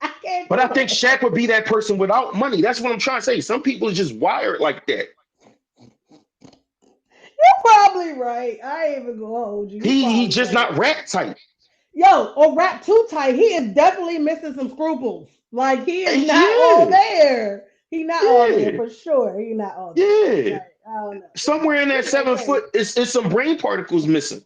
[SPEAKER 2] I can't
[SPEAKER 1] But
[SPEAKER 2] do
[SPEAKER 1] I think
[SPEAKER 2] that.
[SPEAKER 1] Shaq would be that person without money. That's what I'm trying to say. Some people are just wired like that.
[SPEAKER 2] You're probably right. I ain't even gonna hold you. You
[SPEAKER 1] He
[SPEAKER 2] probably
[SPEAKER 1] just
[SPEAKER 2] right.
[SPEAKER 1] not rap type.
[SPEAKER 2] Yo, or rap too tight. He is definitely missing some scruples. Like he is not all
[SPEAKER 1] Yeah,
[SPEAKER 2] there. He not all there
[SPEAKER 1] yeah,
[SPEAKER 2] for sure. He not all there.
[SPEAKER 1] yeah.
[SPEAKER 2] Like I don't know.
[SPEAKER 1] Somewhere in that
[SPEAKER 2] It's
[SPEAKER 1] 7 foot,
[SPEAKER 2] okay.
[SPEAKER 1] it's some brain particles missing.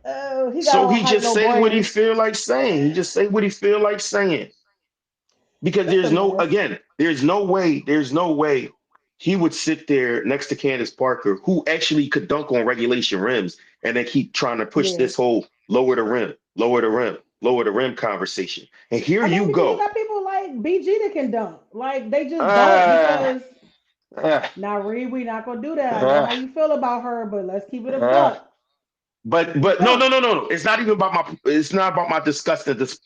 [SPEAKER 2] Oh, he got
[SPEAKER 1] So
[SPEAKER 2] all
[SPEAKER 1] he
[SPEAKER 2] hype,
[SPEAKER 1] just
[SPEAKER 2] no
[SPEAKER 1] say what he
[SPEAKER 2] brain.
[SPEAKER 1] feel like saying. He just say what he feel like saying. Because
[SPEAKER 2] It's a
[SPEAKER 1] there's no,
[SPEAKER 2] mess.
[SPEAKER 1] again, there's no way he would sit there next to Candace Parker, who actually could dunk on regulation rims, and then keep trying to push
[SPEAKER 2] Yeah.
[SPEAKER 1] this whole lower the rim, lower the rim, lower the rim conversation. And here
[SPEAKER 2] I mean,
[SPEAKER 1] you
[SPEAKER 2] because you
[SPEAKER 1] go.
[SPEAKER 2] got people like BG that can dunk. Like they just don't
[SPEAKER 1] Uh,
[SPEAKER 2] because
[SPEAKER 1] uh,
[SPEAKER 2] now Reed, we not gonna do that. I know
[SPEAKER 1] uh,
[SPEAKER 2] how you feel about her, but let's keep it a
[SPEAKER 1] uh.
[SPEAKER 2] buck.
[SPEAKER 1] But
[SPEAKER 2] Just
[SPEAKER 1] no,
[SPEAKER 2] don't.
[SPEAKER 1] no. It's not even about my. It's not about my disgust and this.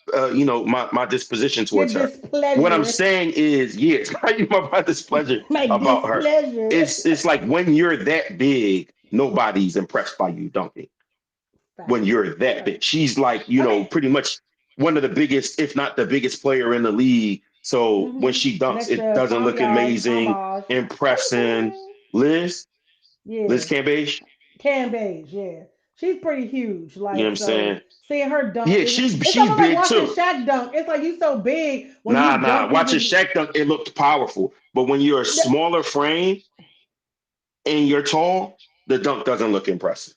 [SPEAKER 1] My disposition
[SPEAKER 2] Your
[SPEAKER 1] towards her. What I'm
[SPEAKER 2] displeasure.
[SPEAKER 1] saying is, yeah, it's not even about my displeasure
[SPEAKER 2] My
[SPEAKER 1] about her.
[SPEAKER 2] displeasure.
[SPEAKER 1] It's like when you're that big, nobody's impressed by you dunking. When
[SPEAKER 2] Facts.
[SPEAKER 1] you're that
[SPEAKER 2] Okay.
[SPEAKER 1] big, she's like
[SPEAKER 2] I mean,
[SPEAKER 1] pretty much one of the biggest, if not the biggest player in the league. So when she dunks,
[SPEAKER 2] next
[SPEAKER 1] it
[SPEAKER 2] to
[SPEAKER 1] doesn't look
[SPEAKER 2] Tom
[SPEAKER 1] amazing,
[SPEAKER 2] Bosch.
[SPEAKER 1] impressing.
[SPEAKER 2] Okay.
[SPEAKER 1] Liz,
[SPEAKER 2] Yeah.
[SPEAKER 1] Liz Cambage,
[SPEAKER 2] Cam Beige, yeah. She's pretty huge.
[SPEAKER 1] you know what
[SPEAKER 2] Like,
[SPEAKER 1] I'm
[SPEAKER 2] so
[SPEAKER 1] saying?
[SPEAKER 2] seeing her dunk
[SPEAKER 1] Yeah,
[SPEAKER 2] is it's
[SPEAKER 1] she's
[SPEAKER 2] almost like
[SPEAKER 1] big
[SPEAKER 2] watching
[SPEAKER 1] too.
[SPEAKER 2] Shaq dunk. It's like you so big when
[SPEAKER 1] Nah,
[SPEAKER 2] you
[SPEAKER 1] nah.
[SPEAKER 2] dunk,
[SPEAKER 1] Watching
[SPEAKER 2] people
[SPEAKER 1] Shaq dunk, it looked powerful. But when you're a smaller frame and you're tall, the dunk doesn't look impressive.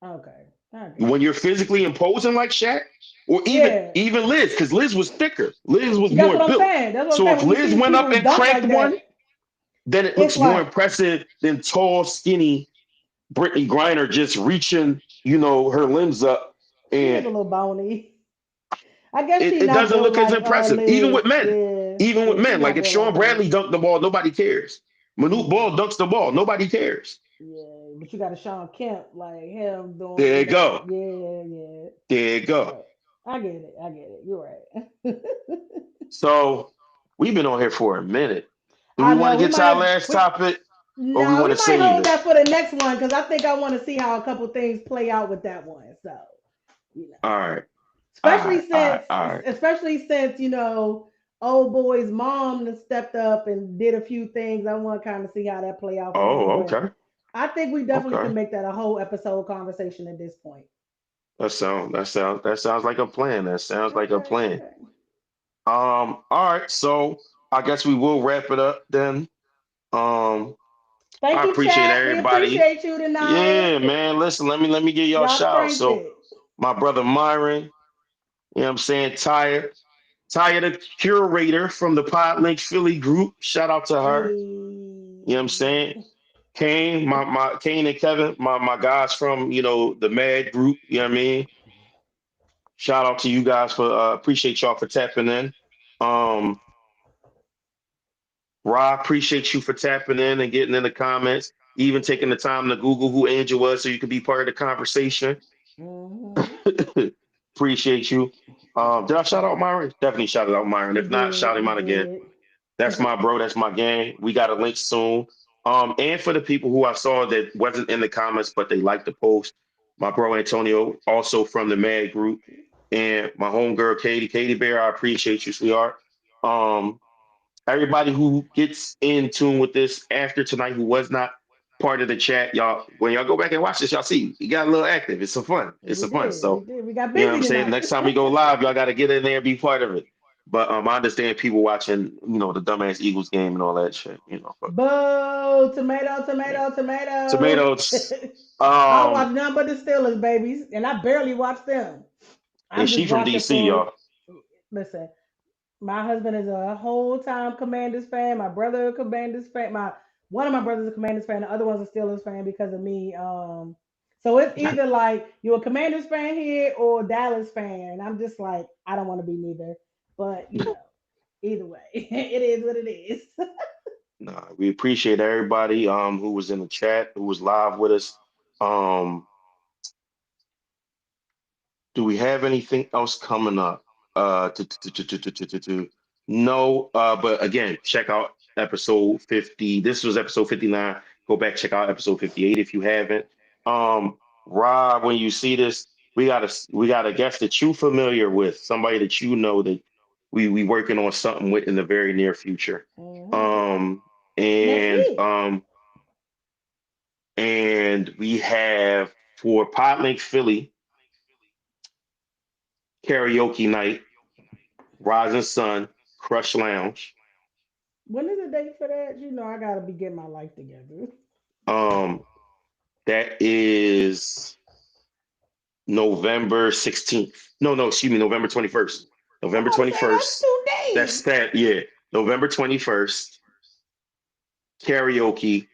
[SPEAKER 2] okay. I get
[SPEAKER 1] When
[SPEAKER 2] it.
[SPEAKER 1] you're physically imposing like Shaq, or even
[SPEAKER 2] Yeah.
[SPEAKER 1] even Liz, because Liz was thicker. Liz was
[SPEAKER 2] That's
[SPEAKER 1] more
[SPEAKER 2] what I'm
[SPEAKER 1] built.
[SPEAKER 2] saying. That's what I'm
[SPEAKER 1] So
[SPEAKER 2] saying.
[SPEAKER 1] if
[SPEAKER 2] When you
[SPEAKER 1] Liz
[SPEAKER 2] see
[SPEAKER 1] went up
[SPEAKER 2] people
[SPEAKER 1] and
[SPEAKER 2] dunk
[SPEAKER 1] cranked
[SPEAKER 2] like that,
[SPEAKER 1] one, then it
[SPEAKER 2] it's
[SPEAKER 1] looks more
[SPEAKER 2] like
[SPEAKER 1] impressive than tall, skinny Brittany Griner just reaching, her limbs up.
[SPEAKER 2] she is
[SPEAKER 1] And
[SPEAKER 2] a little bony. I guess
[SPEAKER 1] it,
[SPEAKER 2] she
[SPEAKER 1] it
[SPEAKER 2] not
[SPEAKER 1] doesn't
[SPEAKER 2] built
[SPEAKER 1] look as
[SPEAKER 2] like
[SPEAKER 1] impressive, even
[SPEAKER 2] Liz.
[SPEAKER 1] with men.
[SPEAKER 2] Yeah.
[SPEAKER 1] Even with
[SPEAKER 2] Yeah, she
[SPEAKER 1] men. Like
[SPEAKER 2] not
[SPEAKER 1] if
[SPEAKER 2] built like
[SPEAKER 1] Sean
[SPEAKER 2] Liz.
[SPEAKER 1] Bradley dunked the ball, nobody cares. Manute
[SPEAKER 2] Yeah.
[SPEAKER 1] Ball dunks the ball, nobody cares.
[SPEAKER 2] Yeah. But you got a Sean Kemp like him
[SPEAKER 1] There
[SPEAKER 2] doing
[SPEAKER 1] you
[SPEAKER 2] that.
[SPEAKER 1] go.
[SPEAKER 2] Yeah, yeah.
[SPEAKER 1] There you go.
[SPEAKER 2] Right. I get it. I get it. You're right.
[SPEAKER 1] So we've been on here for a minute. Do we
[SPEAKER 2] I
[SPEAKER 1] want to
[SPEAKER 2] know we
[SPEAKER 1] get to
[SPEAKER 2] might
[SPEAKER 1] our
[SPEAKER 2] have
[SPEAKER 1] last
[SPEAKER 2] we
[SPEAKER 1] topic or we
[SPEAKER 2] no,
[SPEAKER 1] want
[SPEAKER 2] we
[SPEAKER 1] to
[SPEAKER 2] might
[SPEAKER 1] save
[SPEAKER 2] hold
[SPEAKER 1] it?
[SPEAKER 2] that for the next one because I think I want to see how a couple things play out with that one. So, you know,
[SPEAKER 1] All right. All
[SPEAKER 2] especially
[SPEAKER 1] right. All right.
[SPEAKER 2] since
[SPEAKER 1] All right.
[SPEAKER 2] especially since, old boy's mom has stepped up and did a few things. I want to kind of see how that play out for him,
[SPEAKER 1] Oh,
[SPEAKER 2] but
[SPEAKER 1] okay.
[SPEAKER 2] I think we definitely
[SPEAKER 1] Okay.
[SPEAKER 2] can make that a whole episode conversation at this point.
[SPEAKER 1] That sounds like a plan. That sounds like a
[SPEAKER 2] Okay,
[SPEAKER 1] plan.
[SPEAKER 2] okay.
[SPEAKER 1] All right. So I guess we will wrap it up then. Um,
[SPEAKER 2] Thank
[SPEAKER 1] I
[SPEAKER 2] you,
[SPEAKER 1] appreciate
[SPEAKER 2] chat. We
[SPEAKER 1] everybody.
[SPEAKER 2] appreciate you tonight.
[SPEAKER 1] Yeah, man. Listen, let me give y'all a
[SPEAKER 2] Y'all
[SPEAKER 1] shout out. So
[SPEAKER 2] strengthened.
[SPEAKER 1] my brother Myron, you know what I'm saying? Taya the curator from the Podlink Philly group. Shout out to her. You know what I'm saying?
[SPEAKER 2] Hey.
[SPEAKER 1] Kane, my Kane and Kevin, my guys from, the Mad group, you know what I mean? Shout out to you guys for appreciate y'all for tapping in. Um Rob, appreciate you for tapping in and getting in the comments, even taking the time to Google who Angel was so you could be part of the conversation.
[SPEAKER 2] Hmm.
[SPEAKER 1] Appreciate you. Did I shout out Myron? Definitely shouted out Myron.
[SPEAKER 2] You
[SPEAKER 1] If not,
[SPEAKER 2] did.
[SPEAKER 1] shout him
[SPEAKER 2] You
[SPEAKER 1] out again.
[SPEAKER 2] did.
[SPEAKER 1] That's my bro. That's my gang. We got a link soon. And for the people who I saw that wasn't in the comments, but they liked the post, my bro Antonio, also from the Mad Group, and my homegirl Katie Bear. I appreciate you, sweetheart. Um, Everybody who gets in tune with this after tonight, who was not part of the chat, y'all, when y'all go back and watch this, y'all see we got a little active. It's some fun. It's
[SPEAKER 2] We
[SPEAKER 1] some fun.
[SPEAKER 2] did. We
[SPEAKER 1] So
[SPEAKER 2] did. We got
[SPEAKER 1] you know what
[SPEAKER 2] busy
[SPEAKER 1] I'm saying?
[SPEAKER 2] tonight.
[SPEAKER 1] Next time we go live, y'all got to get in there and be part of it. But I understand people watching, the dumbass Eagles game and all that shit, But
[SPEAKER 2] Boo! Tomato,
[SPEAKER 1] yeah.
[SPEAKER 2] tomato, tomato.
[SPEAKER 1] Tomatoes.
[SPEAKER 2] I don't watch
[SPEAKER 1] Um,
[SPEAKER 2] none but the Steelers, babies, and I barely watch them.
[SPEAKER 1] and
[SPEAKER 2] I'm
[SPEAKER 1] she
[SPEAKER 2] just
[SPEAKER 1] from
[SPEAKER 2] watching
[SPEAKER 1] DC,
[SPEAKER 2] for.
[SPEAKER 1] y'all.
[SPEAKER 2] Listen, my husband is a whole time Commanders fan. My brother a Commanders fan. My One of my brothers is a Commanders fan. The other one's a Steelers fan because of me. So it's either like you're a Commanders fan here or a Dallas fan. And I'm just like I don't want to be neither. But either way, it is what it is.
[SPEAKER 1] Nah, we appreciate everybody who was in the chat, who was live with us. Um, do we have anything else coming up? No, but again, check out episode 50. This was episode 59. Go back, check out episode 58 if you haven't. Rob, when you see this, we got a guest that you familiar with, somebody that you know that we working on something with in the very near future.
[SPEAKER 2] Hmm.
[SPEAKER 1] Um,
[SPEAKER 2] Next
[SPEAKER 1] and
[SPEAKER 2] week.
[SPEAKER 1] we have for Podlink Philly karaoke night, Rising Sun, Crush Lounge.
[SPEAKER 2] When is the date for that? You know, I gotta be getting my life together.
[SPEAKER 1] Um, that is November 16th. No, no, excuse me, November 21st.
[SPEAKER 2] I'm
[SPEAKER 1] November
[SPEAKER 2] about to say that's
[SPEAKER 1] 21st.
[SPEAKER 2] 2 days.
[SPEAKER 1] That's that, yeah. November 21st, karaoke.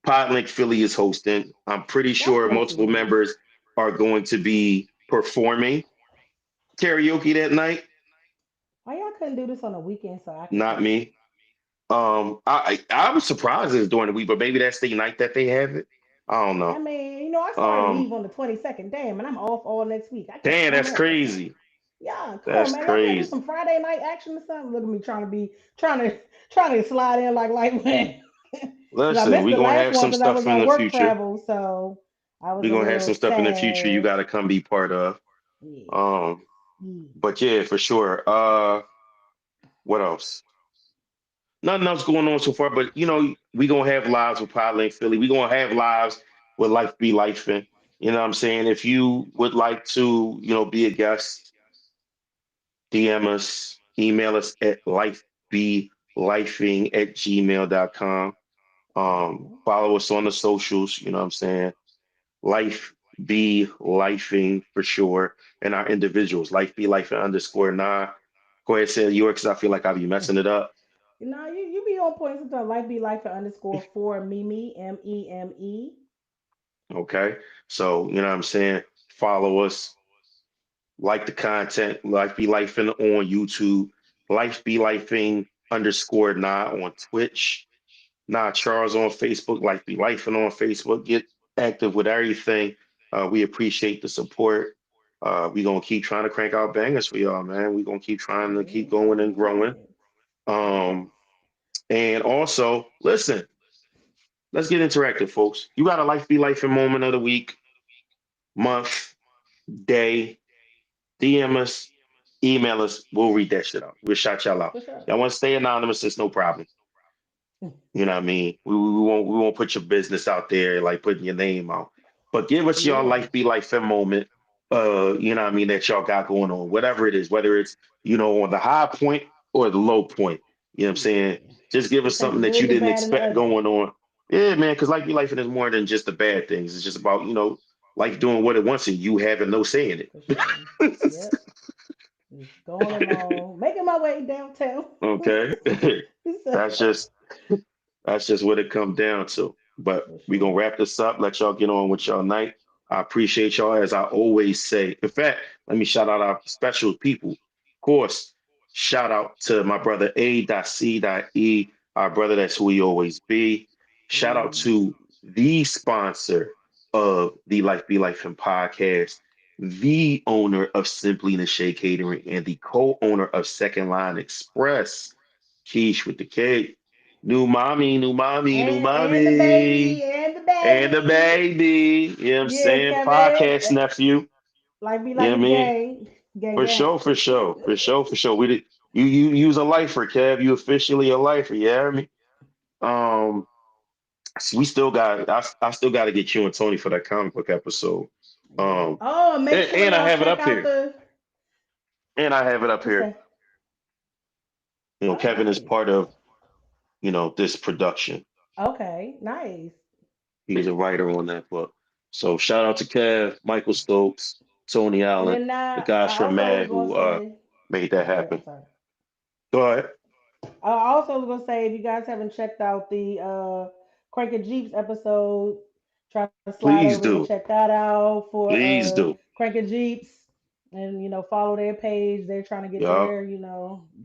[SPEAKER 1] Podlink Philly is hosting. I'm pretty
[SPEAKER 2] That's
[SPEAKER 1] sure
[SPEAKER 2] way too
[SPEAKER 1] multiple
[SPEAKER 2] much.
[SPEAKER 1] members are going to be performing karaoke that night.
[SPEAKER 2] Why y'all couldn't do this on a weekend so I could
[SPEAKER 1] Not
[SPEAKER 2] come?
[SPEAKER 1] me. I was surprised it's during the week, but maybe that's the night that they have it. I don't
[SPEAKER 2] I
[SPEAKER 1] know.
[SPEAKER 2] mean, you know, I start
[SPEAKER 1] Um,
[SPEAKER 2] leave on the 22nd. Damn, and I'm off all next week. I can't
[SPEAKER 1] damn,
[SPEAKER 2] come
[SPEAKER 1] that's
[SPEAKER 2] up. What's up?
[SPEAKER 1] crazy.
[SPEAKER 2] Yeah, come on,
[SPEAKER 1] That's
[SPEAKER 2] man. Y'all can't do
[SPEAKER 1] crazy.
[SPEAKER 2] some Friday night action or something. Look at me trying to slide in like light wind. Because I
[SPEAKER 1] Listen,
[SPEAKER 2] missed
[SPEAKER 1] we're
[SPEAKER 2] the
[SPEAKER 1] gonna
[SPEAKER 2] last
[SPEAKER 1] have
[SPEAKER 2] one
[SPEAKER 1] some
[SPEAKER 2] because I
[SPEAKER 1] stuff
[SPEAKER 2] was
[SPEAKER 1] in
[SPEAKER 2] on
[SPEAKER 1] the
[SPEAKER 2] work
[SPEAKER 1] future.
[SPEAKER 2] travel, so I was
[SPEAKER 1] We're
[SPEAKER 2] a
[SPEAKER 1] gonna have some
[SPEAKER 2] little
[SPEAKER 1] stuff in the future you
[SPEAKER 2] sad.
[SPEAKER 1] gotta come be part of.
[SPEAKER 2] Yeah.
[SPEAKER 1] Um,
[SPEAKER 2] Mm.
[SPEAKER 1] but yeah, for sure. What else? Nothing else going on so far, but we gonna have lives with Podlink Philly. We gonna have lives with Life Be Life. You know what I'm saying? If you would like to, be a guest, DM us, email us at lifebelifing@gmail.com.
[SPEAKER 2] Mhm.
[SPEAKER 1] Follow us on the socials, you know what I'm saying? Life be lifing for sure. And our individuals, life be lifing underscore nine. Go ahead and say yours because I feel like I'll be messing it up.
[SPEAKER 2] Nah, you be on point sometimes. Life be life for underscore for Meme Meme.
[SPEAKER 1] Okay. So, you know what I'm saying? Follow us, like the content, life be lifing on YouTube, life be lifing underscore nine on Twitch. Nah, Charles on Facebook, Life Be Lifing on Facebook. Get active with everything. We appreciate the support. We gonna keep trying to crank out bangers for y'all, man. We gonna keep trying to keep going and growing.
[SPEAKER 2] Yes. Yes.
[SPEAKER 1] Um, and also, listen, let's get interactive, folks. You got a Life Be Lifing moment of the week, month, day. DM us, email us. We'll read that shit out. We'll shout y'all out.
[SPEAKER 2] For sure.
[SPEAKER 1] Y'all want to stay anonymous? It's no problem. You know what I mean? We won't put your business out there like putting your name out. But give us your
[SPEAKER 2] Yeah.
[SPEAKER 1] life be life fem moment. You know what I mean, that y'all got going on, whatever it is, whether it's on the high point or the low point. You know what I'm saying?
[SPEAKER 2] Yeah.
[SPEAKER 1] Just give us
[SPEAKER 2] Take the
[SPEAKER 1] something that you
[SPEAKER 2] good, the
[SPEAKER 1] didn't
[SPEAKER 2] bad, and the
[SPEAKER 1] expect
[SPEAKER 2] ugly.
[SPEAKER 1] going on. Yeah, man, because life be life is more than just the bad things. It's just about, life doing what it wants and you having no say in
[SPEAKER 2] For sure.
[SPEAKER 1] it.
[SPEAKER 2] Yep. Just going along, making my way downtown.
[SPEAKER 1] Okay.
[SPEAKER 2] So,
[SPEAKER 1] That's just That's just what it come down to. But
[SPEAKER 2] for
[SPEAKER 1] we gonna
[SPEAKER 2] sure.
[SPEAKER 1] wrap this up. Let y'all get on with y'all night. I appreciate y'all as I always say. In fact, let me shout out our special people. Of course, shout out to my brother A.C.E, our brother. That's who he always be. Shout out
[SPEAKER 2] Mm.
[SPEAKER 1] to the sponsor of the Life Be Life and podcast, the owner of Simply the Shea Catering, and the co-owner of Second Line Express, Keish with the K. New mommy, new mommy, new
[SPEAKER 2] And the
[SPEAKER 1] mommy,
[SPEAKER 2] baby, and the
[SPEAKER 1] and the
[SPEAKER 2] baby.
[SPEAKER 1] baby. You know what I'm
[SPEAKER 2] Yeah,
[SPEAKER 1] saying?
[SPEAKER 2] Kevin.
[SPEAKER 1] Podcast nephew.
[SPEAKER 2] Like me,
[SPEAKER 1] You know
[SPEAKER 2] like
[SPEAKER 1] what I
[SPEAKER 2] the
[SPEAKER 1] mean?
[SPEAKER 2] gang. Gang,
[SPEAKER 1] For
[SPEAKER 2] gang.
[SPEAKER 1] sure, for sure, for sure, for sure. We did. You use a lifer, Kev. You officially a lifer. You hear me? Um, we still got. I still got to get you and Tony for that comic book episode.
[SPEAKER 2] Yeah.
[SPEAKER 1] Um,
[SPEAKER 2] Oh, and make sure
[SPEAKER 1] and I
[SPEAKER 2] y'all
[SPEAKER 1] have it
[SPEAKER 2] check
[SPEAKER 1] up
[SPEAKER 2] out
[SPEAKER 1] here.
[SPEAKER 2] the.
[SPEAKER 1] And I have it up
[SPEAKER 2] What's
[SPEAKER 1] here.
[SPEAKER 2] that? Oh,
[SPEAKER 1] Kevin is
[SPEAKER 2] nice.
[SPEAKER 1] part of this production.
[SPEAKER 2] Okay, nice.
[SPEAKER 1] He's a writer on that book. So shout out to Kev, Michael Stokes, Tony
[SPEAKER 2] And
[SPEAKER 1] Allen,
[SPEAKER 2] then
[SPEAKER 1] the
[SPEAKER 2] now,
[SPEAKER 1] guys
[SPEAKER 2] I
[SPEAKER 1] from
[SPEAKER 2] also was
[SPEAKER 1] Mad
[SPEAKER 2] gonna
[SPEAKER 1] who
[SPEAKER 2] say.
[SPEAKER 1] made that
[SPEAKER 2] Go ahead. I'm
[SPEAKER 1] happen.
[SPEAKER 2] sorry.
[SPEAKER 1] Go ahead.
[SPEAKER 2] I also was gonna say if you guys haven't checked out the Crankin' Jeeps episode, try to slide over
[SPEAKER 1] Please
[SPEAKER 2] and check
[SPEAKER 1] do.
[SPEAKER 2] that out for
[SPEAKER 1] Please do.
[SPEAKER 2] Crankin' Jeeps, and follow their page. They're trying to get
[SPEAKER 1] Yup.
[SPEAKER 2] their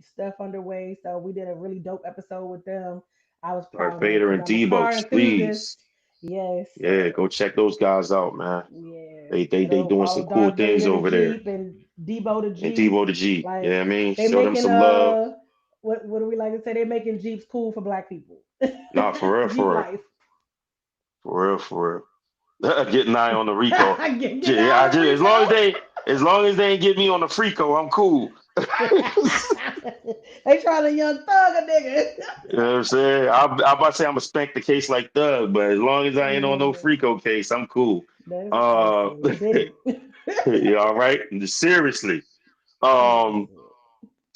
[SPEAKER 2] stuff underway. So we did a really dope episode with them. I was
[SPEAKER 1] Darth
[SPEAKER 2] proud of
[SPEAKER 1] Vader
[SPEAKER 2] because
[SPEAKER 1] and
[SPEAKER 2] I'm a
[SPEAKER 1] Debo,
[SPEAKER 2] car enthusiast.
[SPEAKER 1] please.
[SPEAKER 2] Yes,
[SPEAKER 1] Yeah,
[SPEAKER 2] so
[SPEAKER 1] go check those guys out, man.
[SPEAKER 2] yeah.
[SPEAKER 1] They
[SPEAKER 2] Go
[SPEAKER 1] doing some
[SPEAKER 2] follow
[SPEAKER 1] cool
[SPEAKER 2] Darth
[SPEAKER 1] things
[SPEAKER 2] Vader the
[SPEAKER 1] over there.
[SPEAKER 2] Jeep and Debo the
[SPEAKER 1] And
[SPEAKER 2] Jeep.
[SPEAKER 1] Debo the G.
[SPEAKER 2] Like
[SPEAKER 1] Yeah, I mean,
[SPEAKER 2] they
[SPEAKER 1] show them
[SPEAKER 2] making
[SPEAKER 1] some love.
[SPEAKER 2] what do we like to say? They're making Jeeps cool for black people.
[SPEAKER 1] Nah, for real,
[SPEAKER 2] Jeep
[SPEAKER 1] for real,
[SPEAKER 2] life.
[SPEAKER 1] for real, for real. Getting nigh on the Rico.
[SPEAKER 2] Get
[SPEAKER 1] Yeah, I
[SPEAKER 2] out of
[SPEAKER 1] just as long as they ain't get me on the Frico, I'm cool.
[SPEAKER 2] they trying to young thug a nigga.
[SPEAKER 1] You know what I'm saying? I'm about to say I'm gonna spank the case like Thug, but as long as I ain't on no
[SPEAKER 2] Oh,
[SPEAKER 1] Frico case, I'm cool.
[SPEAKER 2] that's
[SPEAKER 1] Uh,
[SPEAKER 2] crazy. Diddy.
[SPEAKER 1] you all right? Seriously. Um,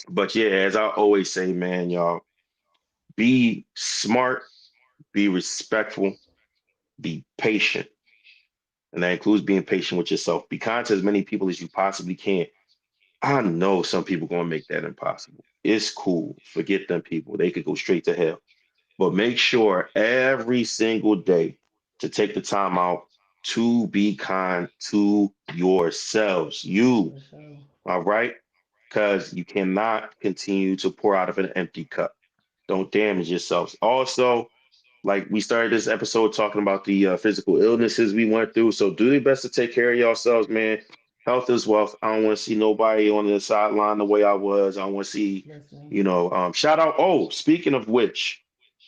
[SPEAKER 1] but yeah, as I always say, man, y'all, be smart, be respectful, be patient. And that includes being patient with yourself. Be kind to as many people as you possibly can. I know some people gonna make that impossible. It's cool. Forget them people. They could go straight to hell. But make sure every single day to take the time out to be kind to yourselves. You,
[SPEAKER 2] For sure.
[SPEAKER 1] all right? Because you cannot continue to pour out of an empty cup. Don't damage yourselves. Also, like we started this episode talking about the physical illnesses we went through. So do your best to take care of yourselves, man. Health is wealth. I don't want to see nobody on the sideline the way I was. I want to see,
[SPEAKER 2] Listen.
[SPEAKER 1] shout out. Oh, speaking of which,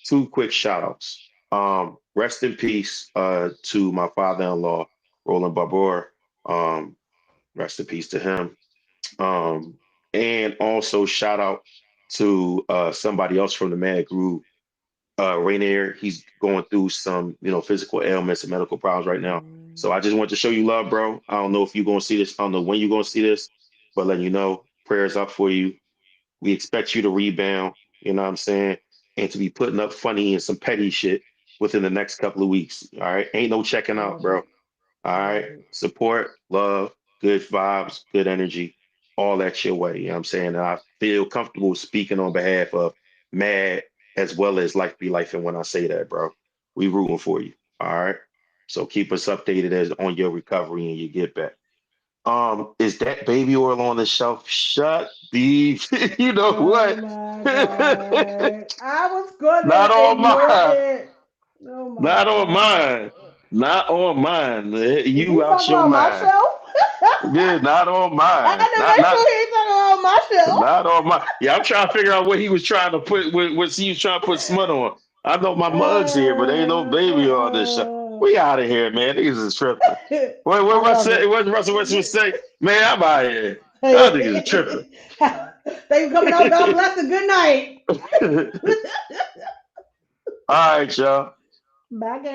[SPEAKER 1] two quick shout outs. Rest in peace to my father-in-law, Roland Barbour. Um, rest in peace to him. Um, and also shout out to somebody else from the Mad Group, Rainier. He's going through some, physical ailments and medical problems right now. So
[SPEAKER 2] Mm,
[SPEAKER 1] I just want to show you love, bro. I don't know if you're gonna see this. I don't know when you're gonna see this, but letting you know, prayers up for you. We expect you to rebound. You know what I'm saying, and to be putting up funny and some petty shit within the next couple of weeks. All right, ain't no checking out,
[SPEAKER 2] love
[SPEAKER 1] bro.
[SPEAKER 2] it.
[SPEAKER 1] All right.
[SPEAKER 2] Love it.
[SPEAKER 1] Support, love, good vibes, good energy, all that your way. You know what I'm saying? And I feel comfortable speaking on behalf of Mad as well as Life Be Life. And when I say that, bro, we rooting for you. All right. So keep us updated as on your recovery and your get back. Is that baby oil on the shelf? Shut the you know
[SPEAKER 2] Oh
[SPEAKER 1] what?
[SPEAKER 2] my god. I was gonna
[SPEAKER 1] Not on
[SPEAKER 2] ignore
[SPEAKER 1] mine.
[SPEAKER 2] it. Oh my
[SPEAKER 1] Not on
[SPEAKER 2] god.
[SPEAKER 1] mine. Not on mine.
[SPEAKER 2] Is
[SPEAKER 1] You
[SPEAKER 2] he
[SPEAKER 1] out
[SPEAKER 2] talking
[SPEAKER 1] your
[SPEAKER 2] about my
[SPEAKER 1] mind.
[SPEAKER 2] shelf?
[SPEAKER 1] Yeah, not on
[SPEAKER 2] I
[SPEAKER 1] mine.
[SPEAKER 2] had to make sure he ain't talking about my shelf.
[SPEAKER 1] Not on mine. Yeah, I'm trying to figure out what he was trying to put. What he was trying to put smut on. I know my mug's here, but ain't no baby on this show. We out of here, man. Niggas is tripping. What
[SPEAKER 2] I love
[SPEAKER 1] Russell?
[SPEAKER 2] it.
[SPEAKER 1] What Russell Wilson say? Man, I'm out of here. Y'all niggas are
[SPEAKER 2] Thank
[SPEAKER 1] tripping.
[SPEAKER 2] you for coming out. God bless and good night.
[SPEAKER 1] All right, y'all.
[SPEAKER 2] Bye, guys.